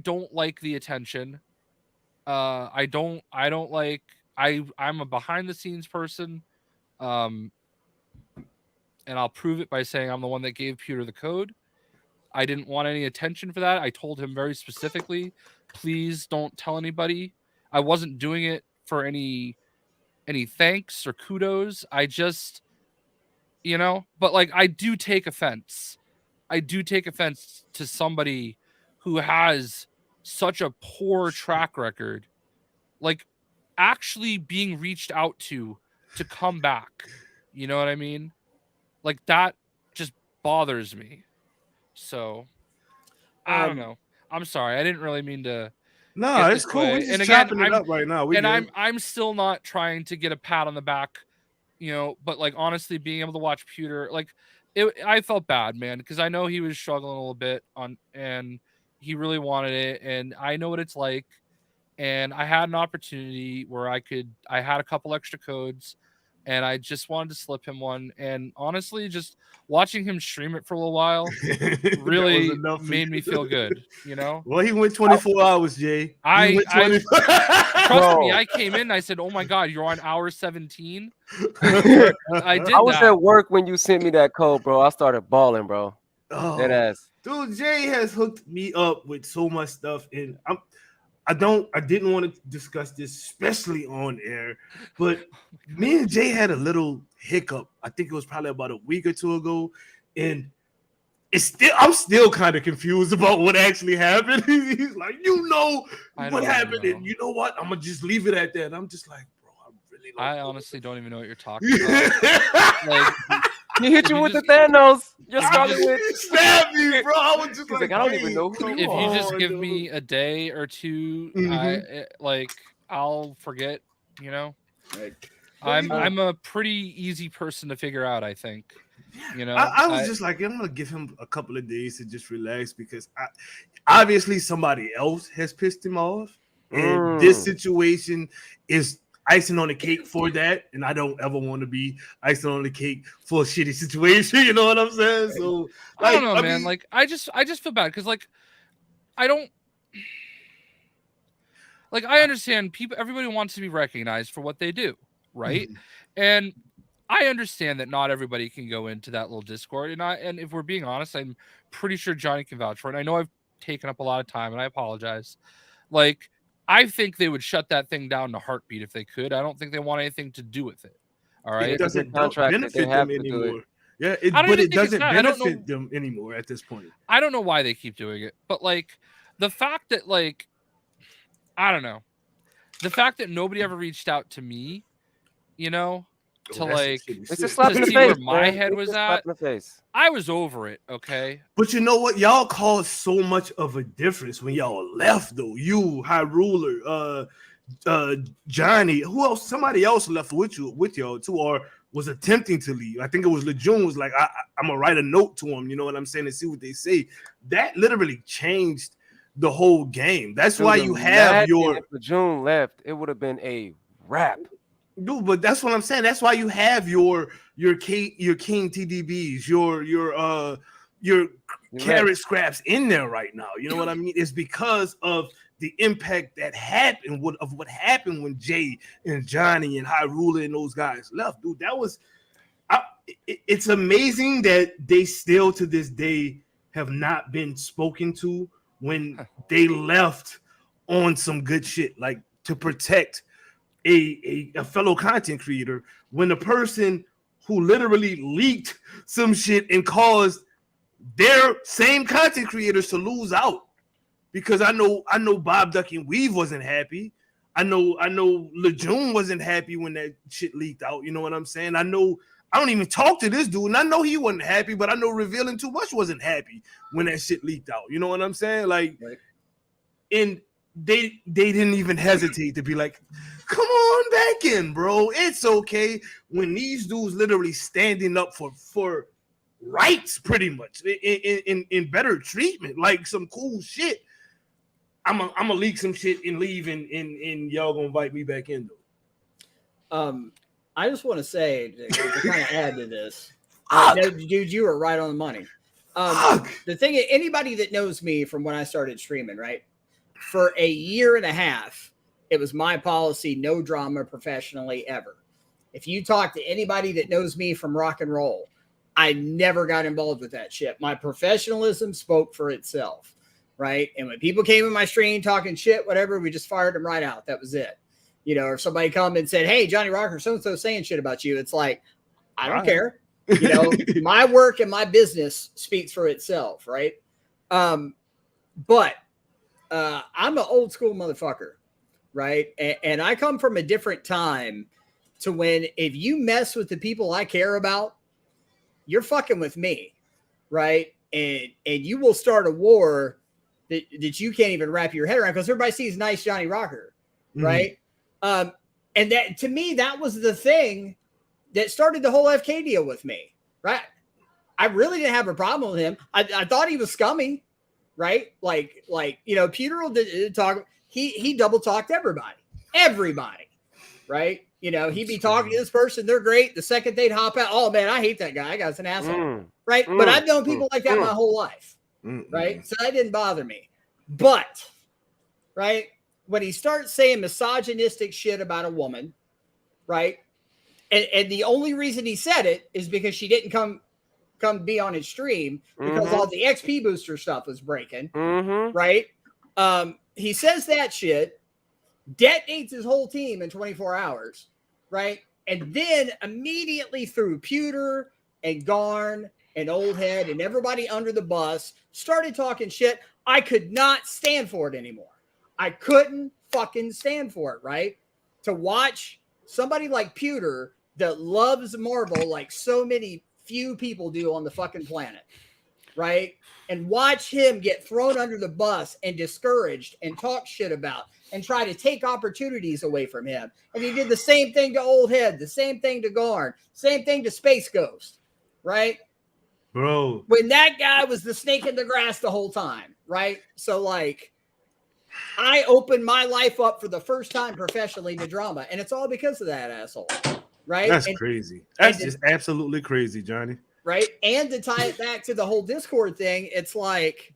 don't like the attention. I don't like. I'm a behind the scenes person. Um, and I'll prove it by saying I'm the one that gave Peter the code. I didn't want any attention for that. I told him very specifically, please don't tell anybody. I wasn't doing it for any thanks or kudos. I just, but like I do take offense. I do take offense to somebody who has such a poor track record, like actually being reached out to come back. You know what I mean? Like that just bothers me. So I don't know. I'm sorry. I didn't really mean to. No, it's cool. We're just chopping it up right now. I'm still not trying to get a pat on the back, but like honestly, being able to watch Pewter, like I felt bad, man, because I know he was struggling a little bit and he really wanted it, and I know what it's like. And I had an opportunity where I had a couple extra codes, and I just wanted to slip him one. And honestly, just watching him stream it for a little while really made me feel good, Well, he went 24 hours, Jay. Trust me, I came in and I said, oh my God, you're on hour 17. I was at work when you sent me that code, bro. I started balling, bro. Oh, that ass. Dude, Jay has hooked me up with so much stuff, and I didn't want to discuss this, especially on air, but me and Jay had a little hiccup. I think it was probably about a week or two ago, and I'm still kind of confused about what actually happened. He's like, what happened, and you know what? I'm gonna just leave it at that. And I'm just like, bro, I honestly don't even know what you're talking about. Like, he hit you with the Thanos. You're stabbed me, bro. I was just like, I don't even know who if you just give me a day or two, I'll forget. Right. I'm a pretty easy person to figure out, I think. You know, I was just like, I'm gonna give him a couple of days to just relax because obviously somebody else has pissed him off, and this situation is icing on the cake for that. And I don't ever want to be icing on the cake for a shitty situation. You know what I'm saying? So I don't know, man. Like I just feel bad because like I don't. Like I understand everybody wants to be recognized for what they do, right? And I understand that not everybody can go into that little Discord, and if we're being honest, I'm pretty sure Johnny can vouch for it. I know I've taken up a lot of time, and I apologize. Like I think they would shut that thing down in a heartbeat if they could. I don't think they want anything to do with it. All right, it doesn't benefit them anymore. Yeah, but it doesn't benefit them anymore at this point. I don't know why they keep doing it, but like the fact that like. I don't know. The fact that nobody ever reached out to me, you know, to like it's a slap in the see face, where my head was at. I was over it, okay? But you know what? Y'all caused so much of a difference when y'all left, though. You, High Ruler, Johnny, who else? Somebody else left with y'all too, or was attempting to leave. I think it was Lejeune was like, I'm gonna write a note to him, you know what I'm saying, and see what they say. That literally changed the whole game. That's why you have your. If Lejeune left, it would have been a wrap. Dude, but that's what I'm saying. That's why you have your King TDBs, your carrot scraps in there right now. You know what I mean? It's because of the impact that happened of what happened when Jay and Johnny and High Ruler and those guys left. Dude, that was it's amazing that they still to this day have not been spoken to when they left on some good shit, like to protect a fellow content creator, when the person who literally leaked some shit and caused their same content creators to lose out. Because I know Bob Duck and Weave wasn't happy. I know Lejeune wasn't happy when that shit leaked out. You know what I'm saying? I don't even talk to this dude, and I know he wasn't happy, but I know Revealing Too Much wasn't happy when that shit leaked out. You know what I'm saying? Like, right. And they didn't even hesitate to be like, come on back in, bro. It's okay. When these dudes literally standing up for rights, pretty much, in better treatment, like some cool shit. I'm gonna leak some shit and leave, and y'all gonna invite me back in though. I just want to say to kind of add to this, dude, you were right on the money. The thing is, anybody that knows me from when I started streaming, right, for a year and a half, it was my policy: no drama professionally ever. If you talk to anybody that knows me from rock and roll, I never got involved with that shit. My professionalism spoke for itself. Right. And when people came in my stream talking shit, whatever, we just fired them right out. That was it. You know, or if somebody come and said, hey, Johnny Rocker, so-and-so saying shit about you. It's like, I don't care. You know, my work and my business speaks for itself. Right. But I'm an old school motherfucker. Right. And I come from a different time to when if you mess with the people I care about, you're fucking with me. Right. And you will start a war that you can't even wrap your head around because everybody sees nice Johnny Rocker, right? And that to me, that was the thing that started the whole FK deal with me, right? I really didn't have a problem with him. I thought he was scummy, right? Like you know, Peter did talk. He double talked everybody, right? You know, he'd be talking to this person, they're great. The second they'd hop out, oh man, I hate that guy. That guy's an asshole, right? But I've known people like that my whole life. Right. So that didn't bother me. But right, when he starts saying misogynistic shit about a woman, right? And the only reason he said it is because she didn't come be on his stream because all the XP booster stuff was breaking. Right. He says that shit, detonates his whole team in 24 hours, right? And then immediately threw Pewter and Garn and Old Head and everybody under the bus, started talking shit. I could not stand for it anymore. I couldn't fucking stand for it, right? To watch somebody like Pewter that loves Marvel like so many few people do on the fucking planet, right? And watch him get thrown under the bus and discouraged and talk shit about and try to take opportunities away from him. And he did the same thing to Old Head, the same thing to Garn, same thing to Space Ghost. right? Bro. When that guy was the snake in the grass the whole time, right? So like, I opened my life up for the first time professionally to drama, and it's all because of that asshole, right? That's crazy. That's just absolutely crazy, Johnny. Right? And to tie it back to the whole Discord thing, it's like,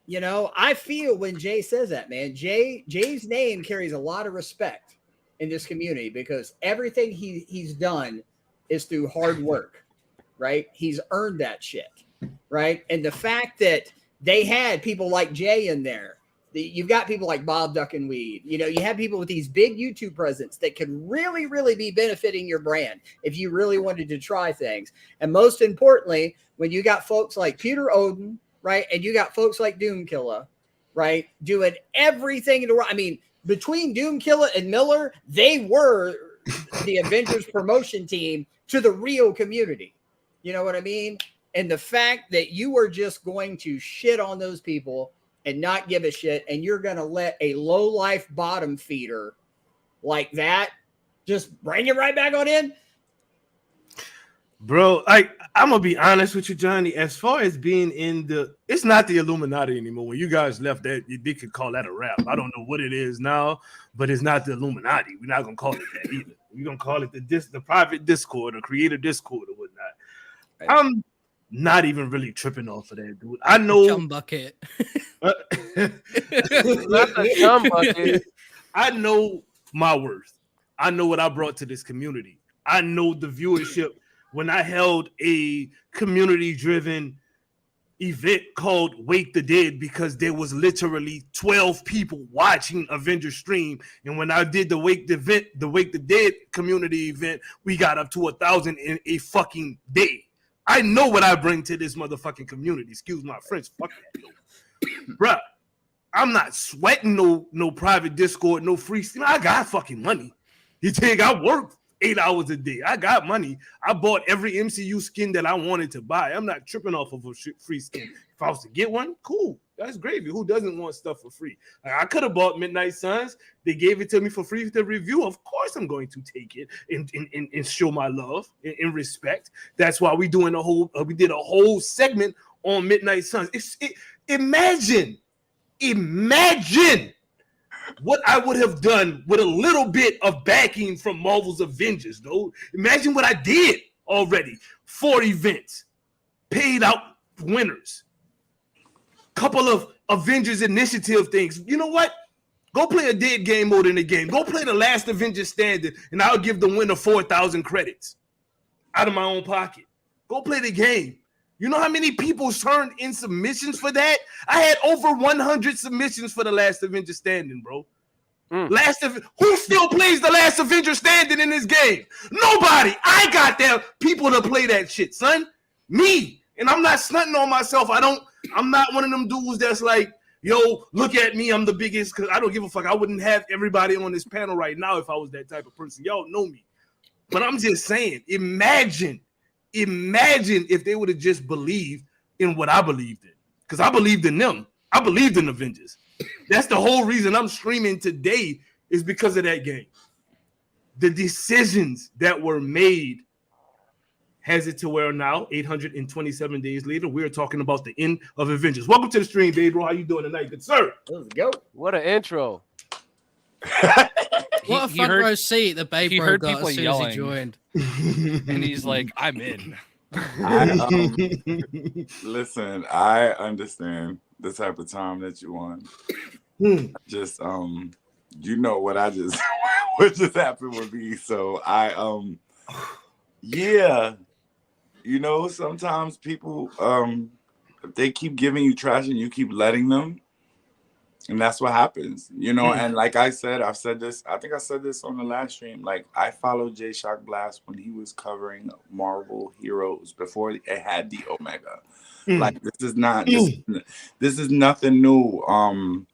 you know, I feel when Jay says that, man, Jay's name carries a lot of respect in this community because everything he's done is through hard work, right? He's earned that shit, right? And the fact that they had people like Jay in there, you've got people like Bob Duck and Weed, you know, you have people with these big YouTube presence that could really, really be benefiting your brand if you really wanted to try things. And most importantly, when you got folks like Peter Odin, right, and you got folks like Doomkiller, right, doing everything in the world. I mean, between Doomkiller and Miller, they were the Avengers promotion team to the real community. You know what I mean? And the fact that you are just going to shit on those people and not give a shit, and you're going to let a low-life bottom feeder like that just bring it right back on in? Bro, I'm going to be honest with you, Johnny. As far as being in it's not the Illuminati anymore. When you guys left that, they could call that a rap. I don't know what it is now, but it's not the Illuminati. We're not going to call it that either. We're going to call it the private Discord or creator Discord or whatnot. Right. I'm not even really tripping off of that, dude. I know. Chum bucket. Not the chum bucket. I know my worth. I know what I brought to this community. I know the viewership. When I held a community-driven event called Wake the Dead, because there was literally 12 people watching Avengers stream, and when I did the Wake the Dead community event, we got up to 1,000 in a fucking day. I know what I bring to this motherfucking community. Excuse my French. Fuck that, bruh. I'm not sweating no private Discord, no free stream. I got fucking money. You think I work 8 hours a day? I got money. I bought every MCU skin that I wanted to buy. I'm not tripping off of a free skin. If I was to get one, cool. That's gravy. Who doesn't want stuff for free? I could have bought Midnight Suns. They gave it to me for free to review. Of course, I'm going to take it and show my love and respect. That's why we did a whole segment on Midnight Suns. Imagine what I would have done with a little bit of backing from Marvel's Avengers, though. Imagine what I did already. 4 events, paid out winners, couple of Avengers Initiative things. You know what? Go play a dead game mode in the game. Go play the last Avengers Standard, and I'll give the winner 4,000 credits out of my own pocket. Go play the game. You know how many people turned in submissions for that? I had over 100 submissions for the last Avenger Standing, bro. Who still plays the last Avenger Standing in this game? Nobody. I got there people to play that shit, son. Me. And I'm not stunting on myself. I'm not one of them dudes that's like, yo, look at me. I'm the biggest, because I don't give a fuck. I wouldn't have everybody on this panel right now if I was that type of person. Y'all know me. But I'm just saying, imagine if they would have just believed in what I believed in. Because I believed in them. I believed in Avengers. That's the whole reason I'm streaming today, is because of that game. The decisions that were made has it to where now, 827 days later, we're talking about the end of Avengers. Welcome to the stream, Dave, bro. How you doing tonight? Good, sir. Let's go. What an intro. What a front row seat the Babe Bro got people as soon yelling. as he joined. And he's like, I'm in. Listen, I understand the type of time that you want. Just you know what I just what just happened with me. So yeah, you know, sometimes people if they keep giving you trash and you keep letting them, and that's what happens, you know. And like I said, I think I said this on the last stream. Like, I followed Jay Shock Blast when he was covering Marvel Heroes before it had the Omega. Like, this is nothing new.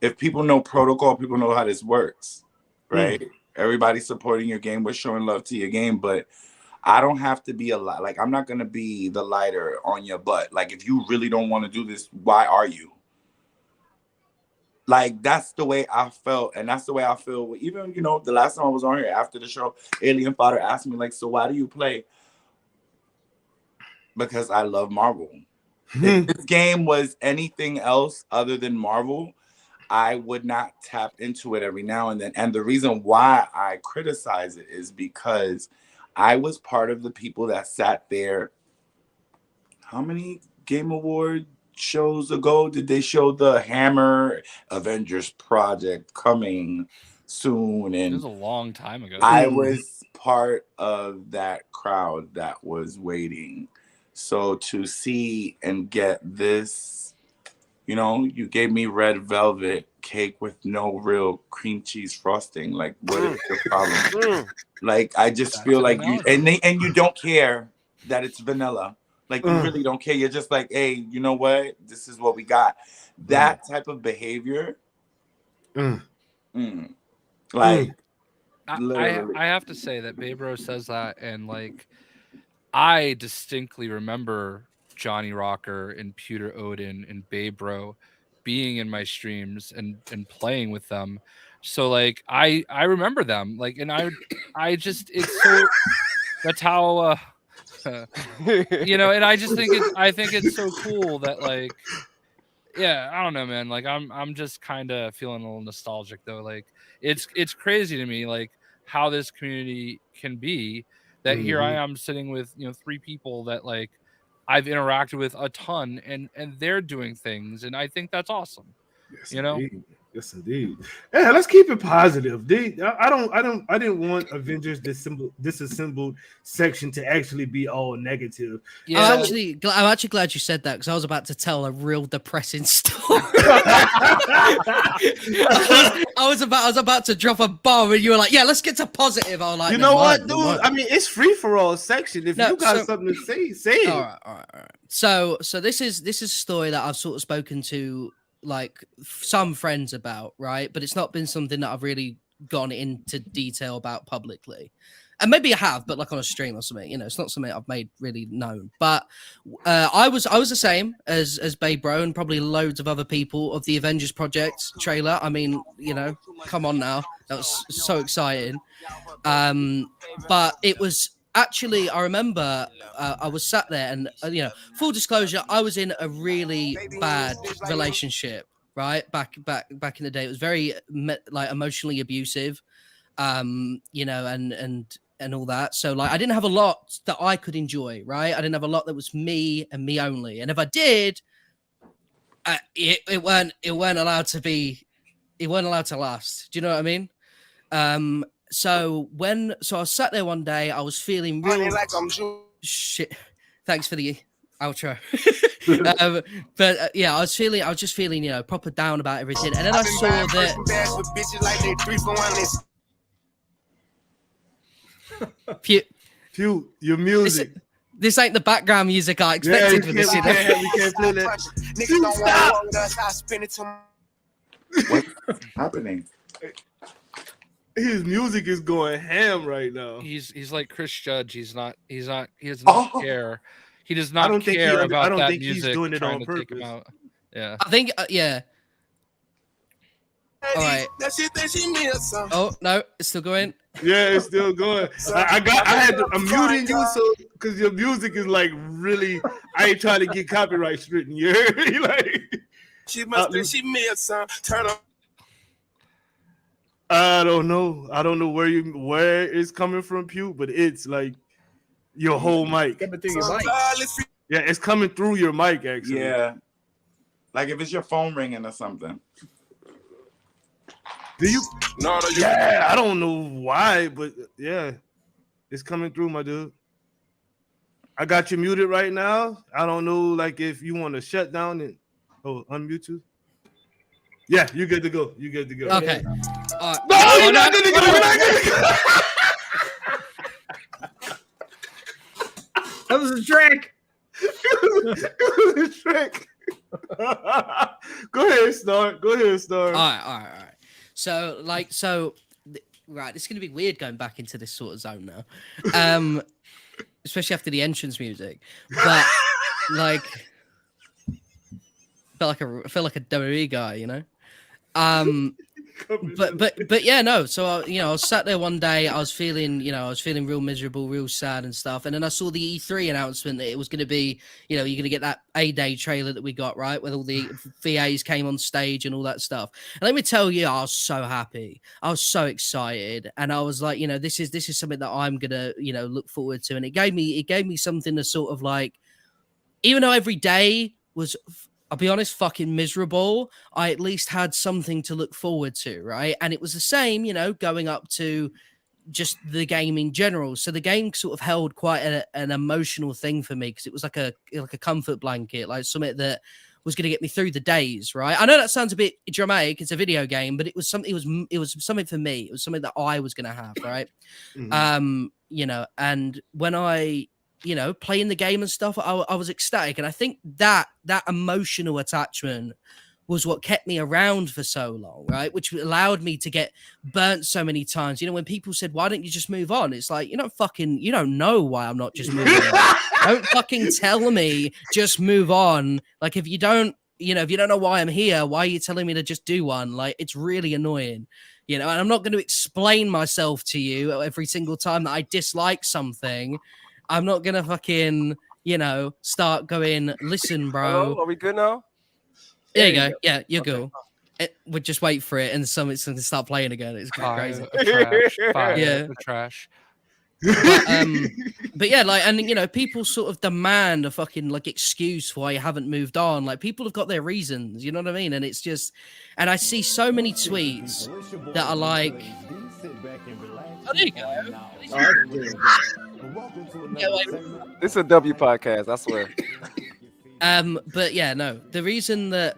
If people know protocol, people know how this works, right? Everybody's supporting your game, we're showing love to your game, but I don't have to be like, I'm not gonna be the lighter on your butt. Like, if you really don't want to do this, why are you? Like, that's the way I felt, and that's the way I feel. Even, you know, the last time I was on here after the show, Alien Fodder asked me, like, so why do you play? because I love Marvel. If this game was anything else other than Marvel, I would not tap into it every now and then. And the reason why I criticize it is because I was part of the people that sat there. How many Game Award shows ago did they show the Hammer Avengers project coming soon? It And was a long time ago. I was part of that crowd that was waiting. So to see and get this, you know, you gave me red velvet cake with no real cream cheese frosting. Like, what is your problem? Like, I just That's feel an like you analogy. and you don't care that it's vanilla. Like, you really don't care. You're just like, hey, you know what? This is what we got. That type of behavior. Like, literally. I have to say that Babro says that, and like, I distinctly remember Johnny Rocker and Pewter Odin and Babro being in my streams and playing with them. So like, I remember them, like, and I just, it's so, that's how you know, and I just think it's so cool that, like, yeah, I don't know, man, like, I'm just kind of feeling a little nostalgic though. Like, it's crazy to me, like, how this community can be, that here I am sitting with, you know, 3 people that, like, I've interacted with a ton, and they're doing things, and I think that's awesome. Yes, you know? indeed. Yes, indeed. Yeah, let's keep it positive. I didn't want Avengers disassembled section to actually be all negative. Yeah. I'm actually glad you said that, because I was about to tell a real depressing story. I was about to drop a bomb, and you were like, "Yeah, let's get to positive." I was like, you know what, dude? I mean, it's free for all section. If you got something to say it. All right. So this is a story that I've sort of spoken to, like, some friends about, right? But it's not been something that I've really gone into detail about publicly. And maybe I have, but like on a stream or something, you know, it's not something I've made really known. But I was the same as Babe Bro and probably loads of other people of the Avengers Project trailer. I mean, you know, come on now, that was so exciting. But it was actually, I remember I was sat there, and you know, full disclosure, I was in a really bad relationship, right? Back in the day, it was very like emotionally abusive, you know, and all that. So like, I didn't have a lot that I could enjoy, right? I didn't have a lot that was me and me only. And if I did, it weren't allowed to be, it weren't allowed to last. Do you know what I mean? So I was sat there one day, I was feeling real shit. Thanks for the outro. But yeah, I was just feeling, you know, proper down about everything. And then I saw that Pew, your music. This ain't the background music I expected for this. We can't play that. Stop. What's happening? His music is going ham right now. He's like Chris Judge. He does not care. He does not care about that music. He's doing it on take him purpose. out. Yeah. I think yeah. All right. Oh no, it's still going. Yeah, it's still going. I'm muting you so because your music is like really. I ain't trying to get copyright stricken. You heard me? Like she must think she made some turn on. I don't know where it's coming from, Pew, but it's like your whole mic. Coming through your mic. Yeah, it's coming through your mic actually. Yeah, like if it's your phone ringing or something. Do you? No, yeah, I don't know why, but yeah, it's coming through, my dude. I got you muted right now. I don't know, like if you want to shut down and unmute you. Yeah, you good to go. You good to go. Okay. No, you're not good to go. You're not good to go. That was a trick. It was a trick. Go ahead, Star. All right. So, right, it's going to be weird going back into this sort of zone now, especially after the entrance music. But like, I feel like a WWE guy, you know. but yeah, no. So I was sat there one day. I was feeling real miserable, real sad and stuff. And then I saw the E3 announcement that it was going to be, you're going to get that A-Day trailer that we got, right, with all the VAs came on stage and all that stuff. And let me tell you, I was so happy. I was so excited, and I was like, this is something that I'm gonna, look forward to. And it gave me something to sort of like, even though every day was, I'll be honest, fucking miserable, I at least had something to look forward to, right? And it was the same, going up to just the game in general. So the game sort of held quite an emotional thing for me, because it was like a comfort blanket, like something that was going to get me through the days, right? I know that sounds a bit dramatic. It's a video game, but it was something. It was something for me. It was something that I was going to have, right? And when I playing the game and stuff, I was ecstatic. And I think that emotional attachment was what kept me around for so long, right? Which allowed me to get burnt so many times. When people said, why don't you just move on? It's like, you don't know why I'm not just moving on. Don't fucking tell me just move on. Like, if you don't know why I'm here, why are you telling me to just do one? Like, it's really annoying. And I'm not going to explain myself to you every single time that I dislike something. I'm not going to fucking, start going, listen, bro. Hello? Are we good now? There you go. Yeah, you're good. We'll just wait for it, and something's going to start playing again. It's crazy. Trash. But yeah, like, and people sort of demand a fucking like excuse for why you haven't moved on. Like, people have got their reasons, you know what I mean? And it's just, and I see so many tweets that are like, oh, there you go. This is a W podcast, I swear. But yeah, no, the reason that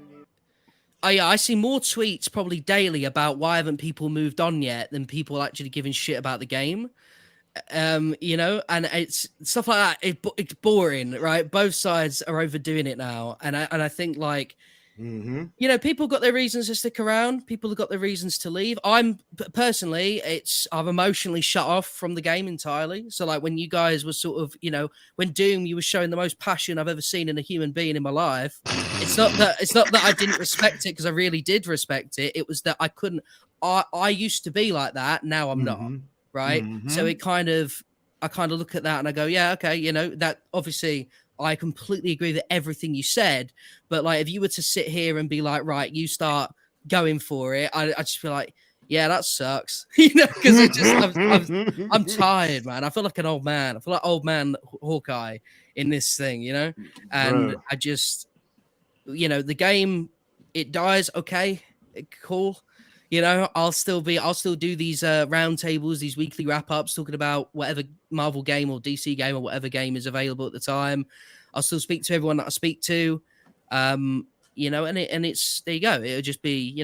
I see more tweets probably daily about why haven't people moved on yet than people actually giving shit about the game. And it's stuff like that. It's boring, right? Both sides are overdoing it now, and I think like, people got their reasons to stick around. People have got their reasons to leave. I'm personally, I've emotionally shut off from the game entirely. So like, when you guys were sort of, when Doom, you were showing the most passion I've ever seen in a human being in my life. It's not that I didn't respect it, because I really did respect it. It was that I couldn't. I used to be like that. Now I'm not. Right. So I kind of look at that and I go, yeah, okay. That obviously I completely agree with everything you said. But like, if you were to sit here and be like, right, you start going for it, I just feel like, yeah, that sucks. Because it just, I'm tired, man. I feel like an old man. I feel like old man Hawkeye in this thing, and I just, the game, it dies. Okay, cool. I'll still do these round tables, these weekly wrap ups, talking about whatever Marvel game or DC game or whatever game is available at the time. I'll still speak to everyone that I speak to, and it's, there you go. It'll just be,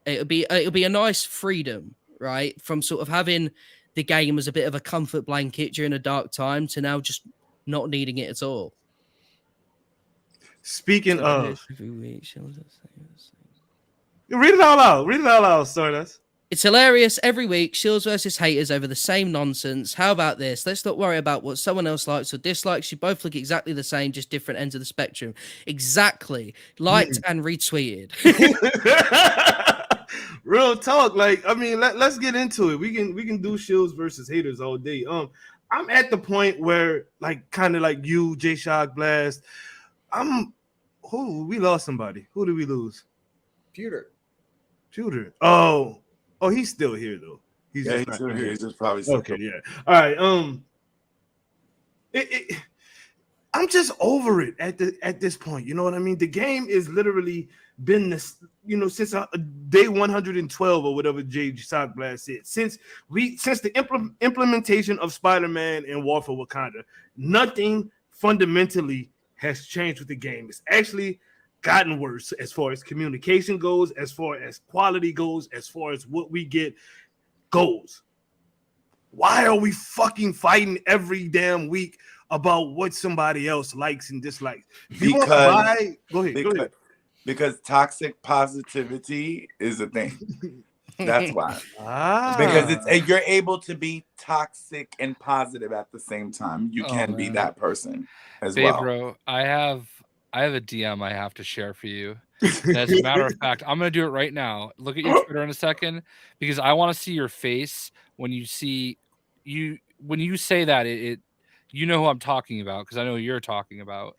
it'll be a nice freedom, right? From sort of having the game as a bit of a comfort blanket during a dark time to now just not needing it at all. Speaking of, read it all out. Read it all out, Stardust. It's hilarious every week. Shields versus haters over the same nonsense. How about this? Let's not worry about what someone else likes or dislikes. You both look exactly the same, just different ends of the spectrum. Exactly. Liked and retweeted. Real talk. Like, I mean, let's get into it. We can do Shields versus haters all day. I'm at the point where, like, kind of like you, J Shock Blast. We lost somebody. Who did we lose? Pewter. Oh, he's still here though. He's still here. He's just probably still okay. Yeah. All right. I'm just over it at this point. You know what I mean? The game is literally been this, since day 112 or whatever J Shock Blast said. Since the implementation of Spider-Man and War for Wakanda, nothing fundamentally has changed with the game. It's actually gotten worse as far as communication goes, as far as quality goes, as far as what we get goes. Why are we fucking fighting every damn week about what somebody else likes and dislikes? Because toxic positivity is a thing. That's why. Because you're able to be toxic and positive at the same time. You can be that person as well. Bro, I have a DM I have to share for you. And as a matter of fact, I'm going to do it right now. Look at your Twitter in a second because I want to see your face when you see you when you say that it you know who I'm talking about because I know who you're talking about.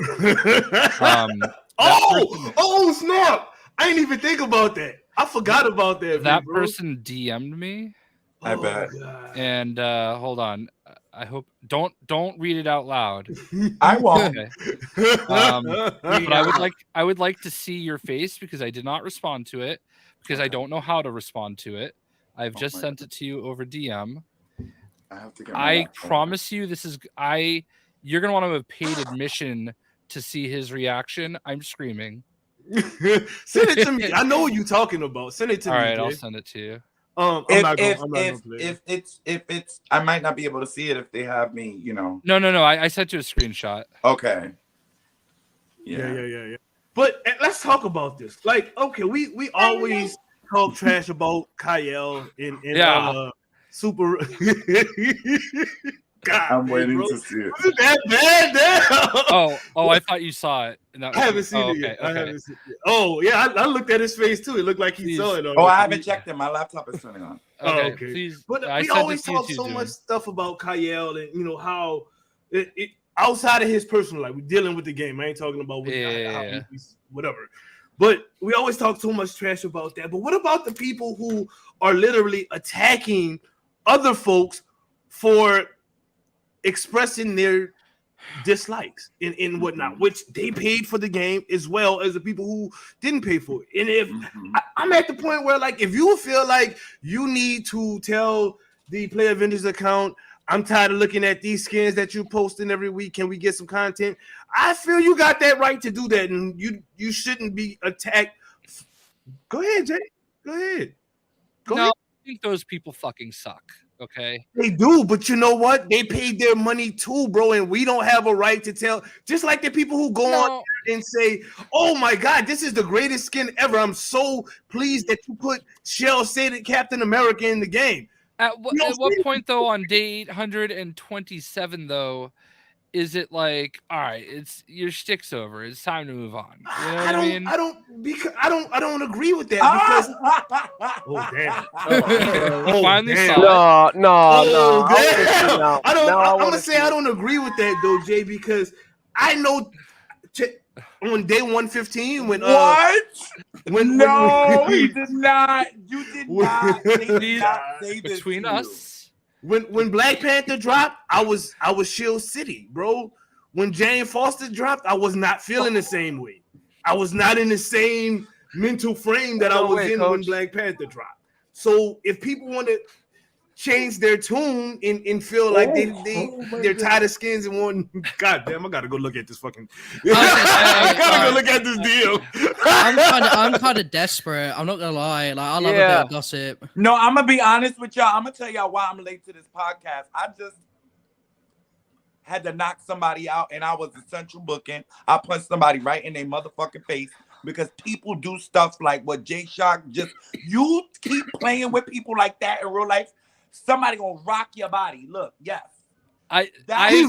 Oh snap! I didn't even think about that. I forgot about that. That bro. person DM'd me. I bet. God. And hold on. I hope don't read it out loud. I won't. Okay. But I would like to see your face because I did not respond to it because I don't know how to respond to it. I've just sent it to you over DM. I have to get. I promise you, you're gonna want to have a paid admission to see his reaction. I'm screaming. Send it to me. I know what you're talking about. Send it to me. All right, Jay. I'll send it to you. If it's, I might not be able to see it if they have me, No. I sent you a screenshot. Okay. Yeah. But let's talk about this. Like, okay, we always talk trash about Kyle in Super. God, I'm waiting bro. to see it. Was it that bad now? Oh, I thought you saw it. I haven't seen it yet. I haven't seen it yet. Oh, yeah, I looked at his face too. It looked like he saw it. Oh, I haven't checked it. My laptop is turning on. Okay. Please, but we always talk so much stuff about Kyle and how it outside of his personal life. We're dealing with the game. I ain't talking about whatever. But we always talk so much trash about that. But what about the people who are literally attacking other folks for expressing their dislikes and whatnot, which they paid for the game as well as the people who didn't pay for it. And if I'm at the point where, like, if you feel like you need to tell the Play Avengers account, I'm tired of looking at these skins that you're posting every week, can we get some content? I feel you got that right to do that, and you shouldn't be attacked. Go ahead, Jay. Go ahead. I think those people fucking suck. Okay, they do, but you know what? They paid their money too, bro, and we don't have a right to tell. Just like the people who go on there and say, "Oh my God, this is the greatest skin ever! I'm so pleased that you put Shell-shaded Captain America in the game." At what point, though, on day 827, though, is it like, all right, it's your shtick's over. It's time to move on. You know what I mean? I don't agree with that because oh damn! Finally saw it. No. I'm gonna say I don't agree with that though, Jay, because I know on day 115 when he did not. You did not. Say this between us. When Black Panther dropped, I was Shield City, bro. When Jane Foster dropped, I was not feeling the same way. I was not in the same mental frame that I was in when Black Panther dropped. So if people want to change their tune and feel like they're tired of skins and want, God damn, I gotta go look at this fucking. I gotta go look at this deal. I'm kind of desperate. I'm not gonna lie. Like, I love a bit of gossip. No, I'm gonna be honest with y'all. I'm gonna tell y'all why I'm late to this podcast. I just had to knock somebody out, and I was essential booking. I punched somebody right in their motherfucking face because people do stuff like what Jay Shock just. You keep playing with people like that in real life, somebody gonna rock your body. Look, yes. I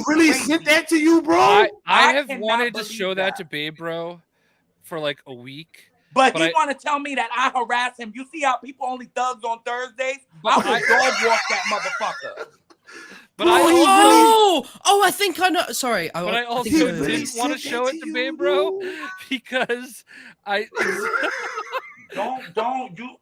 really sent that to you, bro. I have wanted to show that to Babe, bro, for like a week. But he want to tell me that I harass him. You see how people only thugs on Thursdays? I will dog walk that motherfucker. But I think I know. Sorry, but I also didn't want to show it to Babe, bro, because don't you.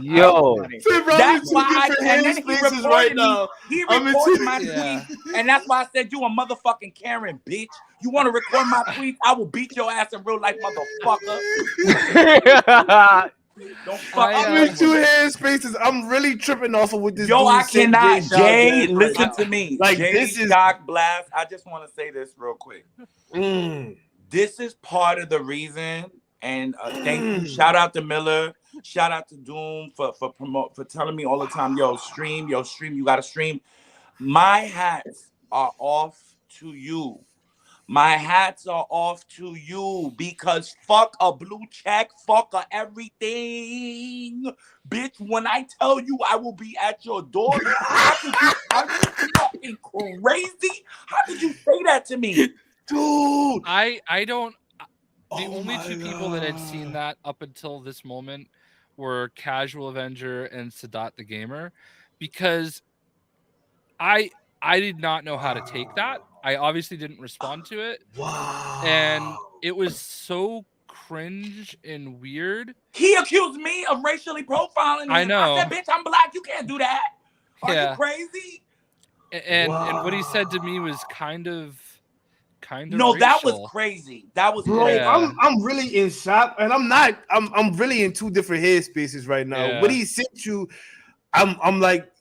Yo, that's why and then he reported right now. He reported my tweet, and that's why I said you a motherfucking Karen, bitch. You want to record my tweets? I will beat your ass in real life, motherfucker. Don't fuck. I'm in two hand spaces. I'm really tripping off of what this. Yo, I cannot. Jay, listen to me. Like Jay, this is Doc Blast. I just want to say this real quick. This is part of the reason. And thank you. Shout out to Miller. Shout out to Doom for telling me all the time, yo, stream, you gotta stream. My hats are off to you. My hats are off to you because fuck a blue check, fuck a everything. Bitch, when I tell you I will be at your door, are you fucking crazy? How did you say that to me? Dude, I don't. The only two people that had seen that up until this moment were Casual Avenger and Sadat the Gamer, because I did not know how to take that. I obviously didn't respond to it. Wow. And it was so cringe and weird. He accused me of racially profiling him. I know. I said, bitch, I'm black. You can't do that. Are you crazy? And what he said to me was kind of no, racial. that was crazy. That was bro. crazy. I'm really in shock, and I'm really in two different headspaces right now. Yeah. What he sent you, I'm like,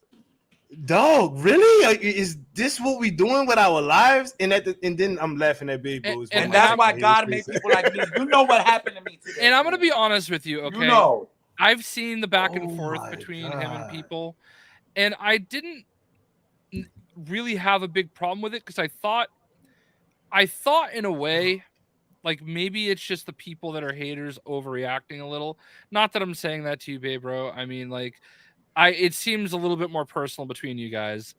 dog, really? Is this what we doing with our lives? And then I'm laughing at Big Bros. And that's why God made people like me. You know what happened to me today. And I'm gonna be honest with you, okay? You know. I've seen the back and forth between him and people, and I didn't really have a big problem with it because I thought in a way, like maybe it's just the people that are haters overreacting a little. Not that I'm saying that to you, babe, bro. I mean, like, it seems a little bit more personal between you guys.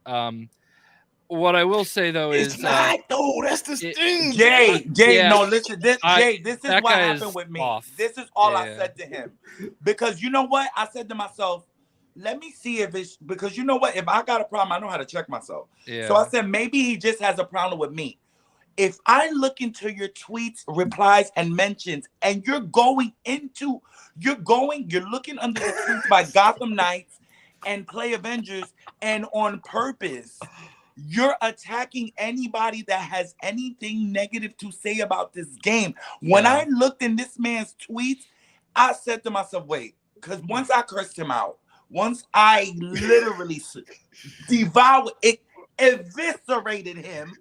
What I will say though is it's not though. That's the thing. Jay, Yeah. no, listen, Jay, this is that what guy happened is with me. off. This is all I Yeah. said to him. Because you know what? I said to myself, let me see if it's because you know what? If I got a problem, I know how to check myself. Yeah. So I said, maybe he just has a problem with me. If I look into your tweets, replies, and mentions, and you're looking under the tweets by Gotham Knights and Play Avengers, and on purpose, you're attacking anybody that has anything negative to say about this game. When I looked in this man's tweets, I said to myself, wait, because once I cursed him out, once I literally devoured it, eviscerated him,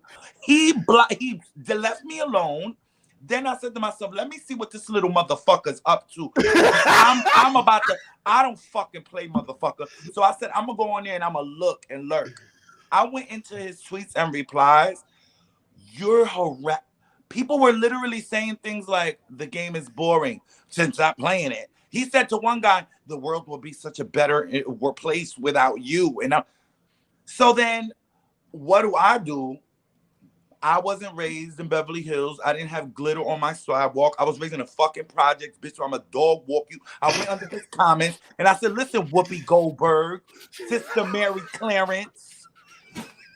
he left me alone. Then I said to myself, let me see what this little motherfucker's up to. I'm about to, I don't fucking play, motherfucker. So I said, I'm going to go on there and I'm going to look and lurk. I went into his tweets and replies. People were literally saying things like, the game is boring since I'm playing it. He said to one guy, the world will be such a better place without you. And so then what do? I wasn't raised in Beverly Hills. I didn't have glitter on my sidewalk. I was raised in a fucking project, bitch, so I'm a dog walk you. I went under his comments and I said, listen, Whoopi Goldberg, Sister Mary Clarence,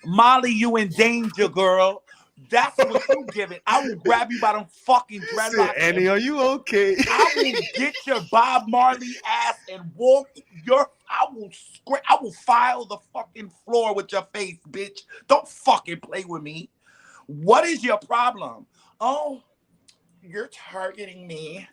Molly, you in danger, girl. That's what you giving. I will grab you by them fucking dreadlocks. Annie, are you okay? I will get your Bob Marley ass and I will file the fucking floor with your face, bitch. Don't fucking play with me. What is your problem? Oh, you're targeting me.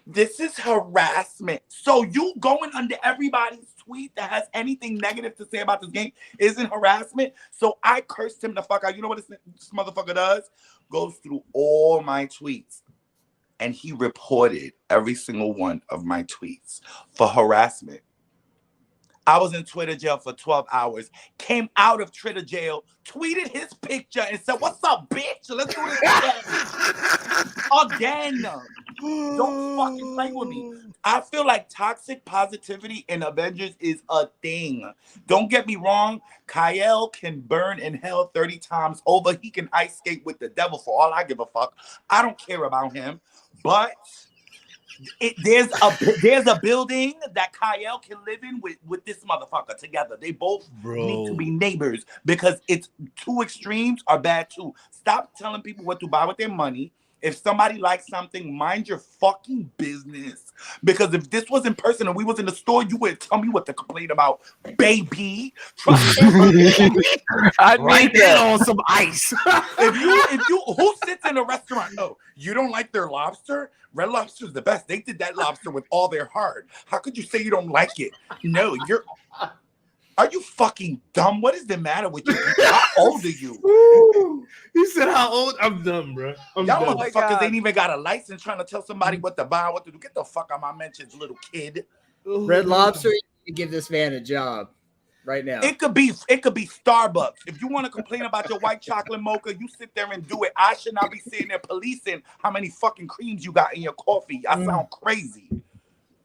This is harassment. So you going under everybody's tweet that has anything negative to say about this game isn't harassment? So I cursed him the fuck out. You know what this motherfucker does? Goes through all my tweets. And he reported every single one of my tweets for harassment. I was in Twitter jail for 12 hours, came out of Twitter jail, tweeted his picture and said, what's up, bitch? Let's do this again. Don't fucking play with me. I feel like toxic positivity in Avengers is a thing. Don't get me wrong. Kyle can burn in hell 30 times over. He can ice skate with the devil for all I give a fuck. I don't care about him. But there's a building that Kyle can live in with this motherfucker together. They both need to be neighbors because it's two extremes are bad too. Stop telling people what to buy with their money. If somebody likes something, mind your fucking business. Because if this was in person and we was in the store, you would tell me what to complain about, baby. Trust me. I Right there on some ice. if you who sits in a restaurant? No, you don't like their lobster? Red Lobster is the best. They did that lobster with all their heart. How could you say you don't like it? No, are you fucking dumb? What is the matter with you? How old are you? He said, how old? I'm dumb, bro. Y'all motherfuckers ain't even got a license trying to tell somebody what to buy, what to do. Get the fuck out of my mentions, little kid. Red Lobster, you can give this man a job right now. It could be Starbucks. If you want to complain about your white chocolate mocha, you sit there and do it. I should not be sitting there policing how many fucking creams you got in your coffee. I sound crazy.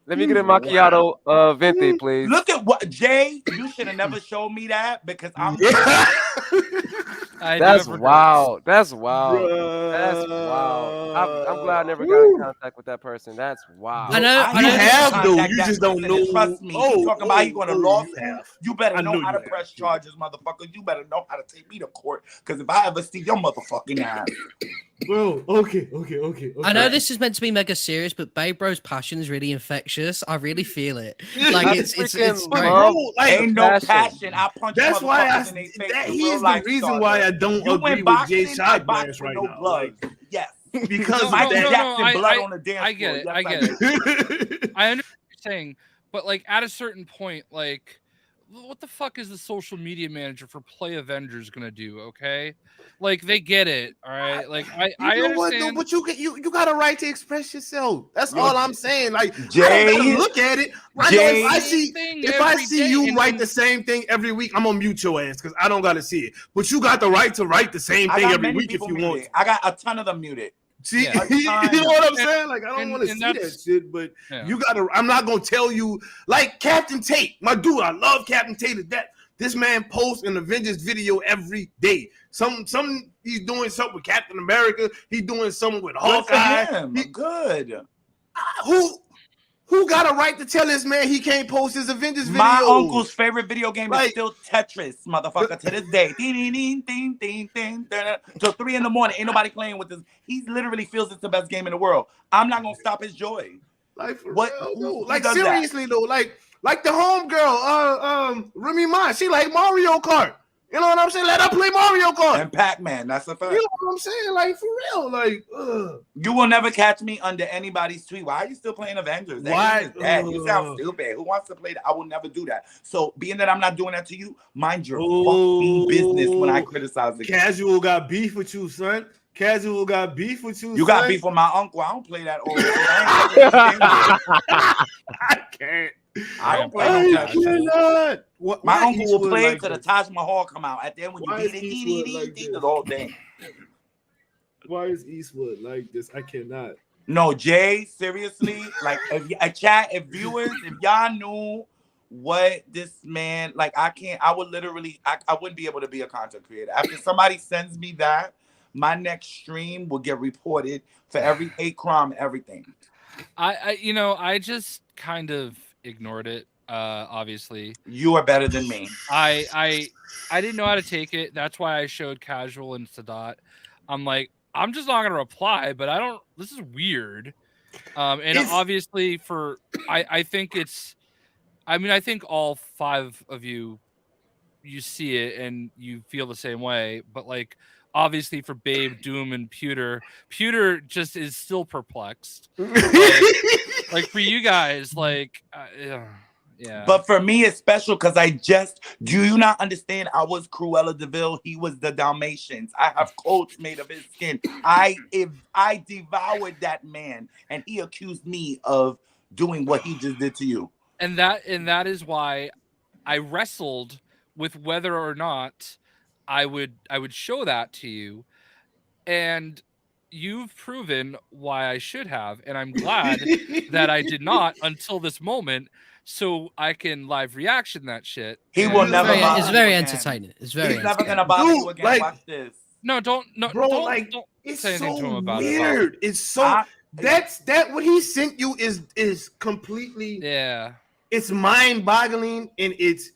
Let me get a macchiato venti, please. Look at what Jay. You should have never showed me that because I'm. That's wild. That's wild. That's wild. I'm glad I never got in contact with that person. That's wild. I know. You have though. Contact You that just don't person, and know. trust me. He talking about he going to law you school. have. You better I know know how you to have, press too. charges, motherfucker. You better know how to take me to court. Because if I ever see your motherfucking ass, Bro, okay. I know this is meant to be mega serious, but Babe Bro's passion is really infectious. I really feel it. Like it's freaking great. love ain't no passion. I punch That's why motherfuckers in their face. that in he real is the life, reason why I don't you agree went with Jay boxing, I box Shotblast with right no now. gloves. Like, Yes. because of Michael that. Jackson blood on the dance I get floor. it. Yes, I get it. I understand what you're saying, but like at a certain point, like what the fuck is the social media manager for Play Avengers gonna do? Okay, like they get it, all right. Like I You know what understand. though? But you got a right to express yourself. That's Yo, all I'm saying. Like I Jay, don't gotta look at it. I know Jay, if I see you write the same thing every week, I'm gonna mute your ass because I don't gotta see it. But you got the right to write the same thing every week if you want. I got a ton of them muted. See, Yeah. you know what I'm saying? Like I don't want to see that that's- shit, but Yeah. you gotta. I'm not gonna tell you like Captain Tate, my dude. I love Captain Tate. Is that this man posts an Avengers video every day? Some he's doing something with Captain America. He's doing something with Hawkeye. Good. Who got a right to tell this man he can't post his Avengers video? My uncle's favorite video game Like- is still Tetris, motherfucker, to this day. Ding, ding, ding, ding, ding, ding, till 3 in the morning. Ain't nobody playing with this. He literally feels it's the best game in the world. I'm not gonna stop his joy. Like for What? real, Who though. Like does that? seriously though, like the homegirl, Remy Ma, she like Mario Kart. You know what I'm saying? Let her play Mario Kart. And Pac-Man, that's a fact. You know what I'm saying? Like for real, like. You will never catch me under anybody's tweet. Why are you still playing Avengers? That Why? game is dead. You sound stupid. Who wants to play that? I will never do that. So, being that I'm not doing that to you, mind your fucking business when I criticize the game. Casual got beef with you, son. Casual got beef with you. You son. got beef with my uncle. I don't play that old shit. I can't. I don't play no I cannot. My uncle will Eastwood play like till the this? Taj Mahal come out. At the end, when you Why beat is it, Eastwood like this? the whole thing. Why is Eastwood like this? I cannot. No, Jay, seriously, like if viewers, if y'all knew what this man, like I wouldn't be able to be a content creator. After somebody sends me that, my next stream will get reported for every hate crime, everything. I just kind of ignored it. Obviously, you are better than me. I didn't know how to take it. That's why I showed Casual and Sadat. I'm like, I'm just not gonna reply, but I don't. This is weird. And obviously, I think it's. I mean, I think all 5 of you see it and you feel the same way. But like, obviously, for Babe, Doom, and Pewter just is still perplexed. like for you guys, like, yeah. But for me, it's special because do you not understand? I was Cruella DeVille. He was the Dalmatians. I have coats made of his skin. I devoured that man, and he accused me of doing what he just did to you. And that is why I wrestled with whether or not I would show that to you, and you've proven why I should have, and I'm glad that I did not until this moment, so I can live reaction that shit. He will never. It's very entertaining. It's very. He's never gonna bother you again. Like, watch this. No, don't it's say anything so to him about weird. it. It's so that what he sent you is completely It's mind-boggling, and it's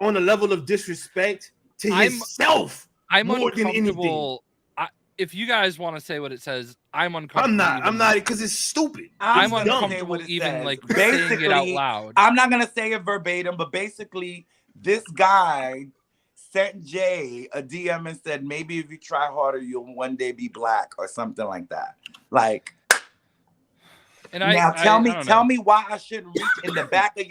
on a level of disrespect to himself. I'm more than anything. uncomfortable. If you guys want to say what it says, I'm uncomfortable. I'm not because it's stupid. I'm uncomfortable even like saying it out loud. I'm not gonna say it verbatim, but basically, this guy sent Jay a DM and said, maybe if you try harder, you'll one day be black or something like that. Like, and now tell me why I shouldn't reach in the back of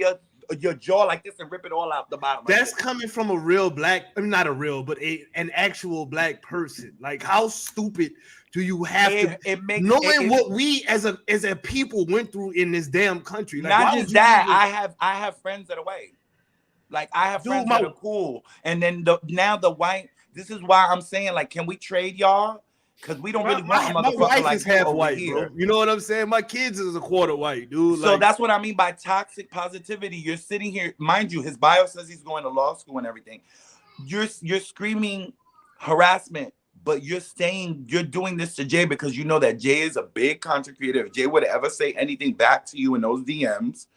your jaw like this and rip it all out the bottom. That's coming from a real black, not a real, but an actual black person. Like, how stupid do you have to knowing what we as a people went through in this damn country? Like, not just that, I have friends that are white. Like, I have friends that are cool. And then the white, this is why I'm saying, like, can we trade y'all? Because we don't really want my motherfucker wife like is half over white, here. bro. You know what I'm saying? My kids is a quarter white, dude. So that's what I mean by toxic positivity. You're sitting here, mind you, his bio says he's going to law school and everything. You're screaming harassment. But you're saying you're doing this to Jay because you know that Jay is a big content creator. If Jay would ever say anything back to you in those DMs,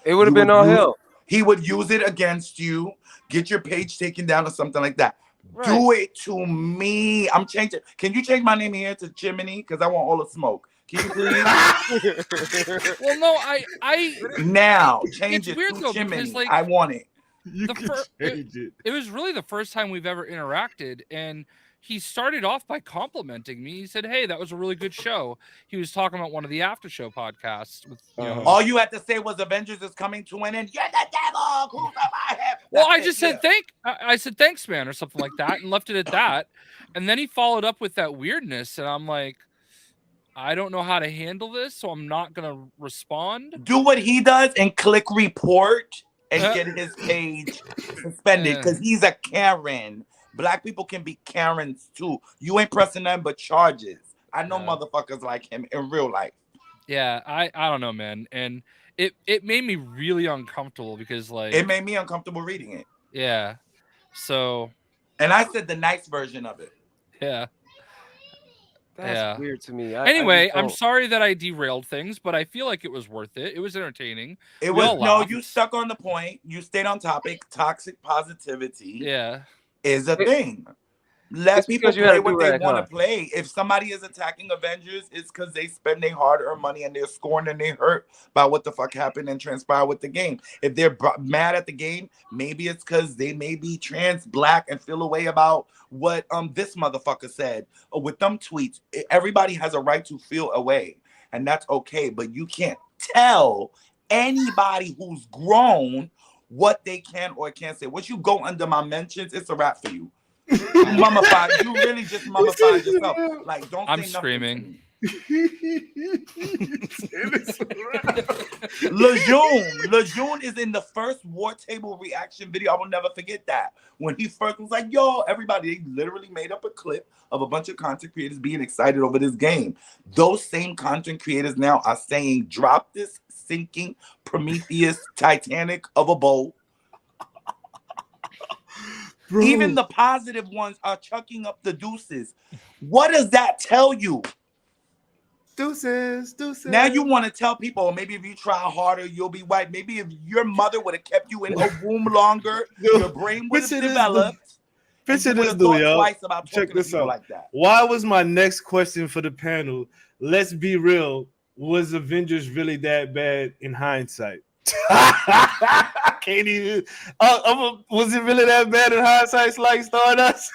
it would have been all hell. He would use it against you, get your page taken down or something like that. Right. Do it to me. I'm changing. Can you change my name here to Chimney? Because I want all the smoke. Can you please? Well, no, I now change it's it weird to though, Chimney. because, like, I want it. It was really the first time we've ever interacted, and he started off by complimenting me. He said, "Hey, that was a really good show." He was talking about one of the after show podcasts with, you know. All you had to say was Avengers is coming to an end. You're the devil. Who's my head? Well, I just said I said thanks, man, or something like that, and left it at that. And then he followed up with that weirdness, and I'm like, I don't know how to handle this, so I'm not gonna respond. Do what he does and click report and get his page suspended because he's a Karen. Black people can be Karens too. You ain't pressing nothing but charges. I know motherfuckers like him in real life. Yeah, I don't know, man. And it made me really uncomfortable because, like, it made me uncomfortable reading it. Yeah. So. And I said the nice version of it. Yeah. That's weird to me. Anyway, I'm sorry that I derailed things, but I feel like it was worth it. It was entertaining. It was you stuck on the point. You stayed on topic. Toxic positivity. Is a thing. Let people play what they want to play. If somebody is attacking Avengers, it's because they spend their hard-earned money and they're scorned and they're hurt by what the fuck happened and transpired with the game. If they're mad at the game, maybe it's because they may be trans, black, and feel a way about what this motherfucker said or with them tweets. Everybody has a right to feel a way, and that's okay. But you can't tell anybody who's grown what they can or can't say. Once you go under my mentions, it's a wrap for you. You mummified. You really just mummified yourself. Like, don't. I'm say screaming. Lejeune is in the first War Table reaction video. I will never forget that. When he first was like, yo, everybody, they literally made up a clip of a bunch of content creators being excited over this game. Those same content creators now are saying, drop this sinking Prometheus Titanic of a boat. Bro. Even the positive ones are chucking up the deuces. What does that tell you? Deuces. Now you want to tell people, maybe if you try harder, you'll be white. Maybe if your mother would have kept you in her womb longer, your brain would have developed. Picture this, dude, y'all. Check this out. Like that. Why was my next question for the panel? Let's be real. Was Avengers really that bad in hindsight? Can't even. Was it really that bad in hindsight? Like Stardust?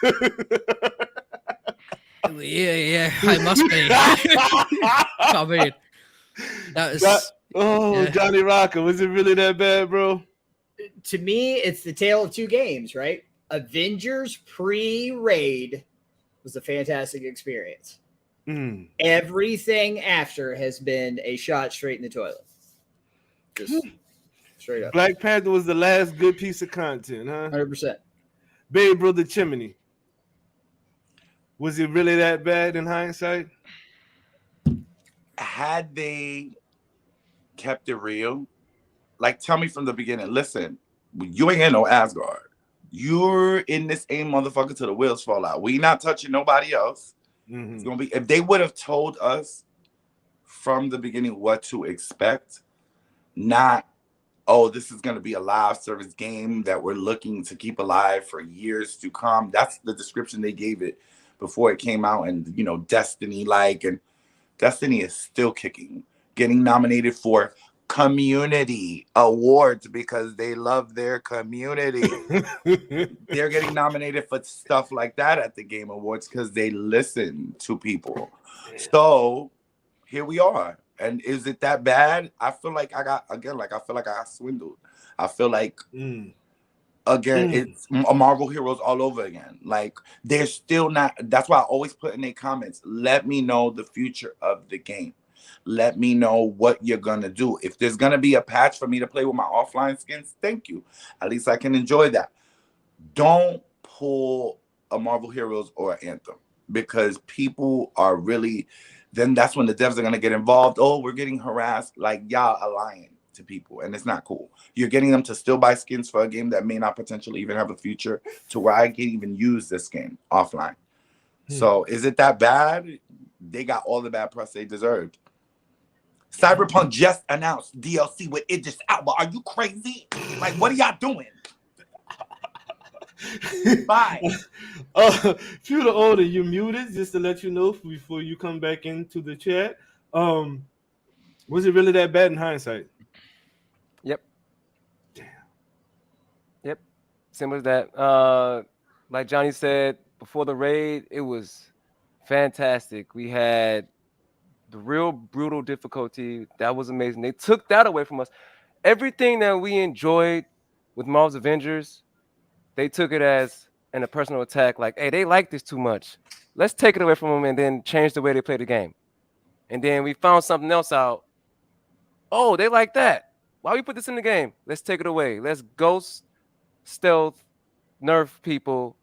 Yeah, it must be. I mean, that was. Johnny Rocker, was it really that bad, bro? To me, it's the tale of two games, right? Avengers pre-raid was a fantastic experience. Everything after has been a shot straight in the toilet. Just straight up. Black Panther was the last good piece of content, huh? 100%. Baby Brother Chimney. Was it really that bad in hindsight? Had they kept it real, like tell me from the beginning, listen, you ain't in no Asgard. You're in this aim motherfucker till the wheels fall out. We not touching nobody else. It's gonna be if they would have told us from the beginning what to expect, not this is gonna be a live service game that we're looking to keep alive for years to come. That's the description they gave it before it came out, and Destiny and Destiny is still kicking, getting nominated for community awards because they love their community. They're getting nominated for stuff like that at the Game Awards because they listen to people. So here we are. And is it that bad? I feel like I got swindled. I feel like it's a Marvel Heroes all over again. Like they're still not. That's why I always put in their comments, let me know the future of the game. Let me know what you're gonna do. If there's gonna be a patch for me to play with my offline skins, thank you. At least I can enjoy that. Don't pull a Marvel Heroes or Anthem because people are really. Then that's when the devs are gonna get involved. Oh, we're getting harassed. Like y'all are lying to people, and it's not cool. You're getting them to still buy skins for a game that may not potentially even have a future to where I can even use this skin offline. So is it that bad? They got all the bad press they deserved. Cyberpunk just announced DLC with Idris Elba. Are you crazy? Like, what are y'all doing? Bye. True to order, you muted just to let you know before you come back into the chat. Was it really that bad in hindsight? Yep. Damn. Yep. Simple as that. Like Johnny said before the raid, it was fantastic. We had the real brutal difficulty. That was amazing. They took that away from us. Everything that we enjoyed with Marvel's Avengers, they took it as a personal attack. Like, hey, they like this too much. Let's take it away from them and then change the way they play the game. And then we found something else out. Oh, they like that. Why we put this in the game? Let's take it away. Let's ghost, stealth, nerf people,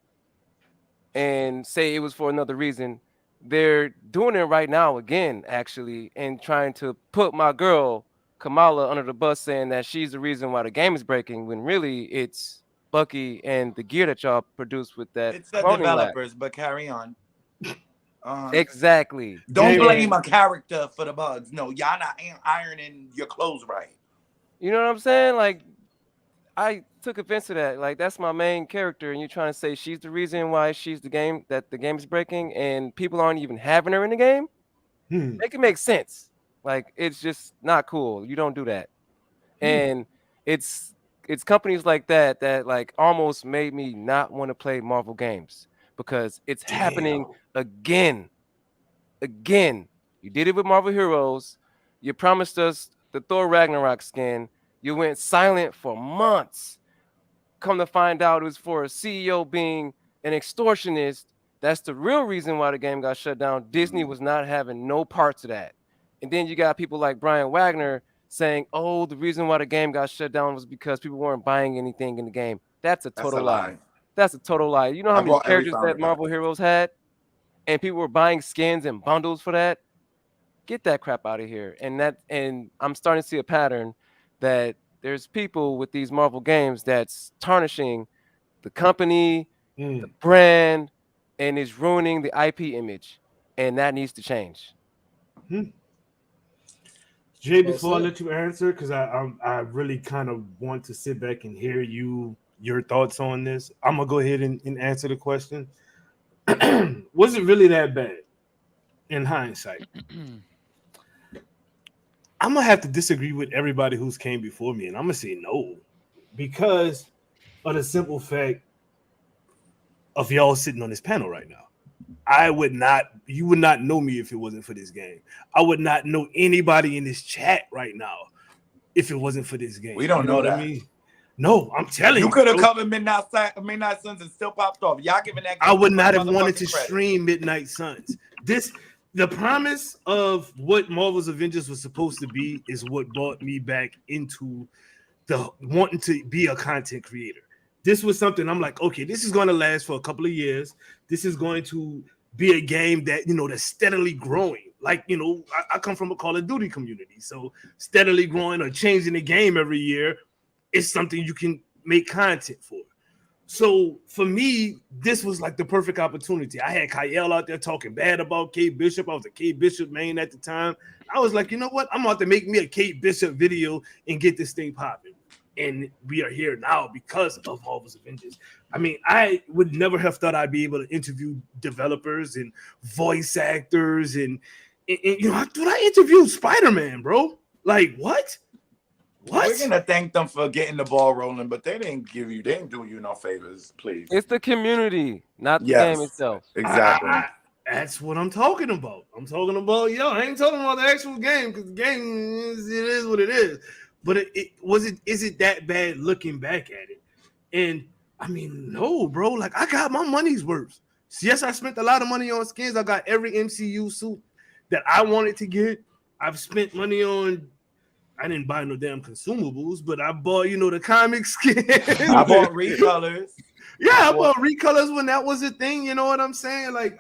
and say it was for another reason. They're doing it right now again, actually, and trying to put my girl Kamala under the bus, saying that she's the reason why the game is breaking, when really it's Bucky and the gear that y'all produced with that. It's the developers, but carry on. Exactly. Don't blame a character for the bugs. No, y'all not ironing your clothes right. You know what I'm saying? Like, I took offense to that. Like, that's my main character, and you're trying to say she's the reason why she's the game is breaking, and people aren't even having her in the game. Make it make sense. Like, it's just not cool. You don't do that. And it's companies like that like almost made me not want to play Marvel games, because it's happening again. You did it with Marvel Heroes. You promised us the Thor Ragnarok skin. You went silent for months. Come to find out it was for a CEO being an extortionist. That's the real reason why the game got shut down. Disney was not having no parts of that. And then you got people like Brian Wagner saying, oh, the reason why the game got shut down was because people weren't buying anything in the game. That's a total lie. That's a total lie. You know how many characters that Marvel Heroes had? And people were buying skins and bundles for that? Get that crap out of here. And I'm starting to see a pattern that there's people with these Marvel games that's tarnishing the company, the brand, and is ruining the IP image. And that needs to change. Jay, before I let you answer, because I really kind of want to sit back and hear your thoughts on this. I'm gonna go ahead and answer the question. Was it really that bad in hindsight? I'm gonna have to disagree with everybody who's came before me, and I'm gonna say no, because of the simple fact of y'all sitting on this panel right now. You would not know me if it wasn't for this game. I would not know anybody in this chat right now if it wasn't for this game. We don't know that. I mean? No, I'm telling you. You could have covered Midnight Suns and still popped off. Y'all giving that game I would not have wanted to credit. stream Midnight Suns. The promise of what Marvel's Avengers was supposed to be is what brought me back into the wanting to be a content creator. This was something I'm like, okay, this is going to last for a couple of years. This is going to be a game that, that's steadily growing. Like, I come from a Call of Duty community. So steadily growing or changing the game every year is something you can make content for. So for me, this was like the perfect opportunity. I had Kyle out there talking bad about Kate Bishop. I was a Kate Bishop main at the time. I was like, you know what? I'm about to make me a Kate Bishop video and get this thing popping. And we are here now because of Marvel's Avengers. I mean, I would never have thought I'd be able to interview developers and voice actors and I interviewed Spider-Man, bro. Like, what? We're gonna thank them for getting the ball rolling, but they didn't do you no favors, please. It's the community, not the game itself. Exactly. That's what I'm talking about. I'm talking about, I ain't talking about the actual game, because the game is what it is. But is it that bad looking back at it? And I mean, no, bro. Like, I got my money's worth. Yes, I spent a lot of money on skins. I got every MCU suit that I wanted to get. I've spent money on. I didn't buy no damn consumables, but I bought, the comic skin. I bought recolors. Yeah, I bought recolors when that was a thing. You know what I'm saying? Like,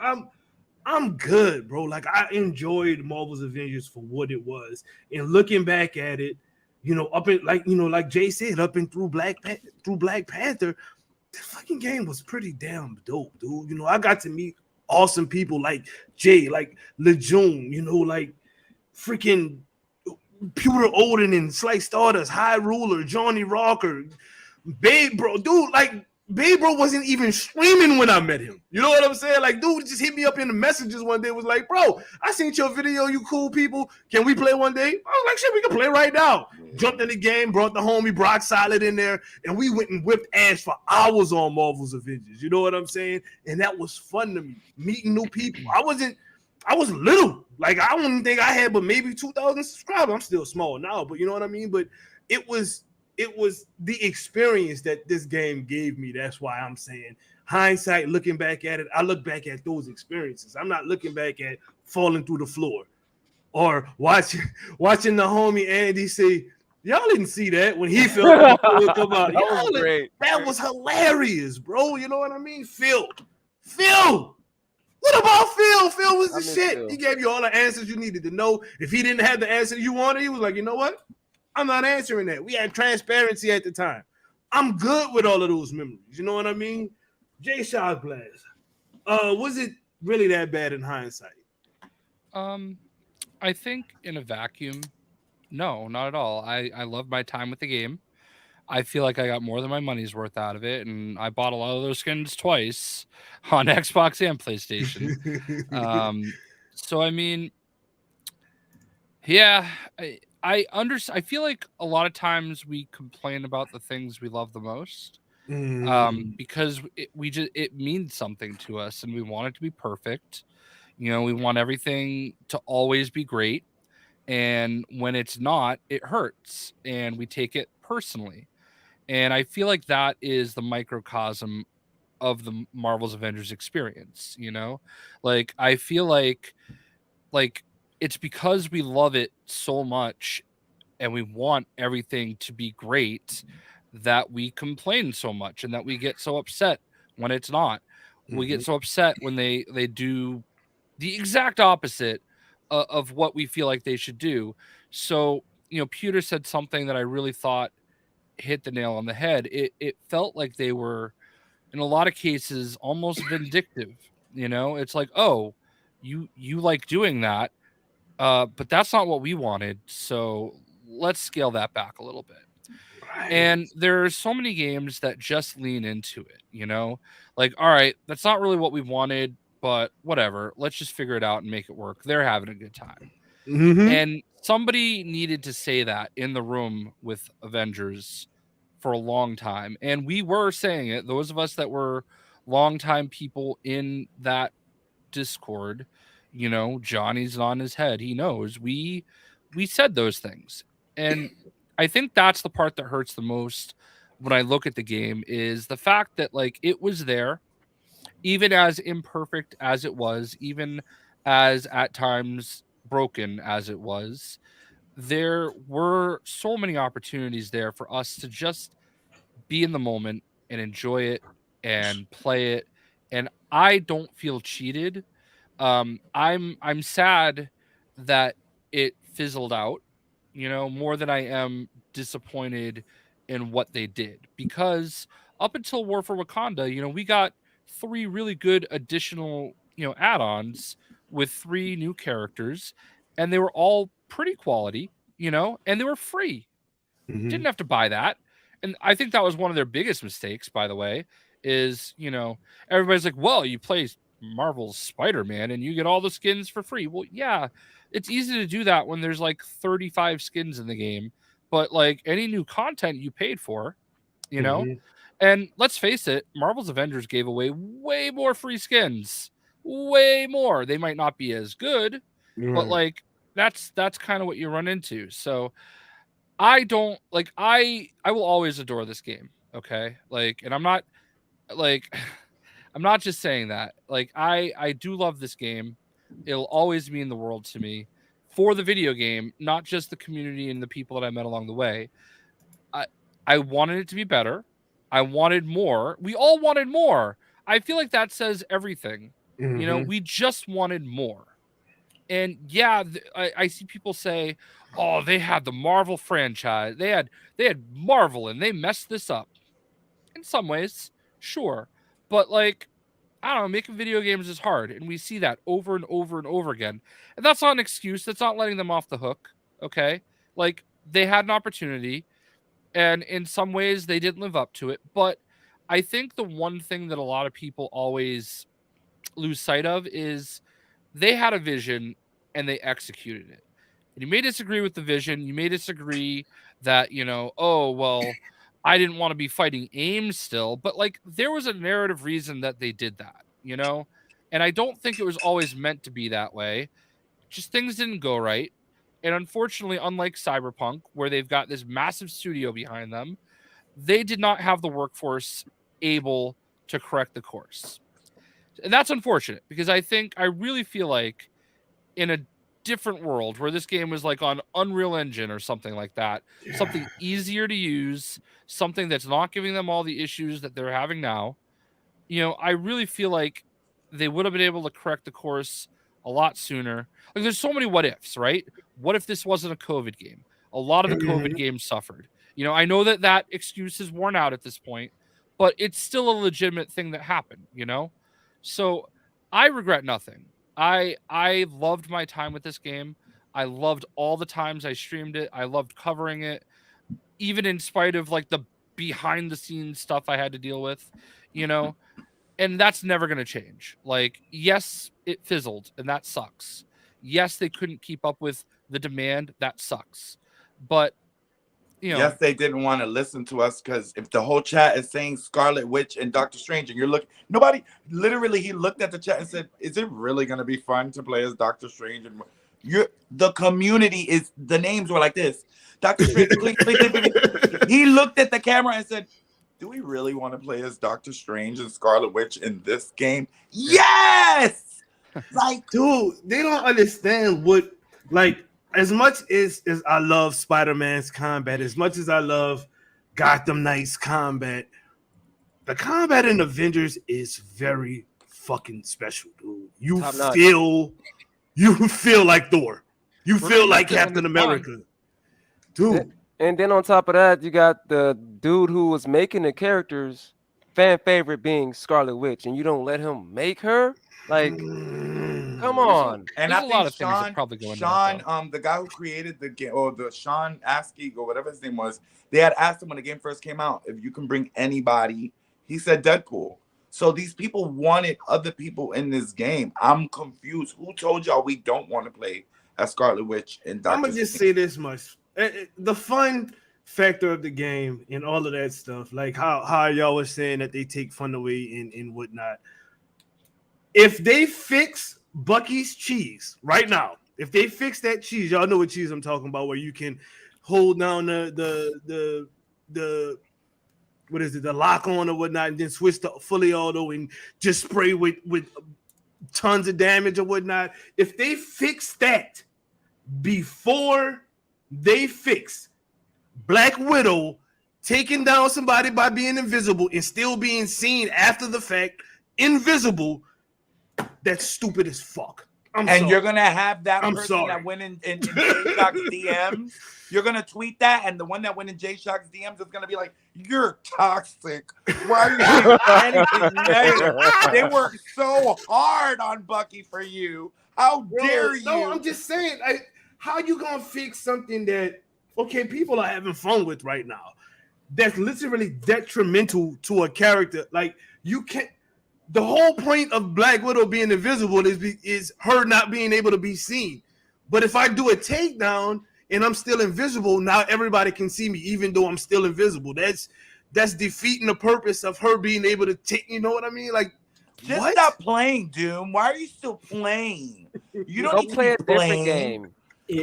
I'm good, bro. Like, I enjoyed Marvel's Avengers for what it was. And looking back at it, You know, up in like Jay said, up and through Black Panther, the fucking game was pretty damn dope, dude. You know, I got to meet awesome people like Jay, like Lejeune, you know, like freaking Pewter Odin and Slice Stardust, High Ruler, Johnny Rocker, Babe Bro, dude, like Babe Bro wasn't even streaming when I met him. You know what I'm saying? Like, dude just hit me up in the messages one day, was like, bro, I seen your video, you cool people. Can we play one day? I was like, shit, we can play right now. Jumped in the game, brought the homie Brock Solid in there, and we went and whipped ass for hours on Marvel's Avengers. You know what I'm saying? And that was fun to me, meeting new people. I was little. Like, I don't think I had but maybe 2,000 subscribers. I'm still small now, but you know what I mean? But it was the experience that this game gave me. That's why I'm saying hindsight, looking back at it, I look back at those experiences. I'm not looking back at falling through the floor or watching the homie Andy say, y'all didn't see that when he felt like it would come out. That was great. That was hilarious, bro. You know what I mean? Phil. What about Phil? Phil was the shit. Phil. He gave you all the answers you needed to know. If he didn't have the answer you wanted, he was like, you know what? I'm not answering that. We had transparency at the time. I'm good with all of those memories. You know what I mean? Jay Shot Blast. Was it really that bad in hindsight? I think in a vacuum, no, not at all. I love my time with the game. I feel like I got more than my money's worth out of it, and I bought a lot of those skins twice on Xbox and PlayStation. So I mean, yeah, I feel like a lot of times we complain about the things we love the most, because it means something to us, and we want it to be perfect. You know, we want everything to always be great, and when it's not, it hurts, and we take it personally. And I feel like that is the microcosm of the Marvel's Avengers experience, you know? Like, I feel like it's because we love it so much and we want everything to be great that we complain so much and that we get so upset when it's not. We get so upset when they do the exact opposite of what we feel like they should do. So, you know, Pewter said something that I really thought hit the nail on the head. It felt like they were, in a lot of cases, almost vindictive. You know, it's like, oh, you like doing that, but that's not what we wanted. So let's scale that back a little bit. And there's so many games that just lean into it, you know, like, all right, that's not really what we wanted, but whatever, let's just figure it out and make it work. They're having a good time. And somebody needed to say that in the room with Avengers for a long time. And we were saying it, those of us that were longtime people in that Discord, you know, Johnny's on his head. He knows we said those things. And I think that's the part that hurts the most when I look at the game, is the fact that, like, it was there, even as imperfect as it was, even as at times broken as it was. There were so many opportunities there for us to just be in the moment and enjoy it and play it. And I don't feel cheated. I'm sad that it fizzled out, you know, more than I am disappointed in what they did, because up until War for Wakanda, you know, we got 3 really good additional, you know, add-ons with 3 new characters, and they were all pretty quality, you know, and they were free. Didn't have to buy that. And I think that was one of their biggest mistakes, by the way, is, you know, everybody's like, well, you play Marvel's Spider-Man and you get all the skins for free. Well, yeah, it's easy to do that when there's like 35 skins in the game, but like any new content you paid for, you know. And let's face it, Marvel's Avengers gave away way more free skins, way more. They might not be as good, but like that's kind of what you run into. So I don't like, I will always adore this game, okay? Like, and I'm not like I'm not just saying that. Like, I do love this game. It'll always mean the world to me for the video game, not just the community and the people that I met along the way. I wanted it to be better. I wanted more. We all wanted more. I feel like that says everything. You know, we just wanted more. And yeah, I see people say, "Oh, they had the Marvel franchise. They had Marvel, and they messed this up." In some ways, sure, but like, I don't know, making video games is hard, and we see that over and over and over again. And that's not an excuse. That's not letting them off the hook. Okay, like they had an opportunity, and in some ways they didn't live up to it. But I think the one thing that a lot of people always lose sight of is they had a vision and they executed it. And you may disagree with the vision. You may disagree that, oh, well, I didn't want to be fighting AIM still, but like there was a narrative reason that they did that. And I don't think it was always meant to be that way. Just things didn't go right. And unfortunately, unlike Cyberpunk, where they've got this massive studio behind them, they did not have the workforce able to correct the course. And that's unfortunate because I really feel like in a different world where this game was like on Unreal Engine or something like that, something easier to use, something that's not giving them all the issues that they're having now, I really feel like they would have been able to correct the course a lot sooner. Like there's so many what ifs, right? What if this wasn't a COVID game? A lot of the COVID games suffered. I know that excuse is worn out at this point, but it's still a legitimate thing that happened, So I regret nothing. I loved my time with this game. I loved all the times I streamed it. I loved covering it, even in spite of like the behind the scenes stuff I had to deal with, and that's never going to change. Like, yes, it fizzled and that sucks. Yes, they couldn't keep up with the demand. That sucks. But yes, they didn't want to listen to us because if the whole chat is saying Scarlet Witch and Doctor Strange, and you're looking, nobody literally, he looked at the chat and said, "Is it really going to be fun to play as Doctor Strange?" And the community is, the names were like this: Doctor Strange. Click, click, click, click. He looked at the camera and said, "Do we really want to play as Doctor Strange and Scarlet Witch in this game?" Yes, like, dude, they don't understand what, like, as much as I love Spider-Man's combat, as much as I love Gotham Knight's combat, the combat in Avengers is very fucking special, dude. You feel like Thor. You feel like Captain America. Dude. And then on top of that, you got the dude who was making the characters fan favorite being Scarlet Witch, and you don't let him make her? Like, come on. And I think Sean, the guy who created the game, or the Sean Askey, or whatever his name was, they had asked him when the game first came out, if you can bring anybody. He said Deadpool. So these people wanted other people in this game. I'm confused. Who told y'all we don't want to play as Scarlet Witch and Doctor? I'm gonna just say this much: the fun factor of the game and all of that stuff, like how y'all was saying that they take fun away and whatnot. If they fix Bucky's cheese right now, if they fix that cheese, y'all know what cheese I'm talking about, where you can hold down the what is it, the lock on or whatnot, and then switch to fully auto and just spray with tons of damage or whatnot. If they fix that before they fix Black Widow taking down somebody by being invisible and still being seen after the fact, invisible, that's stupid as fuck. And sorry. You're gonna have that person that went in J-Shock's DMs. You're gonna tweet that, and the one that went in J-Shock's DMs is gonna be like, "You're toxic. Why are you anything negative? They worked so hard on Bucky for you. How dare you?" No, I'm just saying, how you gonna fix something that people are having fun with right now? That's literally detrimental to a character. Like, you can't. The whole point of Black Widow being invisible is her not being able to be seen. But if I do a takedown and I'm still invisible, now everybody can see me, even though I'm still invisible. That's defeating the purpose of her being able to take. You know what I mean? Like, just stop playing, Doom. Why are you still playing? You don't need to play be playing. Game.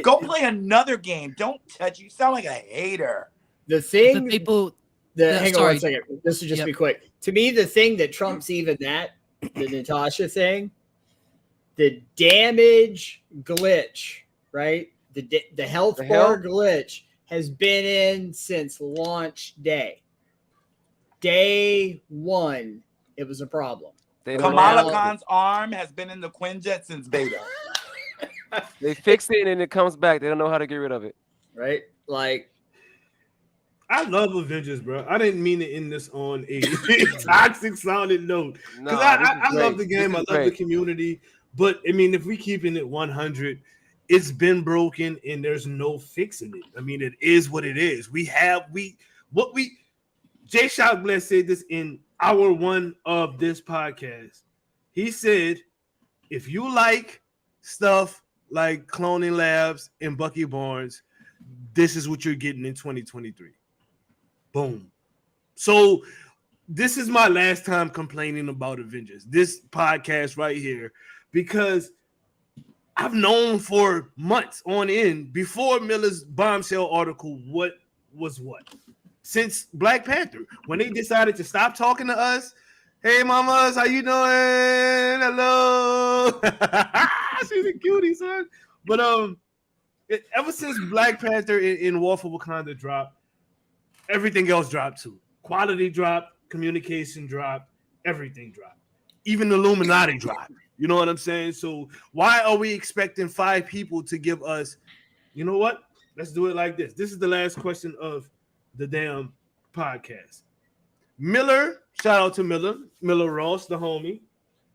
Go play another game. Don't touch. You sound like a hater. The thing, people. Hang on one second. This will just be quick. To me, the thing that trumps even that, the Natasha thing, the damage glitch, right? The health bar glitch has been in since launch day. Day one, it was a problem. Kamala Khan's arm has been in the Quinjet since beta. They fix it and then it comes back. They don't know how to get rid of it. Right? Like, I love Avengers, bro. I didn't mean to end this on a toxic sounding note because Nah, this is I love the great. game. This I is love the great. community. But I mean, if we keeping it 100, it's been broken and there's no fixing it. I mean, it is what it is. Jay Shockbless said this in hour 1 of this podcast. He said, if you like stuff like Cloning Labs and Bucky Barnes, this is what you're getting in 2023. Boom. So this is my last time complaining about Avengers, this podcast right here, because I've known for months on end before Miller's bombshell article what was what. Since Black Panther, when they decided to stop talking to us, hey mamas, how you doing? Hello. She's a cutie, son. But ever since Black Panther in War for Wakanda dropped, everything else dropped too. Quality dropped, communication dropped, everything dropped. Even the Illuminati dropped. You know what I'm saying? So why are we expecting 5 people to give us, you know what? Let's do it like this. This is the last question of the damn podcast. Miller, shout out to Miller Ross, the homie,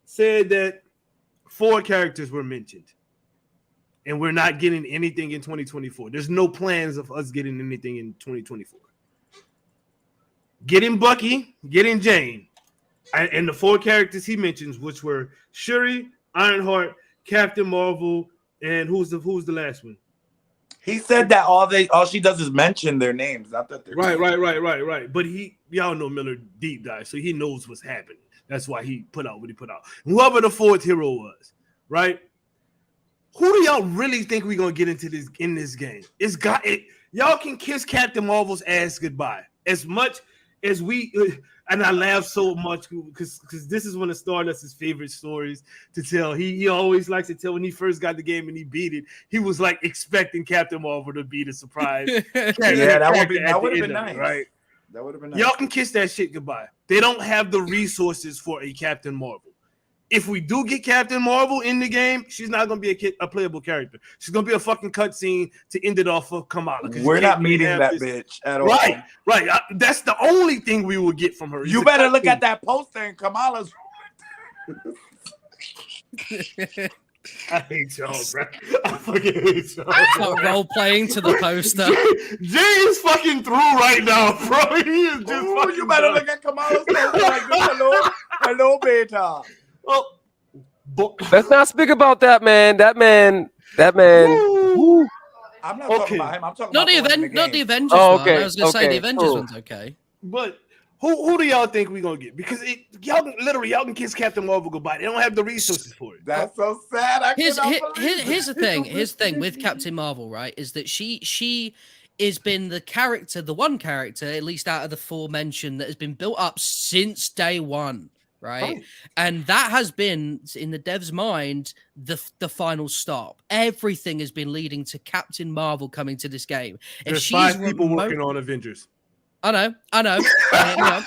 said that 4 characters were mentioned. And we're not getting anything in 2024. There's no plans of us getting anything in 2024. Getting Bucky, getting Jane, and the 4 characters he mentions, which were Shuri, Ironheart, Captain Marvel, and who's the last one? He said that all she does is mention their names, not that they're right. But y'all know Miller deep dive, so he knows what's happening. That's why he put out what he put out. Whoever the 4th hero was, right? Who do y'all really think we're gonna get into this game? Y'all can kiss Captain Marvel's ass goodbye as much as we. And I laugh so much because this is one of Stardust's favorite stories to tell. He always likes to tell when he first got the game and he beat it. He was like expecting Captain Marvel to be the surprise. Yeah, that would have been nice, right? That would have been nice. Y'all can kiss that shit goodbye. They don't have the resources for a Captain Marvel. If we do get Captain Marvel in the game, she's not going to be a playable character. She's going to be a fucking cutscene to end it off for Kamala. We're not meeting that bitch at all. Right. That's the only thing we will get from her. You better look at that poster and Kamala's. I hate y'all, bro. I fucking hate y'all. Start role playing to the poster. Jay is fucking through right now, bro. He is just fucking. You better look at Kamala's poster like this. Hello, beta. Oh, let's not speak about that man. That man. Woo. I'm not talking about him. I'm talking not about not the Avengers oh, one. okay. I was gonna say the Avengers one's okay. But who do y'all think we're gonna get? Because y'all can kiss Captain Marvel goodbye. They don't have the resources for it. That's so sad. Here's the thing. Here's the thing with Captain Marvel, right? Is that she has been the one character, at least out of the 4 mentioned, that has been built up since day 1. Right? And that has been, in the dev's mind, the final stop. Everything has been leading to Captain Marvel coming to this game. There's 5 people working on Avengers. I know. What?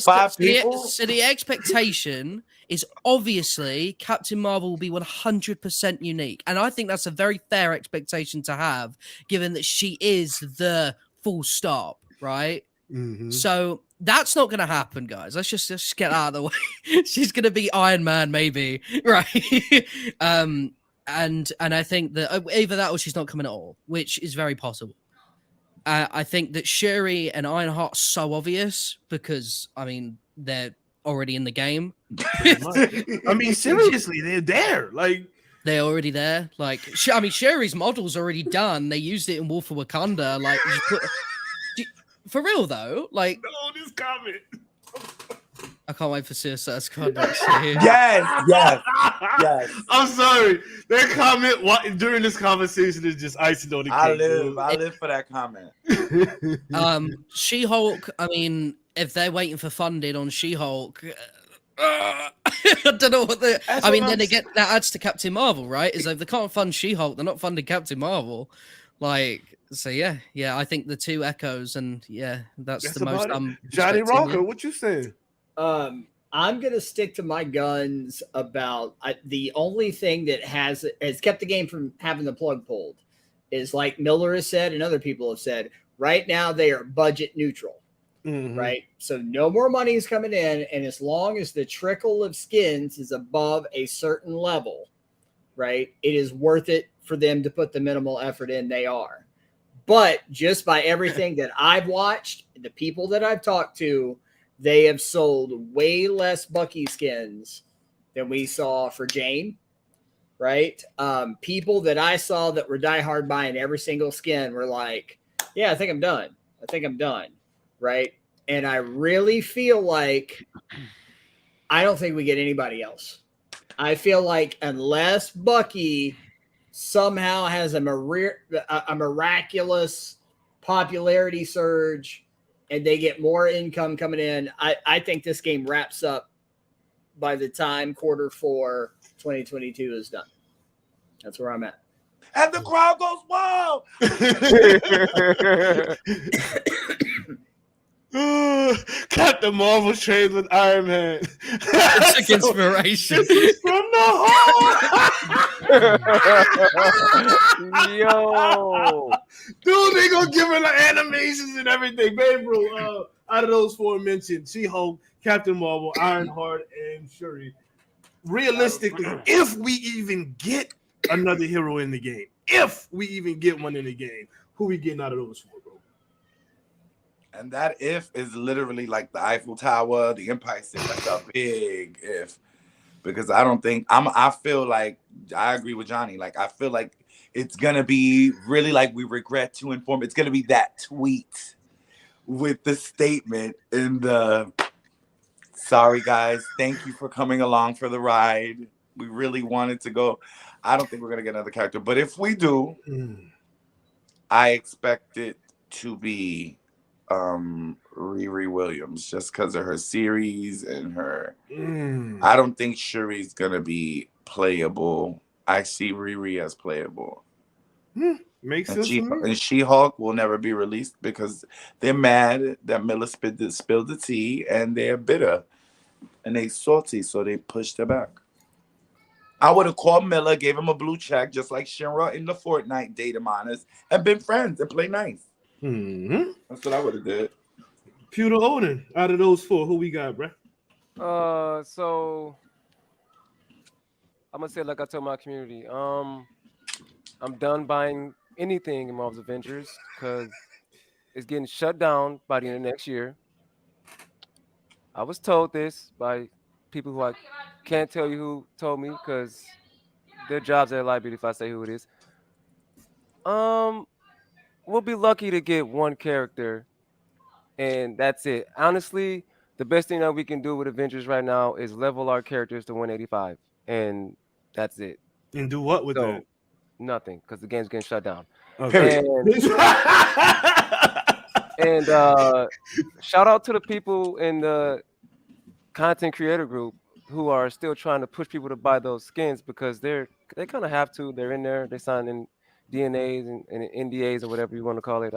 5 people? So the expectation is obviously Captain Marvel will be 100% unique. And I think that's a very fair expectation to have, given that she is the full stop, right? Mm-hmm. So that's not going to happen, guys. Let's just get out of the way. She's going to be Iron Man, maybe, right? And I think that either that or she's not coming at all, which is very possible. I think that Shuri and Ironheart are so obvious because, I mean, they're already in the game. I mean, seriously, they're there. Like, they're already there. Like, I mean, Shuri's model's already done. They used it in War for Wakanda. Like, for real though, like, no, this comment. I can't wait for Suicide Squad next year. Yes. I'm sorry. That comment during this conversation is just icing on the cake. I live for that comment. She-Hulk. I mean, if they're waiting for funding on She-Hulk, I don't know what they. I mean, then again, that adds to Captain Marvel, right? Is if they can't fund She-Hulk, they're not funding Captain Marvel. Like, so yeah. I think the 2 echoes, and that's the most. Johnny Rocker, what you saying? I'm gonna stick to my guns about the only thing that has kept the game from having the plug pulled is, like Miller has said and other people have said, right now they are budget neutral. Mhm. Right, so no more money is coming in, and as long as the trickle of skins is above a certain level, right, it is worth it for them to put the minimal effort in. They are, but just by everything that I've watched, the people that I've talked to, they have sold way less Bucky skins than we saw for Jane. Right, people that I saw that were diehard buying every single skin were like, "Yeah, I think I'm done. I think I'm done." Right, and I really feel like I don't think we get anybody else. I feel like unless Bucky somehow has a miraculous popularity surge and they get more income coming in, I think this game wraps up by the time Q4 2022 is done. That's where I'm at. And the crowd goes wild. Captain Marvel trades with Iron Man. It's an inspiration. This is from the heart. Yo, Dude, they gonna give her the animations and everything. Babe, bro, out of those four mentioned, She-Hulk, Captain Marvel, Ironheart, and Shuri. Realistically, if we even get another hero in the game, if we even get one in the game, who we getting out of those four, bro? And that if is literally like the Eiffel Tower, the Empire State, like a big if. Because I don't think I feel like I agree with Johnny. Like I feel like it's gonna be really like we regret to inform. It's gonna be that tweet with the statement in the sorry guys, thank you for coming along for the ride. We really wanted to go. I don't think we're gonna get another character, but if we do, I expect it to be Riri Williams just because of her series and her. I don't think Shuri's gonna be playable. I see Riri as playable. Makes And sense to me. and She-Hulk will never be released because they're mad that Miller spilled the tea and they're bitter and they salty, so they pushed her back. I would have called Miller, gave him a blue check, just like Shinra in the Fortnite data miners, and been friends and play nice. That's what I would have did. Pewter Odin, out of those four, who we got, bro? So I'm gonna say like I told my community, I'm done buying anything in Marvel's Avengers because it's getting shut down by the end of next year. I was told this by people who I can't tell you who told me because their jobs are a liability if I say who it is. We'll be lucky to get one character, and that's it. Honestly, the best thing that we can do with Avengers right now is level our characters to 185, and that's it. And do what with that? Nothing, because the game's getting shut down. Okay. And shout out to the people in the content creator group who are still trying to push people to buy those skins because they kind of have to. They're in there. They sign in DNAs and NDAs or whatever you want to call it.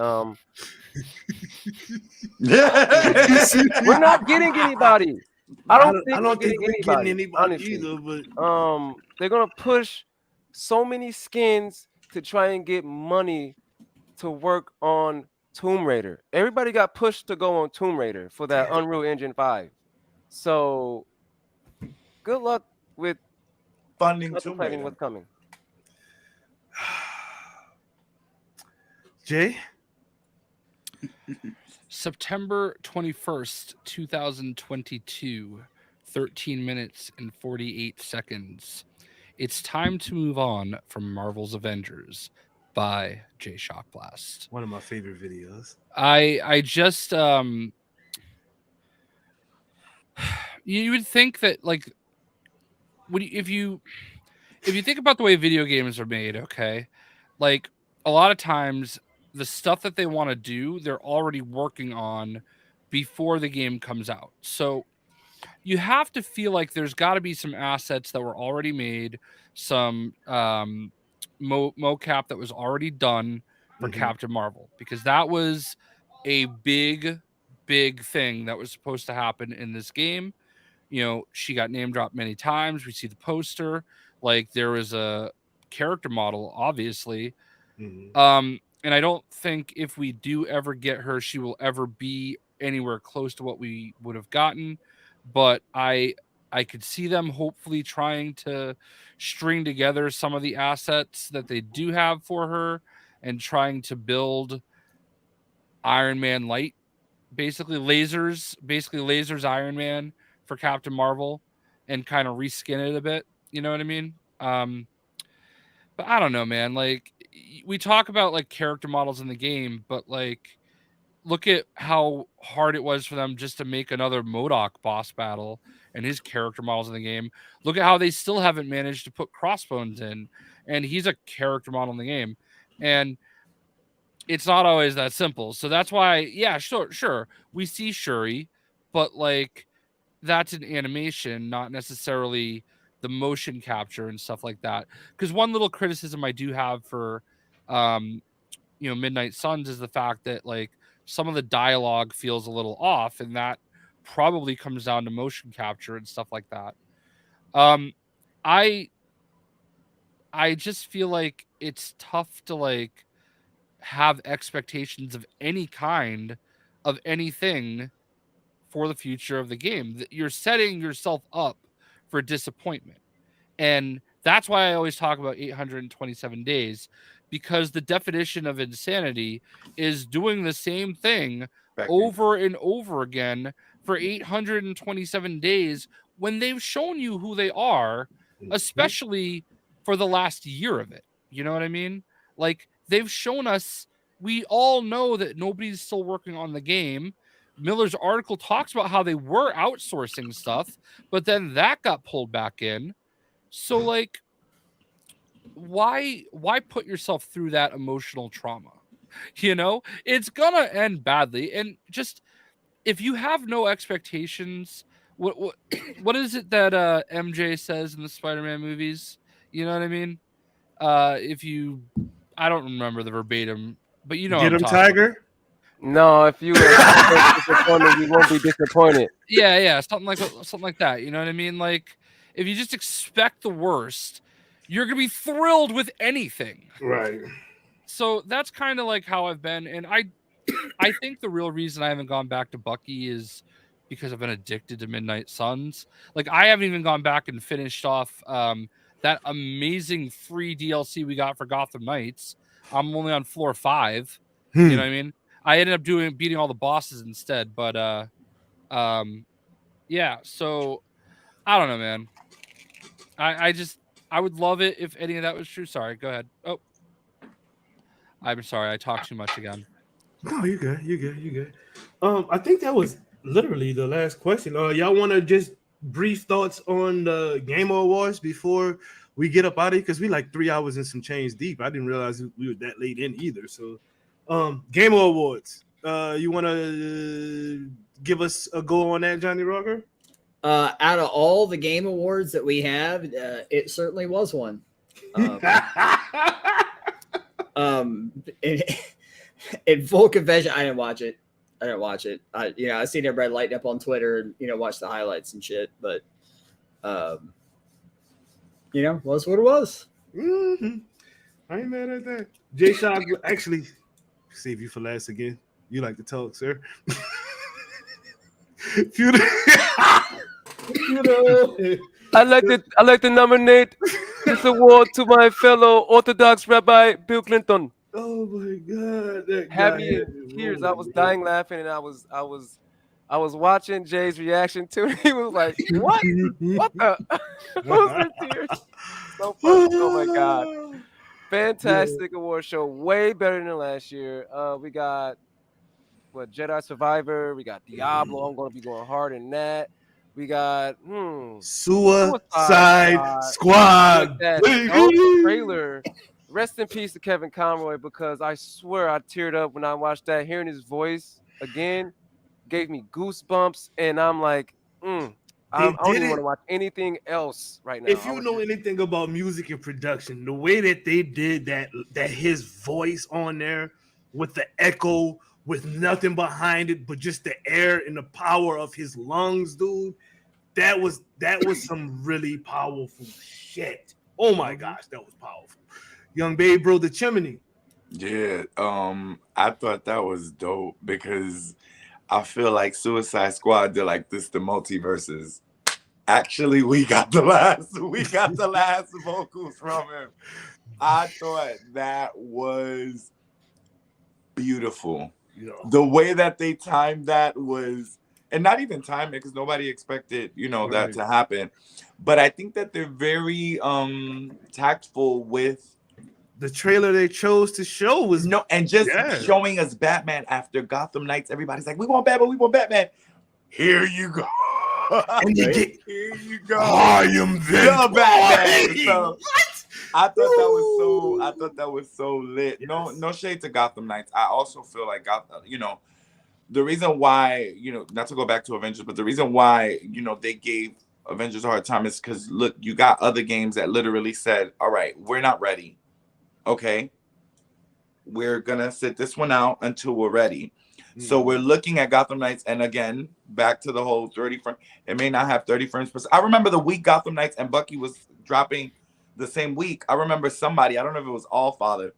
We're not getting anybody. I don't think we're getting anybody honestly. Either. But they're gonna push so many skins to try and get money to work on Tomb Raider. Everybody got pushed to go on Tomb Raider for that Unreal Engine 5. So good luck with funding Tomb Raider. What's coming. Jay? September 21st, 2022, 13 minutes and 48 seconds. It's time to move on from Marvel's Avengers by Jay Shockblast. One of my favorite videos. I just you would think that like if you think about the way video games are made, okay, like a lot of times the stuff that they want to do, they're already working on before the game comes out. So you have to feel like there's got to be some assets that were already made, some mocap that was already done for Captain Marvel, because that was a big thing that was supposed to happen in this game. she got name dropped many times. We see the poster. Like, there was a character model, obviously. And I don't think if we do ever get her, she will ever be anywhere close to what we would have gotten. But I could see them hopefully trying to string together some of the assets that they do have for her and trying to build Iron Man Light, basically lasers Iron Man for Captain Marvel, and kind of reskin it a bit. You know what I mean? But I don't know, man. Like, we talk about like character models in the game, but like, look at how hard it was for them just to make another MODOK boss battle and his character models in the game. Look at how they still haven't managed to put Crossbones in, and he's a character model in the game. And it's not always that simple. So that's why, yeah, sure, we see Shuri, but like, that's an animation, not necessarily the motion capture and stuff like that. Because one little criticism I do have for Midnight Suns is the fact that like some of the dialogue feels a little off, and that probably comes down to motion capture and stuff like that. I just feel like it's tough to like have expectations of any kind of anything for the future of the game. You're setting yourself up for disappointment. And that's why I always talk about 827 days, because the definition of insanity is doing the same thing over and over again for 827 days when they've shown you who they are, especially for the last year of it. You know what I mean? Like, they've shown us, we all know that nobody's still working on the game. Miller's article talks about how they were outsourcing stuff, but then that got pulled back in. So like, why put yourself through that emotional trauma? It's gonna end badly. And just, if you have no expectations, what is it that MJ says in the Spider-Man movies? You know what I mean? I don't remember the verbatim, but you know Get what I'm him, talking Tiger. about. No, if you are disappointed, you won't be disappointed. Yeah, something like that. You know what I mean? Like, if you just expect the worst, you're gonna be thrilled with anything. Right. So that's kind of like how I've been, and I think the real reason I haven't gone back to Bucky is because I've been addicted to Midnight Suns. Like, I haven't even gone back and finished off that amazing free DLC we got for Gotham Knights. I'm only on floor 5. You know what I mean? I ended up beating all the bosses instead, but yeah. So I don't know, man. I would love it if any of that was true. Sorry, go ahead. Oh, I'm sorry, I talked too much again. No, you good. You good. I think that was literally the last question. Y'all want to just brief thoughts on the Game Awards before we get up out of here? Because we like 3 hours and some change deep. I didn't realize we were that late in either. So, Game Awards. You want to give us a go on that, Johnny Rocker? Out of all the Game Awards that we have, it certainly was one. In full confession, I didn't watch it. I seen everybody lighting up on Twitter and watch the highlights and shit. But was what it was. Mm-hmm. I ain't mad at that. Jay Shot, actually, save you for last again. You like to talk, sir. I like to nominate this award to my fellow Orthodox Rabbi Bill Clinton. Oh my God! That had me in tears. I was dying laughing, and I was watching Jay's reaction to it. He was like, "What? What the?" I was in tears. So funny. Oh my God! Fantastic award show. Way better than last year. We got Jedi Survivor. We got Diablo. I'm going to be going hard in that. We got Suicide Squad. That trailer. Rest in peace to Kevin Conroy, because I swear I teared up when I watched that. Hearing his voice again gave me goosebumps, and I'm like, I don't even want to watch anything else right now. If you know anything about music and production, the way that they did that his voice on there with the echo, with nothing behind it but just the air and the power of his lungs, dude. that was some really powerful shit. Oh my gosh, that was powerful. Young Babe Bro the Chimney. Yeah, I thought that was dope because I feel like Suicide Squad did like this the multiverses. Actually, we got the last vocals from him. I thought that was beautiful. Yeah. The way that they timed that was, and not even time it because nobody expected, that to happen. But I think that they're very tactful with the trailer they chose to show was showing us Batman after Gotham Knights. Everybody's like, we want Batman. Here you go. And here you go. I am the Batman. So, I thought that was so lit. Yes. No shade to Gotham Knights. I also feel like the reason why, not to go back to Avengers, but the reason why, they gave Avengers a hard time is because look, you got other games that literally said, all right, we're not ready. Okay, we're gonna sit this one out until we're ready. So we're looking at Gotham Knights, and again, back to the whole 30 frames. It may not have 30 frames per second. I remember the week Gotham Knights and Bucky was dropping the same week. I remember somebody, I don't know if it was Allfather.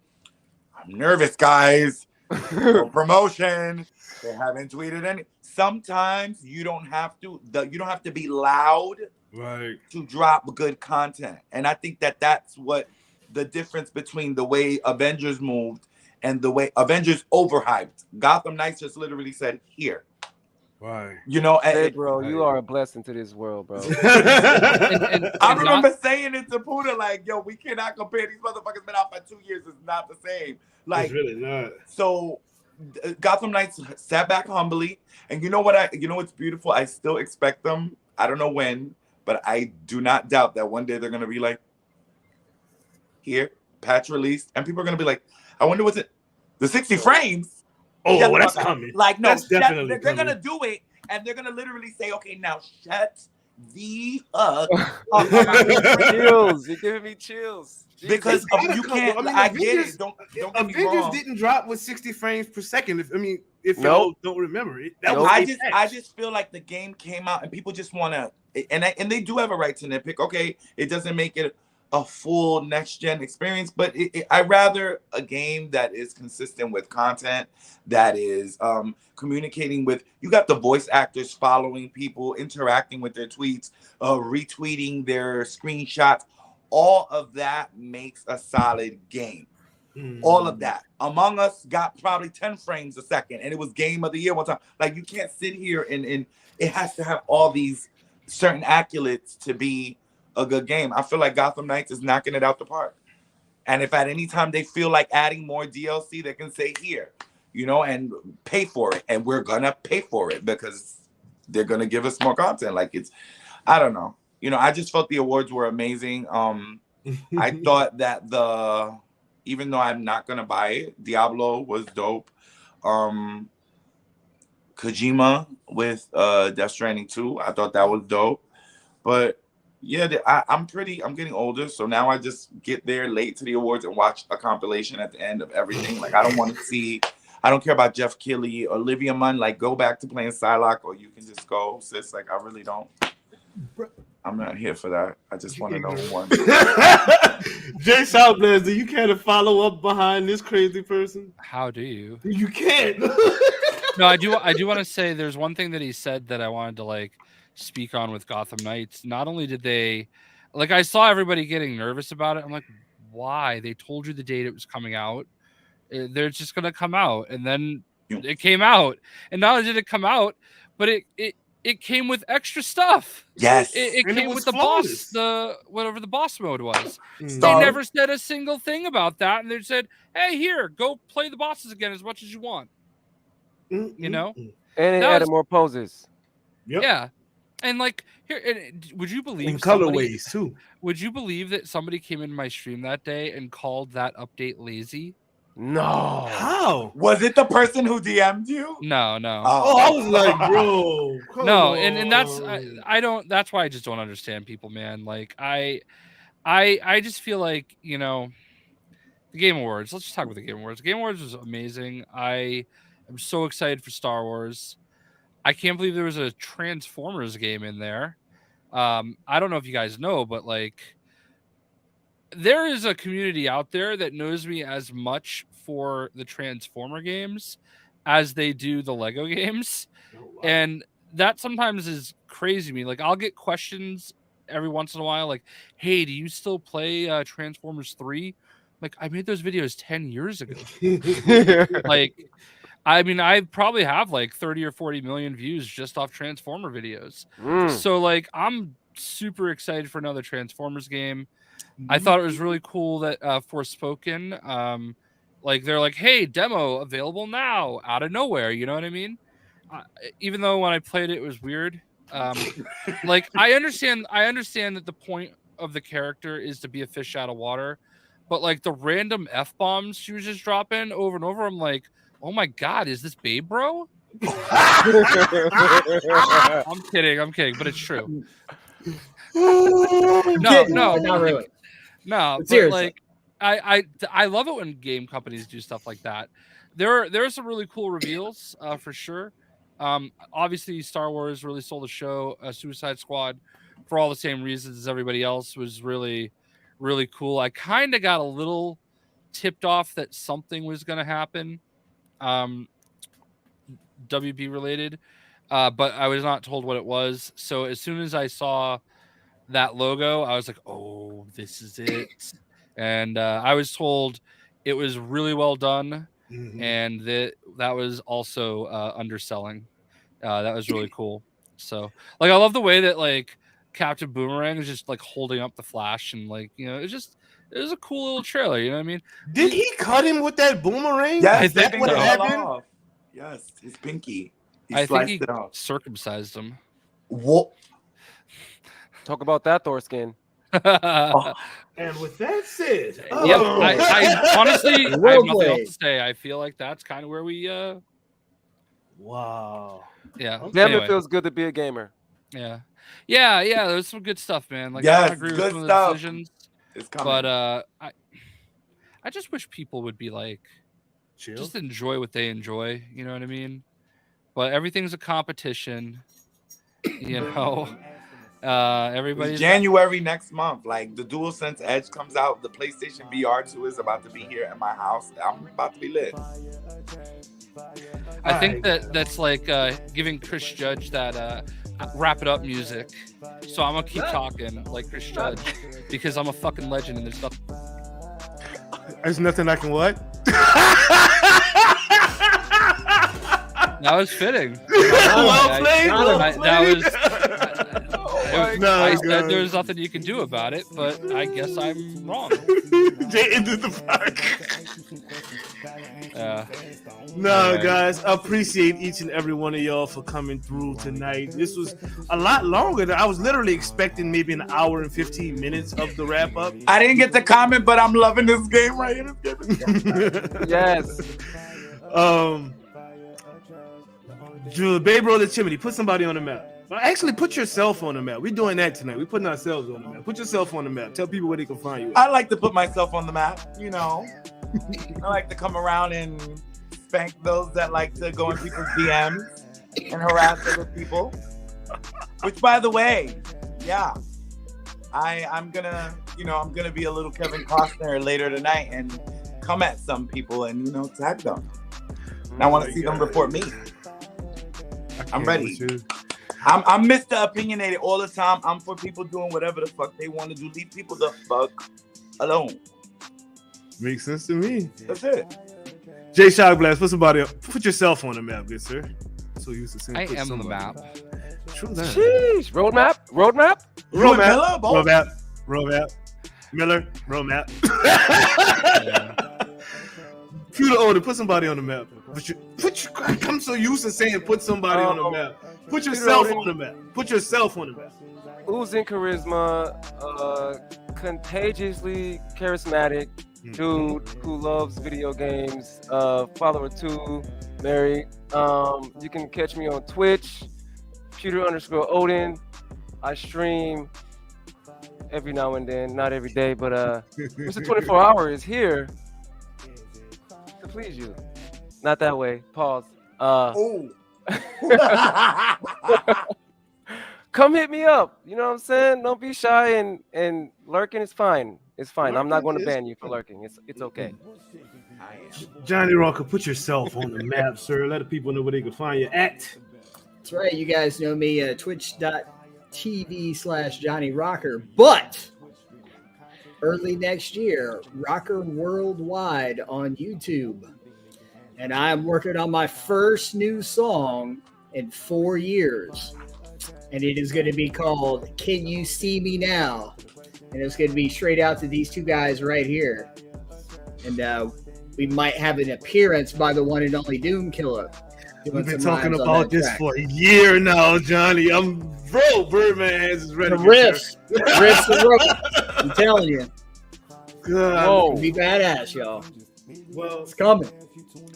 I'm nervous, guys. No promotion. They haven't tweeted any. Sometimes you don't have to be loud to drop good content. And I think that that's what the difference between the way Avengers moved and the way Avengers overhyped. Gotham Knights just literally said, here. Right. Hey, bro, you are a blessing to this world, bro. I remember saying it to Puda, like, yo, we cannot compare. These motherfuckers been out for 2 years. It's not the same. Like, it's really not. So Gotham Knights sat back humbly. And you know what's beautiful? I still expect them. I don't know when, but I do not doubt that one day they're going to be like, here, patch released. And people are going to be like, I wonder what's it? The 60 frames? Oh, that's coming. Like, no, they're going to do it. And they're going to literally say, okay, now shut the fuck up. Chills. You're giving me chills. Because you can't, I get it. Don't get me Avengers wrong. didn't drop with 60 frames per second. If y'all don't remember it. I just feel like the game came out and people just want to, and they do have a right to nitpick. Okay, it doesn't make it a full next gen experience, but I rather a game that is consistent with content, that is communicating with. You got the voice actors following people, interacting with their tweets, retweeting their screenshots. All of that makes a solid game. All of that. Among Us got probably 10 frames a second, and it was game of the year one time. Like, you can't sit here and it has to have all these certain accolades to be a good game. I feel like Gotham Knights is knocking it out the park. And if at any time they feel like adding more DLC, they can say here, and pay for it. And we're gonna pay for it because they're gonna give us more content. Like, I don't know. I just felt the awards were amazing. I thought that even though I'm not gonna buy it, Diablo was dope. Kojima with Death Stranding 2, I thought that was dope. But yeah, I'm getting older, so now I just get there late to the awards and watch a compilation at the end of everything. Like, I don't care about Jeff Keighley, Olivia Munn. Like, go back to playing Psylocke, or you can just go, sis. Like, I really don't. I'm not here for that. I just want to know one. Jay Southblaze, do you care to follow up behind this crazy person? How do you? You can't. No, I do want to say there's one thing that he said that I wanted to speak on with Gotham Knights. Not only did they, I saw everybody getting nervous about it. I'm like, why? They told you the date it was coming out. They're just gonna come out, and then it came out. And not only did it come out, but it came with extra stuff. Yes. It came with flawless. whatever the boss mode was. They They never said a single thing about that. And they said, hey, here, go play the bosses again as much as you want. And they added more poses. Yep. Yeah. And here, would you believe in colorways too? Would you believe that somebody came into my stream that day and called that update lazy? No. How? Was it the person who DM'd you? No. Oh, I was like, bro. No, and that's I don't. That's why I just don't understand people, man. Like I just feel like the Game Awards. Let's just talk about the Game Awards. The Game Awards was amazing. I am so excited for Star Wars. I can't believe there was a Transformers game in there. I don't know if you guys know, but like there is a community out there that knows me as much for the Transformer games as they do the Lego games. And that sometimes is crazy to me. Like I'll get questions every once in a while like, hey, do you still play Transformers 3? Like I made those videos 10 years ago. Like I mean, I probably have like 30 or 40 million views just off Transformer videos. So like I'm super excited for another Transformers game. I thought it was really cool that Forspoken, like they're like, hey, demo available now out of nowhere. You know what I mean? Even though when I played it, it was weird. Like I understand that the point of the character is to be a fish out of water, but like the random F bombs she was just dropping over and over, I'm like, oh my god, is this Babe Bro? I'm kidding, but it's true. No, not really. No, but seriously. like I love it when game companies do stuff like that. There are some really cool reveals for sure. Obviously Star Wars really sold the show. Suicide Squad, for all the same reasons as everybody else, was really, really cool. I kind of got a little tipped off that something was going to happen, WB related, but I was not told what it was. So as soon as I saw that logo, I was like, oh, this is it. And I was told it was really well done, and that was also underselling. That was really cool. So like I love the way that like Captain Boomerang is just like holding up the Flash, and like, you know, it was a cool little trailer, you know what I mean? Did he cut him with that boomerang? Yes, Is that what happened? off. Yes, his pinky. I think he circumcised him. What? Talk about that Thor skin. And with that said, yep, I honestly I have nothing else to say. I feel like that's kind of where we wow. Yeah. Damn, it feels good to be a gamer. Yeah. There's some good stuff, man. Like yes, I don't agree with some of the decisions, it's coming. but I just wish people would be like, chill, just enjoy what they enjoy. You know what I mean? But everything's a competition. You know, everybody's January next month. Like the DualSense Edge comes out, the PlayStation VR 2 is about to be here at my house. I'm about to be lit. I think that's like giving Chris Judge that wrap it up music. So I'm gonna keep talking like Chris Judge because I'm a fucking legend and there's nothing. There's nothing I can what? That was fitting. Well played. I said there was nothing you can do about it, but I guess I'm wrong. Jay ended the No, guys, I appreciate each and every one of y'all for coming through tonight. This was a lot longer than I was literally expecting, maybe an hour and 15 minutes of the wrap up. I didn't get to comment, but I'm loving this game right here. Yes. Babe Roll the Chimney, put somebody on the map. Well, actually, put yourself on the map. We're doing that tonight. We're putting ourselves on the map. Put yourself on the map. Tell people where they can find you. I like to put myself on the map, you know. I like to come around and spank those that like to go in people's DMs and harass other people. Which, by the way, yeah, I'm gonna be a little Kevin Costner later tonight and come at some people and tag them. And I want to see them report me. I'm ready. I'm Mr. Opinionated all the time. I'm for people doing whatever the fuck they want to do. Leave people the fuck alone. Makes sense to me. That's it. Jay Shockblast, put yourself on the map, good sir. So used to saying I am on the map. True that. Sheesh. Roadmap. Miller. Pewter Odin, put somebody on the map. I'm so used to saying put somebody on the map. Put yourself on the map. Put yourself on the map. Oozing charisma, contagiously charismatic dude who loves video games. Follower 2, married. You can catch me on Twitch, Pewter_Odin. I stream every now and then, not every day, but Mr. 24 Hour is here to please you. Not that way. Pause. come hit me up. You know what I'm saying? Don't be shy and lurking is fine. It's fine. I'm not going to ban you for lurking. It's okay. Johnny Rocker, put yourself on the map, sir. Let the people know where they can find you at. That's right. You guys know me, twitch.tv/Johnny Rocker. But early next year, Rocker Worldwide on YouTube. And I'm working on my first new song in 4 years. And it is going to be called Can You See Me Now? And it's going to be straight out to these two guys right here. And we might have an appearance by the one and only Doom Killer. We've been talking about this for a year now, Johnny. Birdman is ready. The riffs and ropes. I'm telling you. God. It'll be badass, y'all. Well, it's coming.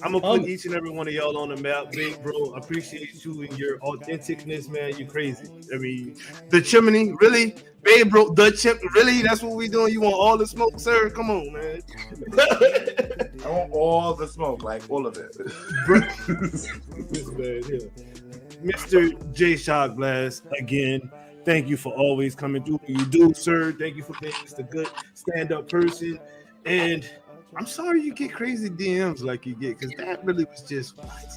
I'm gonna put each and every one of y'all on the map, big bro. I appreciate you and your authenticness, man. You're crazy. I mean, the chimney, really, babe, bro. The chip, really. That's what we doing. You want all the smoke, sir? Come on, man. I want all the smoke, like all of it. Mr. J Shock Blast, again, thank you for always coming through. You do, sir. Thank you for being just a good stand-up person. And I'm sorry you get crazy DMs like you get, because that really was just what?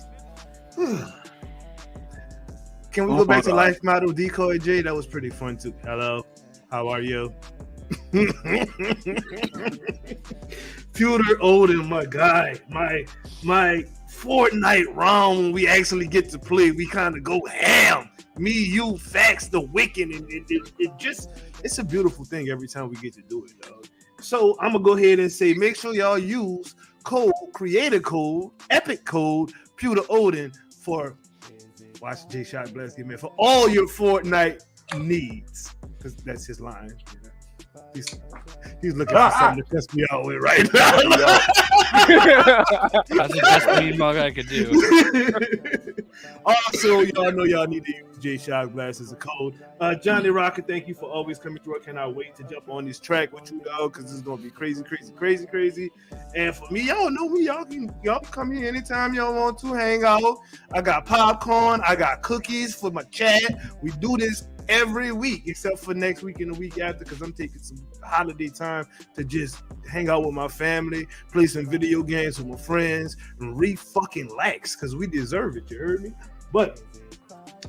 Can we go back to Life Model Decoy J? That was pretty fun too. Hello, how are you? Pewter Odin, my guy, my Fortnite round when we actually get to play, we kind of go ham. Me, you, Fax, the Wiccan, and it's a beautiful thing every time we get to do it, dog. So I'm gonna go ahead and say, make sure y'all use creator code, epic code, Pewter Odin for watch J Shot Blast get man for all your Fortnite needs, because that's his line. He's looking for something to test me out with right now. That's the best mean mug I could do. Also, y'all know y'all need to use J Shock Blast as a code. Johnny Rocker, thank you for always coming through. I cannot wait to jump on this track with you, dog, because this is gonna be crazy. And for me, y'all know me. Y'all can come here anytime y'all want to hang out. I got popcorn. I got cookies for my chat. We do this every week, except for next week and the week after, because I'm taking some holiday time to just hang out with my family, play some video games with my friends, and re-fucking-lax, because we deserve it, you heard me? But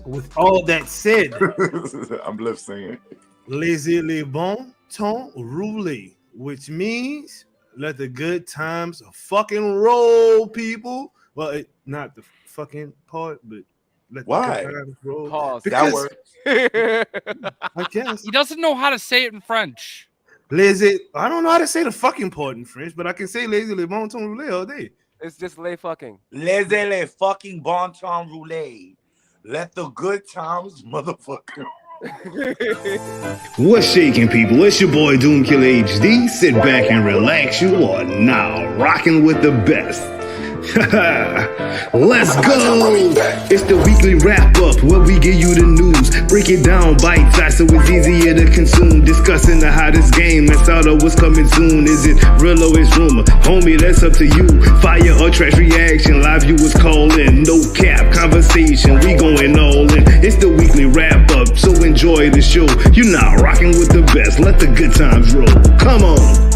with all that said, I'm lip singing. Laissez les bon temps rouler, which means let the good times fucking roll, people. Well, not the fucking part, but let the good times roll. Pause. Because, that works. I guess. He doesn't know how to say it in French. I don't know how to say the fucking part in French, but I can say laissez les bon temps rouler all day. It's just lay fucking. Laissez les fucking bon temps rouler. Let the good times motherfucker. What's shaking, people? It's your boy Doom Killer HD. Sit back and relax. You are now rocking with the best. Let's go! It's the weekly wrap-up where we give you the news. Break it down bite-sized so it's easier to consume. Discussing the hottest game and start up what's coming soon. Is it real or is rumor? Homie, that's up to you. Fire or trash reaction, live viewers call in. No cap conversation, we going all in. It's the weekly wrap-up, so enjoy the show. You're now rocking with the best. Let the good times roll. Come on!